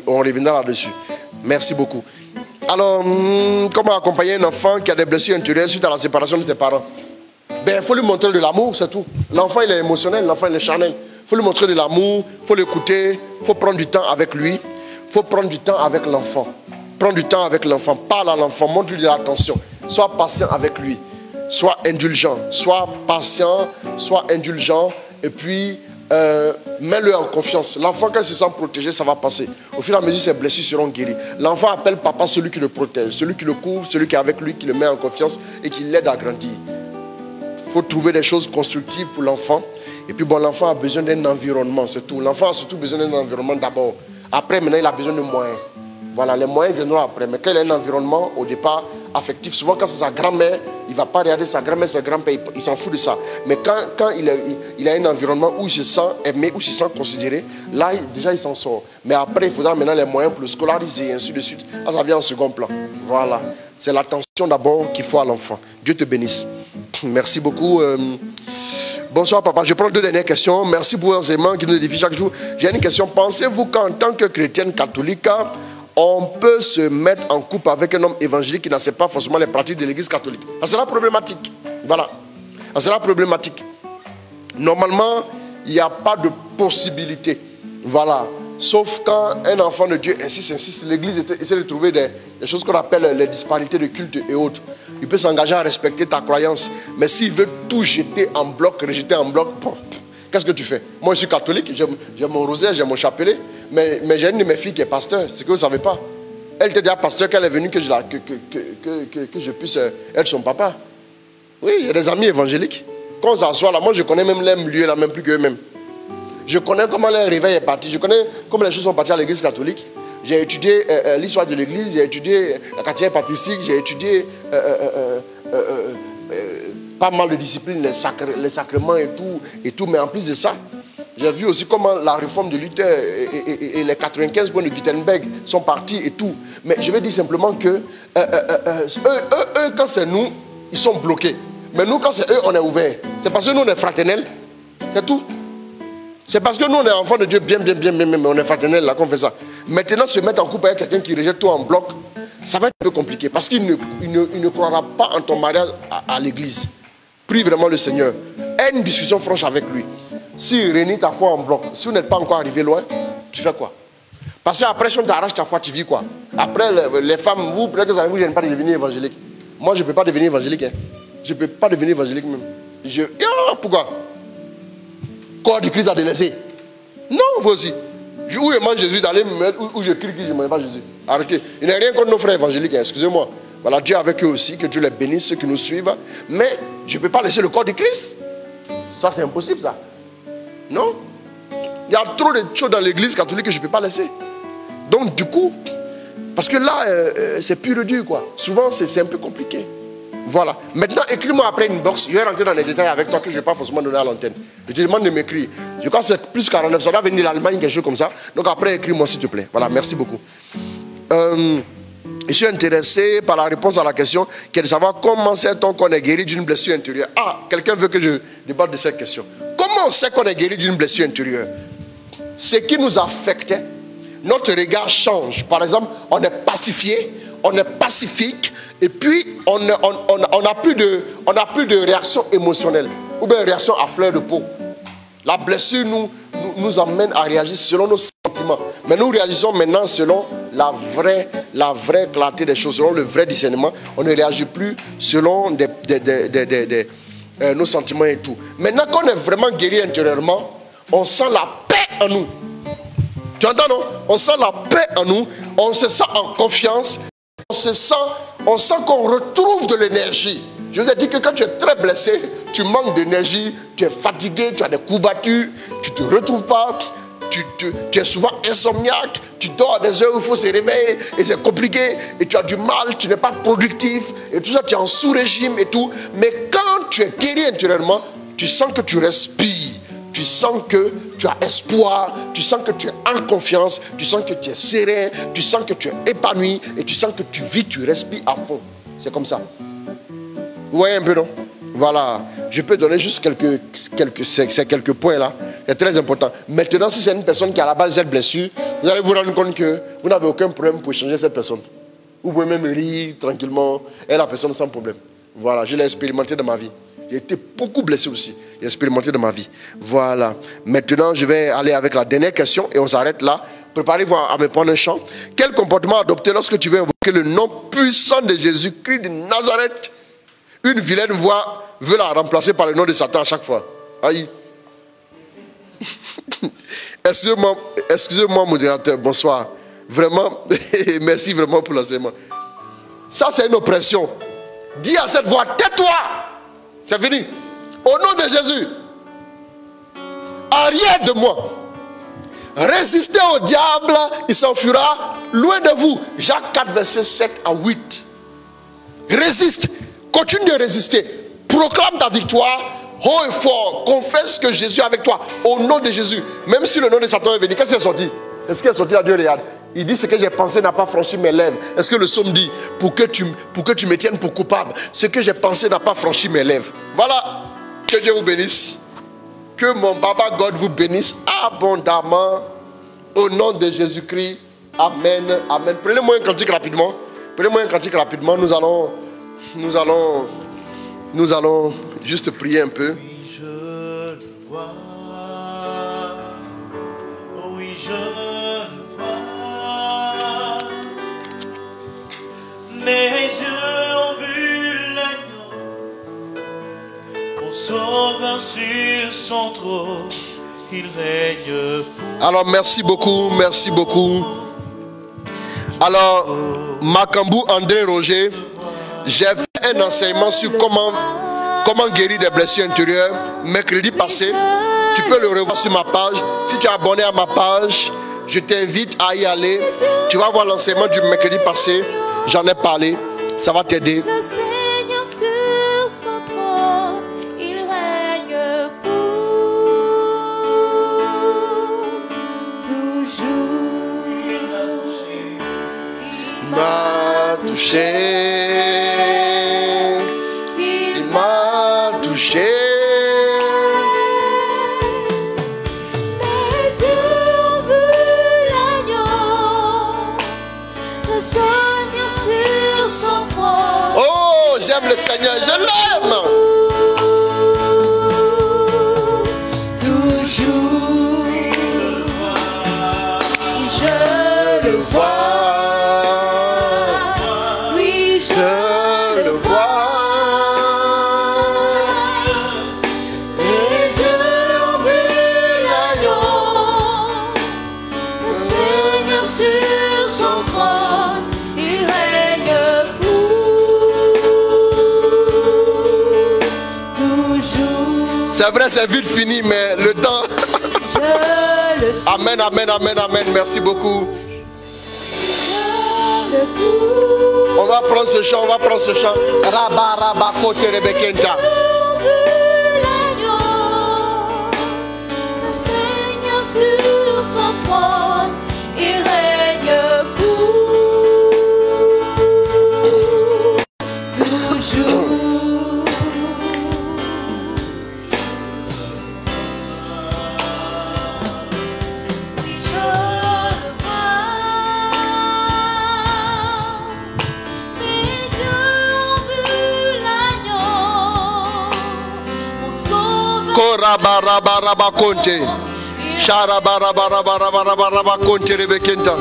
On reviendra là-dessus. Merci beaucoup. Alors, comment accompagner un enfant qui a des blessures intérieures suite à la séparation de ses parents? Ben, il faut lui montrer de l'amour, c'est tout. L'enfant, il est émotionnel, l'enfant, il est charnel. Il faut lui montrer de l'amour, il faut l'écouter, il faut prendre du temps avec lui, il faut prendre du temps avec l'enfant. Prends du temps avec l'enfant, parle à l'enfant, montre-lui de l'attention. Sois patient avec lui, sois indulgent, sois patient, sois indulgent, et puis mets-le en confiance. L'enfant, quand il se sent protégé, ça va passer. Au fur et à mesure, ses blessures seront guéries. L'enfant appelle papa celui qui le protège, celui qui le couvre, celui qui est avec lui, qui le met en confiance et qui l'aide à grandir. Il faut trouver des choses constructives pour l'enfant. Et puis bon, l'enfant a besoin d'un environnement, c'est tout. L'enfant a surtout besoin d'un environnement d'abord. Après, maintenant, il a besoin de moyens. Voilà, les moyens viendront après. Mais quand il a un environnement, au départ, affectif. Souvent, quand c'est sa grand-mère, il ne va pas regarder sa grand-mère, sa grand-père, il s'en fout de ça. Mais quand il a un environnement où il se sent aimé, où il se sent considéré, là, déjà, il s'en sort. Mais après, il faudra maintenant les moyens pour le scolariser, et ainsi de suite. Là, ça vient en second plan. Voilà. C'est l'attention d'abord qu'il faut à l'enfant. Dieu te bénisse. Merci beaucoup. Bonsoir papa, je prends 2 dernières questions. Merci pour vos enseignements qui nous édifient chaque jour. J'ai une question. Pensez-vous qu'en tant que chrétienne catholique, on peut se mettre en couple avec un homme évangélique qui n'a pas forcément les pratiques de l'église catholique? Ça sera problématique. Voilà. Ça sera problématique. Normalement, il n'y a pas de possibilité. Voilà. Sauf quand un enfant de Dieu insiste, l'église essaie de trouver des choses qu'on appelle les disparités de culte et autres. Il peut s'engager à respecter ta croyance. Mais s'il veut tout jeter en bloc, rejeter en bloc, bon, qu'est-ce que tu fais? Moi, je suis catholique, j'ai mon rosaire, j'ai mon chapelet. Mais j'ai une de mes filles qui est pasteur, c'est que vous ne savez pas. Elle était déjà pasteur quand elle est venue que je puisse être son papa. Oui, il y a des amis évangéliques. Quand on s'assoit là, moi je connais même les lieux là, même plus qu'eux-mêmes. Je connais comment leur réveil est parti, je connais comment les choses sont parties à l'église catholique. J'ai étudié l'histoire de l'église, j'ai étudié la quatrième patristique, j'ai étudié pas mal de disciplines, les sacrements et tout. Mais en plus de ça, j'ai vu aussi comment la réforme de Luther et les 95 points de Gutenberg sont partis et tout. Mais je vais dire simplement que eux, quand c'est nous, ils sont bloqués. Mais nous, quand c'est eux, on est ouverts. C'est parce que nous, on est fraternels. C'est tout. C'est parce que nous, on est enfants de Dieu bien, mais on est fraternels là qu'on fait ça. Maintenant, se mettre en couple avec quelqu'un qui rejette tout en bloc, ça va être un peu compliqué. Parce qu'il ne croira pas en ton mariage à l'église. Prie vraiment le Seigneur. Aie une discussion franche avec lui. Si réunit ta foi en bloc, si vous n'êtes pas encore arrivé loin, tu fais quoi? Parce qu'après, si on t'arrache ta foi, tu vis quoi? Après, les femmes, vous, peut-être que ça ne vous gêne pas de devenir évangélique. Moi, je ne peux pas devenir évangélique. Hein. Je ne peux pas devenir évangélique même. Pourquoi? Corps du Christ a délaissé. Non, vous aussi. Où est moi Jésus d'aller me mettre, où je crie que je ne m'aime pas Jésus? Arrêtez. Il n'y a rien contre nos frères évangéliques, hein, excusez-moi. Voilà, Dieu avec eux aussi, que Dieu les bénisse, ceux qui nous suivent. Mais je ne peux pas laisser le corps du Christ. Ça, c'est impossible, ça. Non. Il y a trop de choses dans l'église catholique que je ne peux pas laisser. Donc, du coup, parce que là, c'est pur dur, quoi. Souvent, c'est un peu compliqué. Voilà. Maintenant, écris-moi après une box. Je vais rentrer dans les détails avec toi que je ne vais pas forcément donner à l'antenne. Je te demande de m'écrire. Je crois que c'est plus 49. Ça doit venir de l'Allemagne, quelque chose comme ça. Donc après, écris-moi s'il te plaît. Voilà, merci beaucoup. Je suis intéressé par la réponse à la question qui est de savoir comment sait-on qu'on est guéri d'une blessure intérieure. Ah, quelqu'un veut que je débatte de cette question. Comment on sait qu'on est guéri d'une blessure intérieure? Ce qui nous affecte, notre regard change. Par exemple, on est pacifié, on est pacifique, et puis on n'a plus de réaction émotionnelle, ou bien réaction à fleur de peau. La blessure nous amène à réagir selon nos sentiments. Mais nous réagissons maintenant selon la vraie clarté des choses, selon le vrai discernement. On ne réagit plus selon nos sentiments et tout. Maintenant, quand on est vraiment guéri intérieurement, on sent la paix en nous. Tu entends, non? On sent la paix en nous, on se sent en confiance, on sent qu'on retrouve de l'énergie. Je vous ai dit que quand tu es très blessé, tu manques d'énergie, tu es fatigué, tu as des coups battus, tu ne te retrouves pas, tu es souvent insomniaque, tu dors à des heures où il faut se réveiller et c'est compliqué et tu as du mal, tu n'es pas productif et tout ça, tu es en sous-régime et tout. Mais quand tu es guéri intérieurement, tu sens que tu respires, tu sens que tu as espoir, tu sens que tu es en confiance, tu sens que tu es serein, tu sens que tu es épanoui et tu sens que tu vis, tu respires à fond. C'est comme ça. Vous voyez un peu, non? Voilà. Je peux donner juste quelques points là. C'est très important. Maintenant, si c'est une personne qui a à la base cette blessure, vous allez vous rendre compte que vous n'avez aucun problème pour changer cette personne. Vous pouvez même rire tranquillement et la personne sans problème. Voilà. Je l'ai expérimenté dans ma vie. J'ai été beaucoup blessé aussi. J'ai expérimenté dans ma vie. Voilà. Maintenant, je vais aller avec la dernière question et on s'arrête là. Préparez-vous à me prendre un chant. Quel comportement adopter lorsque tu veux invoquer le nom puissant de Jésus-Christ de Nazareth? Une vilaine voix veut la remplacer par le nom de Satan à chaque fois. Aïe. Excusez-moi, modérateur, bonsoir. Vraiment, merci vraiment pour l'enseignement. Ça, c'est une oppression. Dis à cette voix, tais-toi. C'est fini. Au nom de Jésus, arrière de moi. Résistez au diable, il s'enfuira loin de vous. Jacques 4, verset 7 à 8. Résiste. Continue de résister. Proclame ta victoire. Haut et fort. Confesse que Jésus est avec toi. Au nom de Jésus. Même si le nom de Satan est venu. Qu'est-ce qu'il est sorti? Est-ce qu'il est sorti là? Dieu regarde. Il dit ce que j'ai pensé n'a pas franchi mes lèvres. Est-ce que le psaume dit pour que tu me tiennes pour coupable? Ce que j'ai pensé n'a pas franchi mes lèvres. Voilà. Que Dieu vous bénisse. Que mon Baba God vous bénisse abondamment. Au nom de Jésus-Christ. Amen. Amen. Prenez-moi un cantique rapidement. Prenez-moi un cantique rapidement. Nous allons juste prier un peu. Oui, je le vois. Oui, je le vois. Mes yeux ont vu l'agneau, mon sauveur sur son trône, il règne pour. Alors merci beaucoup, merci beaucoup. Alors, Makambou André Roger, j'ai fait un enseignement sur comment guérir des blessures intérieures mercredi passé. Tu peux le revoir sur ma page. Si tu es abonné à ma page, je t'invite à y aller. Tu vas voir l'enseignement du mercredi passé. J'en ai parlé. Ça va t'aider. Le Seigneur sur son trône, il règne pour toujours. Il m'a touché. Il m'a touché. Mes yeux ont vu l'agneau, le Seigneur sur son trône. Oh, j'aime le Seigneur, je l'aime. Toujours, je le vois. Oui, je Je le vois. les yeux ont vu l'agneau, le Seigneur sur son trône, il règne pour toujours. C'est vrai, c'est vite fini, mais le temps. Je le Amen, amen, amen, amen. Merci beaucoup. On va prendre ce chant, on va prendre ce chant. Rabba, rabba, kote, rebekenta. l'agneau, le Seigneur sur son trône, il règne pour toujours. Oui, je le vois. Mes yeux ont vu l'agneau, mon sauveur. Koraba, rabba, rabba, konte. Sharaba, rabba, rabba, rabba, rabba, rabba, konte, rebekenta.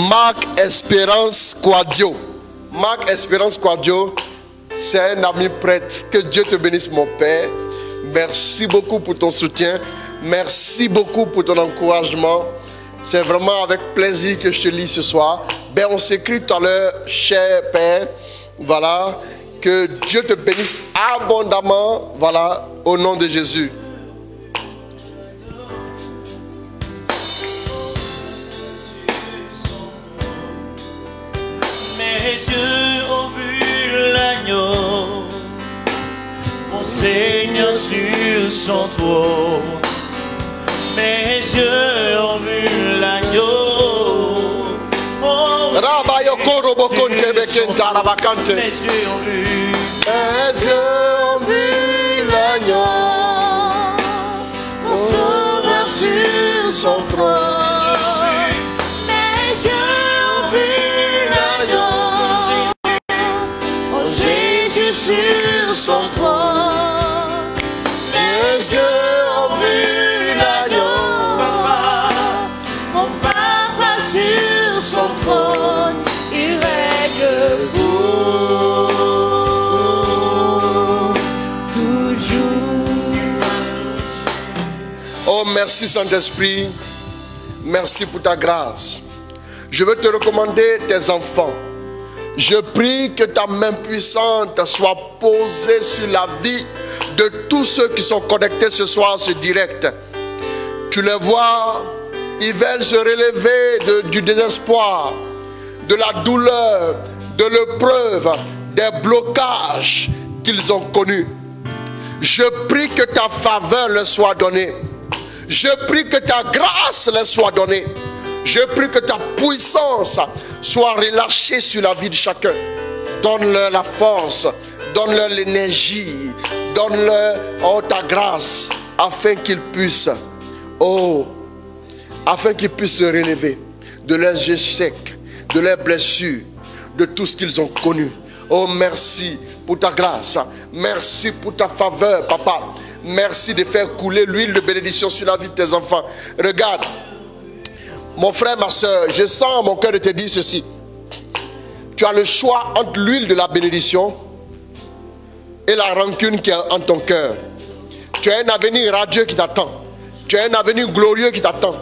Marc Espérance Quadio. Marc Espérance Quadio, c'est un ami prêtre. Que Dieu te bénisse, mon Père. Merci beaucoup pour ton soutien. Merci beaucoup pour ton encouragement. C'est vraiment avec plaisir que je te lis ce soir. Ben, on s'écrit tout à l'heure, cher Père. Voilà. Que Dieu te bénisse abondamment. Voilà. Au nom de Jésus. Mes yeux ont vu l'agneau, mon Seigneur sur son trône. Mes yeux ont vu l'agneau. Oh, Rabba yokoro bokonte bekenta rabakante. mes yeux ont vu. Mes yeux ont vu l'agneau, Mon sauveur sur son trône. Mes yeux ont vu l'agneau, oh Jésus sur son trône. mes yeux ont vu l'agneau. Mon Papa sur son trône, il règne pour toujours. Oh, merci Saint-Esprit. Merci pour ta grâce. Je veux te recommander tes enfants. Je prie que ta main puissante soit posée sur la vie de tous ceux qui sont connectés ce soir à ce direct. Tu les vois, ils veulent se relever du désespoir, de la douleur, de l'épreuve, des blocages qu'ils ont connus. Je prie que ta faveur leur soit donnée. Je prie que ta grâce leur soit donnée. Je prie que ta puissance soit relâchée sur la vie de chacun. Donne-leur la force, donne-leur l'énergie, donne-leur ta grâce afin qu'ils puissent, se relever de leurs échecs, de leurs blessures, de tout ce qu'ils ont connu. Oh, merci pour ta grâce. Merci pour ta faveur, papa. Merci de faire couler l'huile de bénédiction sur la vie de tes enfants. Regarde, mon frère, ma soeur, je sens en mon cœur de te dire ceci. Tu as le choix entre l'huile de la bénédiction et la rancune qui est en ton cœur. Tu as un avenir radieux qui t'attend. Tu as un avenir glorieux qui t'attend.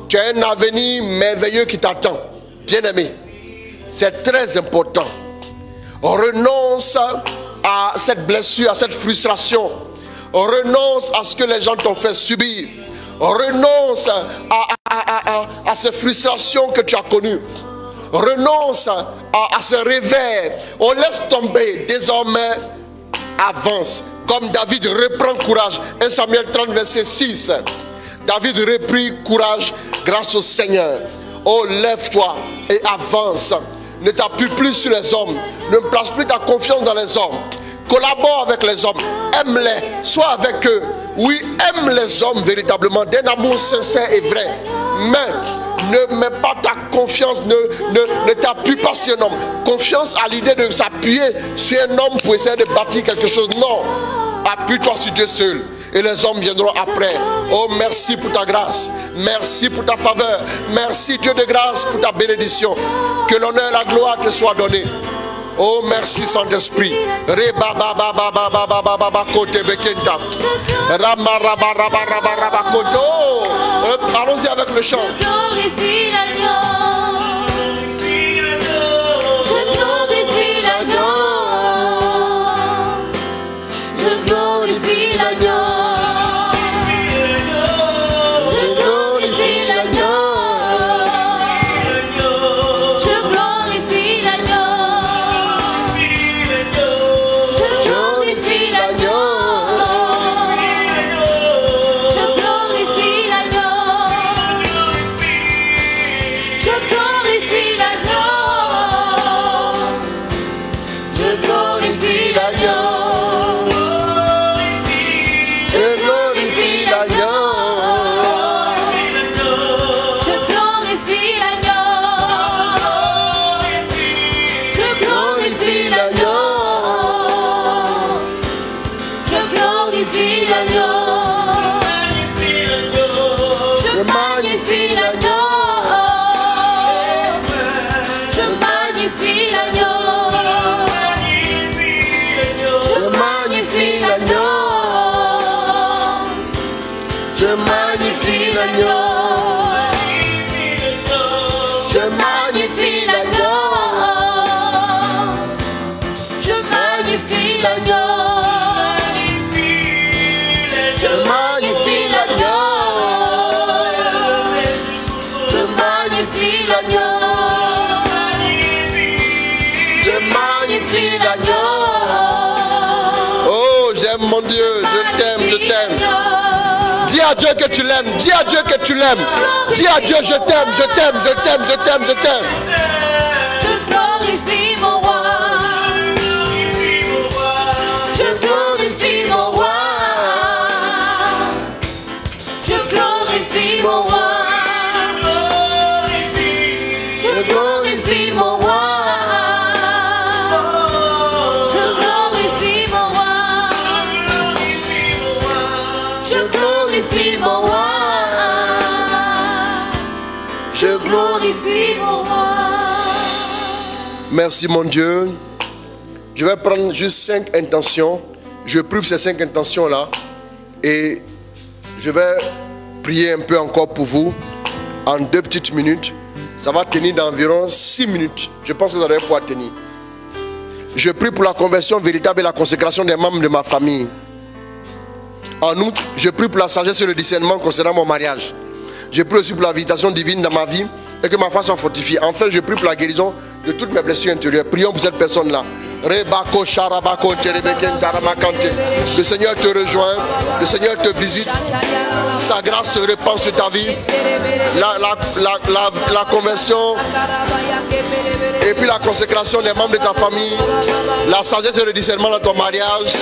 Tu as un avenir merveilleux qui t'attend. Bien-aimé, c'est très important. Renonce à cette blessure, à cette frustration. Renonce à ce que les gens t'ont fait subir. Renonce à ces frustrations que tu as connues. Renonce à ce réveil. On laisse tomber. Désormais, avance. Comme David reprend courage. 1 Samuel 30, verset 6. David reprit courage grâce au Seigneur. Oh, lève-toi et avance. Ne t'appuie plus sur les hommes. Ne place plus ta confiance dans les hommes. Collabore avec les hommes. Aime-les. Sois avec eux. Oui, aime les hommes véritablement. D'un amour sincère et vrai. Mais ne mets pas ta confiance. Ne t'appuie pas sur un homme. Confiance à l'idée de s'appuyer sur un homme pour essayer de bâtir quelque chose. Non. Appuie-toi sur Dieu seul. Et les hommes viendront après. Oh, merci pour ta grâce. Merci pour ta faveur. Merci Dieu de grâce pour ta bénédiction. Que l'honneur et la gloire te soient donnés. Oh, merci Saint-Esprit. Allons-y avec le chant. Mon Dieu, je t'aime, je t'aime. Dis à Dieu que tu l'aimes. Dis à Dieu que tu l'aimes. Dis à Dieu, je t'aime, je t'aime, je t'aime, je t'aime, je t'aime. Je glorifie mon roi. Je glorifie mon roi. Je glorifie mon roi. Je glorifie mon roi. Merci mon Dieu. Je vais prendre juste 5 intentions. Je prie pour ces 5 intentions-là. Et je vais prier un peu encore pour vous en 2 petites minutes. Ça va tenir d'environ 6 minutes. Je pense que vous allez pouvoir tenir. Je prie pour la conversion véritable et la consécration des membres de ma famille. En outre, je prie pour la sagesse et le discernement concernant mon mariage. Je prie aussi pour la visitation divine dans ma vie et que ma foi soit fortifiée. Enfin, je prie pour la guérison de toutes mes blessures intérieures. Prions pour cette personne-là. Le Seigneur te rejoint, le Seigneur te visite, sa grâce se répand sur ta vie, la conversion et puis la consécration des membres de ta famille, la sagesse et le discernement dans ton mariage,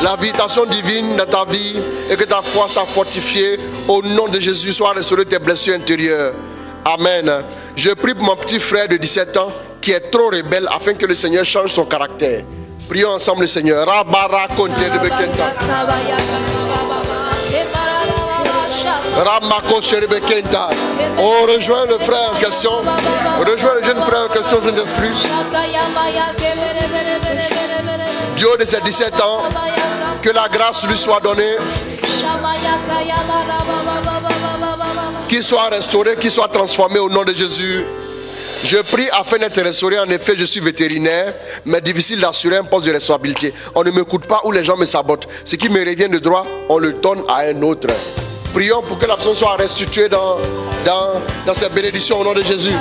la visitation divine dans ta vie et que ta foi soit fortifiée. Au nom de Jésus, sois restauré tes blessures intérieures. Amen. Je prie pour mon petit frère de 17 ans qui est trop rebelle afin que le Seigneur change son caractère. Prions ensemble le Seigneur. Oh, rejoins le frère en question. Rejoins le jeune frère en question, jeune esprit. Du haut de ses 17 ans, que la grâce lui soit donnée, qu'il soit restauré, qu'il soit transformé au nom de Jésus. Je prie afin d'être restauré. En effet, je suis vétérinaire, mais difficile d'assurer un poste de responsabilité. On ne m'écoute pas ou les gens me sabotent. Ce qui me revient de droit, on le donne à un autre. Prions pour que la personne soit restituée dans cette bénédiction au nom de Jésus.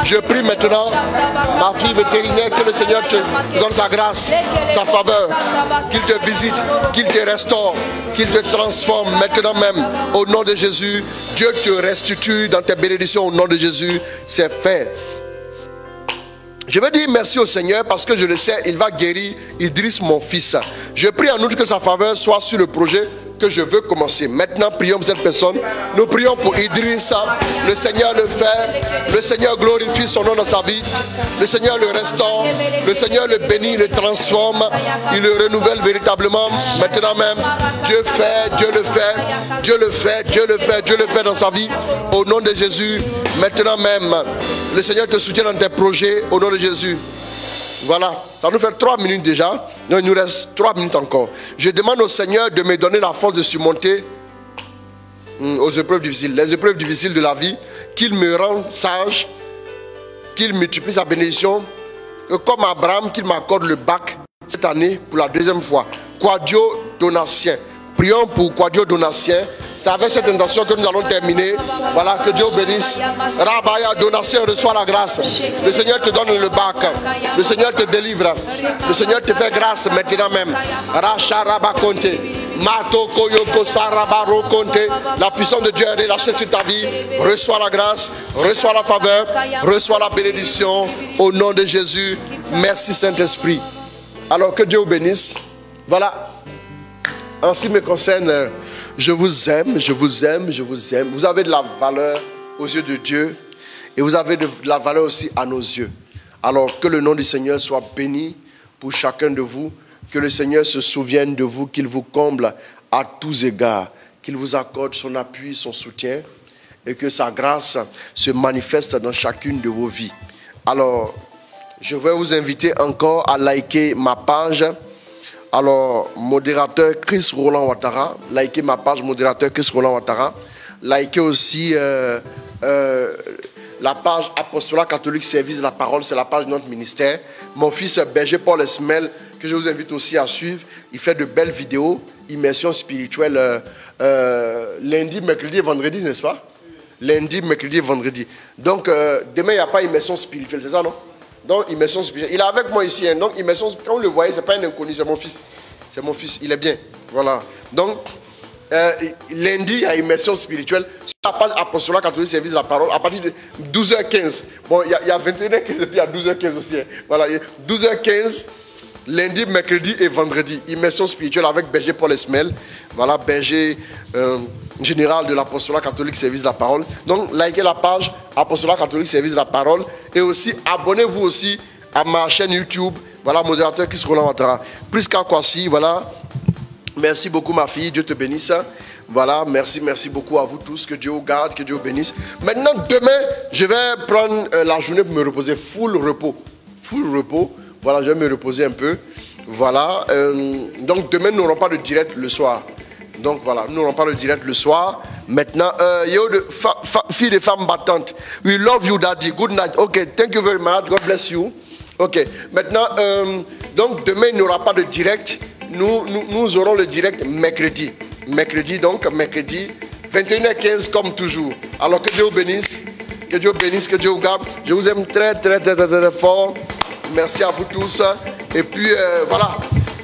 Je prie maintenant, ma fille vétérinaire, que le Seigneur te donne sa grâce, sa faveur, qu'il te visite, qu'il te restaure, qu'il te transforme maintenant même au nom de Jésus. Dieu te restitue dans tes bénédictions au nom de Jésus. C'est fait. Je veux dire merci au Seigneur parce que je le sais, il va guérir Idriss, mon fils. Je prie en outre que sa faveur soit sur le projet que je veux commencer. Maintenant, prions pour cette personne. Nous prions pour Idriss. Le Seigneur le fait. Le Seigneur glorifie son nom dans sa vie. Le Seigneur le restaure. Le Seigneur le bénit, le transforme. Il le renouvelle véritablement. Maintenant même, Dieu fait, Dieu le fait. Dieu le fait, Dieu le fait, Dieu le fait dans sa vie. Au nom de Jésus. Maintenant même, le Seigneur te soutient dans tes projets. Au nom de Jésus. Voilà, ça nous fait 3 minutes déjà. Donc il nous reste 3 minutes encore. Je demande au Seigneur de me donner la force de surmonter aux épreuves difficiles, les épreuves difficiles de la vie, qu'il me rende sage, qu'il multiplie sa bénédiction, que comme Abraham, qu'il m'accorde le bac cette année pour la 2e fois. Quadio Donatien. Prions pour Quadio Donatien. C'est avec cette intention que nous allons terminer. Voilà, que Dieu bénisse. Rabaya Donatien, reçoit la grâce. Le Seigneur te donne le bac. Le Seigneur te délivre. Le Seigneur te fait grâce maintenant même. Racha Rabakonte. Mato Koyoko Sarabaro Konte. La puissance de Dieu est relâchée sur ta vie. Reçois la grâce, reçois la faveur, reçois la bénédiction. Au nom de Jésus. Merci Saint-Esprit. Alors que Dieu vous bénisse. Voilà. En ce qui me concerne, je vous aime, je vous aime, je vous aime. Vous avez de la valeur aux yeux de Dieu et vous avez de la valeur aussi à nos yeux. Alors que le nom du Seigneur soit béni pour chacun de vous. Que le Seigneur se souvienne de vous, qu'il vous comble à tous égards, qu'il vous accorde son appui, son soutien et que sa grâce se manifeste dans chacune de vos vies. Alors, je vais vous inviter encore à liker ma page. Alors, modérateur Chris Roland Ouattara, likez ma page modérateur Chris Roland Ouattara. Likez aussi la page Apostolat Catholique Service de la Parole, c'est la page de notre ministère. Mon fils Berger Paul Esmel, que je vous invite aussi à suivre. Il fait de belles vidéos, immersion spirituelle, lundi, mercredi et vendredi, n'est-ce pas? Lundi, mercredi et vendredi. Donc, demain, il n'y a pas immersion spirituelle, c'est ça, non? Donc, immersion spirituelle. Il est avec moi ici. Hein. Donc, immersion, quand vous le voyez, ce n'est pas un inconnu, c'est mon fils. C'est mon fils, il est bien. Voilà. Donc, lundi, il y a immersion spirituelle. Sur la page Apostolat Catholique Service de la Parole, à partir de 12h15. Bon, il y a 21h15 et puis il y a 12h15 aussi. Hein. Voilà, 12h15, lundi, mercredi et vendredi. Immersion spirituelle avec Berger Paul Esmel. Voilà, Berger général de l'Apostolat Catholique Service de la Parole. Donc, likez la page Apostolat Catholique Service de la Parole. Et aussi, abonnez-vous aussi à ma chaîne YouTube. Voilà, modérateur Chris Roland Ouattara. Prisca Kwasi, voilà. Merci beaucoup, ma fille. Dieu te bénisse. Voilà, merci beaucoup à vous tous. Que Dieu vous garde, que Dieu vous bénisse. Maintenant, demain, je vais prendre la journée pour me reposer. Full repos. Full repos. Voilà, je vais me reposer un peu. Voilà. Donc, demain, nous n'aurons pas de direct le soir. Donc voilà, nous n'aurons pas le direct le soir. Maintenant, yo, filles et femmes battantes. We love you, daddy. Good night. Ok, thank you very much. God bless you. Ok, maintenant, donc demain, il n'y aura pas de direct. Nous aurons le direct mercredi. mercredi, donc mercredi, 21h15 comme toujours. Alors que Dieu vous bénisse, que Dieu vous bénisse, que Dieu vous garde. Je vous aime très fort. Merci à vous tous. Et puis voilà,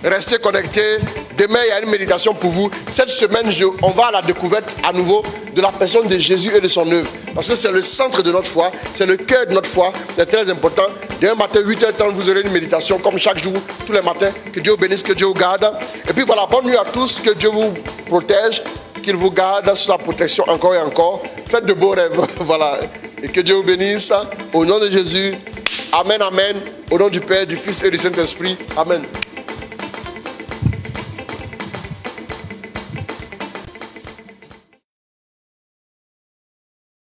restez connectés. Demain, il y a une méditation pour vous. Cette semaine, on va à la découverte à nouveau de la personne de Jésus et de son œuvre. Parce que c'est le centre de notre foi, c'est le cœur de notre foi. C'est très important. Demain matin, 8h30, vous aurez une méditation comme chaque jour, tous les matins. Que Dieu vous bénisse, que Dieu vous garde. Et puis voilà, bonne nuit à tous. Que Dieu vous protège, qu'il vous garde sous sa protection encore et encore. Faites de beaux rêves. Voilà. Et que Dieu vous bénisse. Au nom de Jésus. Amen, amen. Au nom du Père, du Fils et du Saint-Esprit. Amen.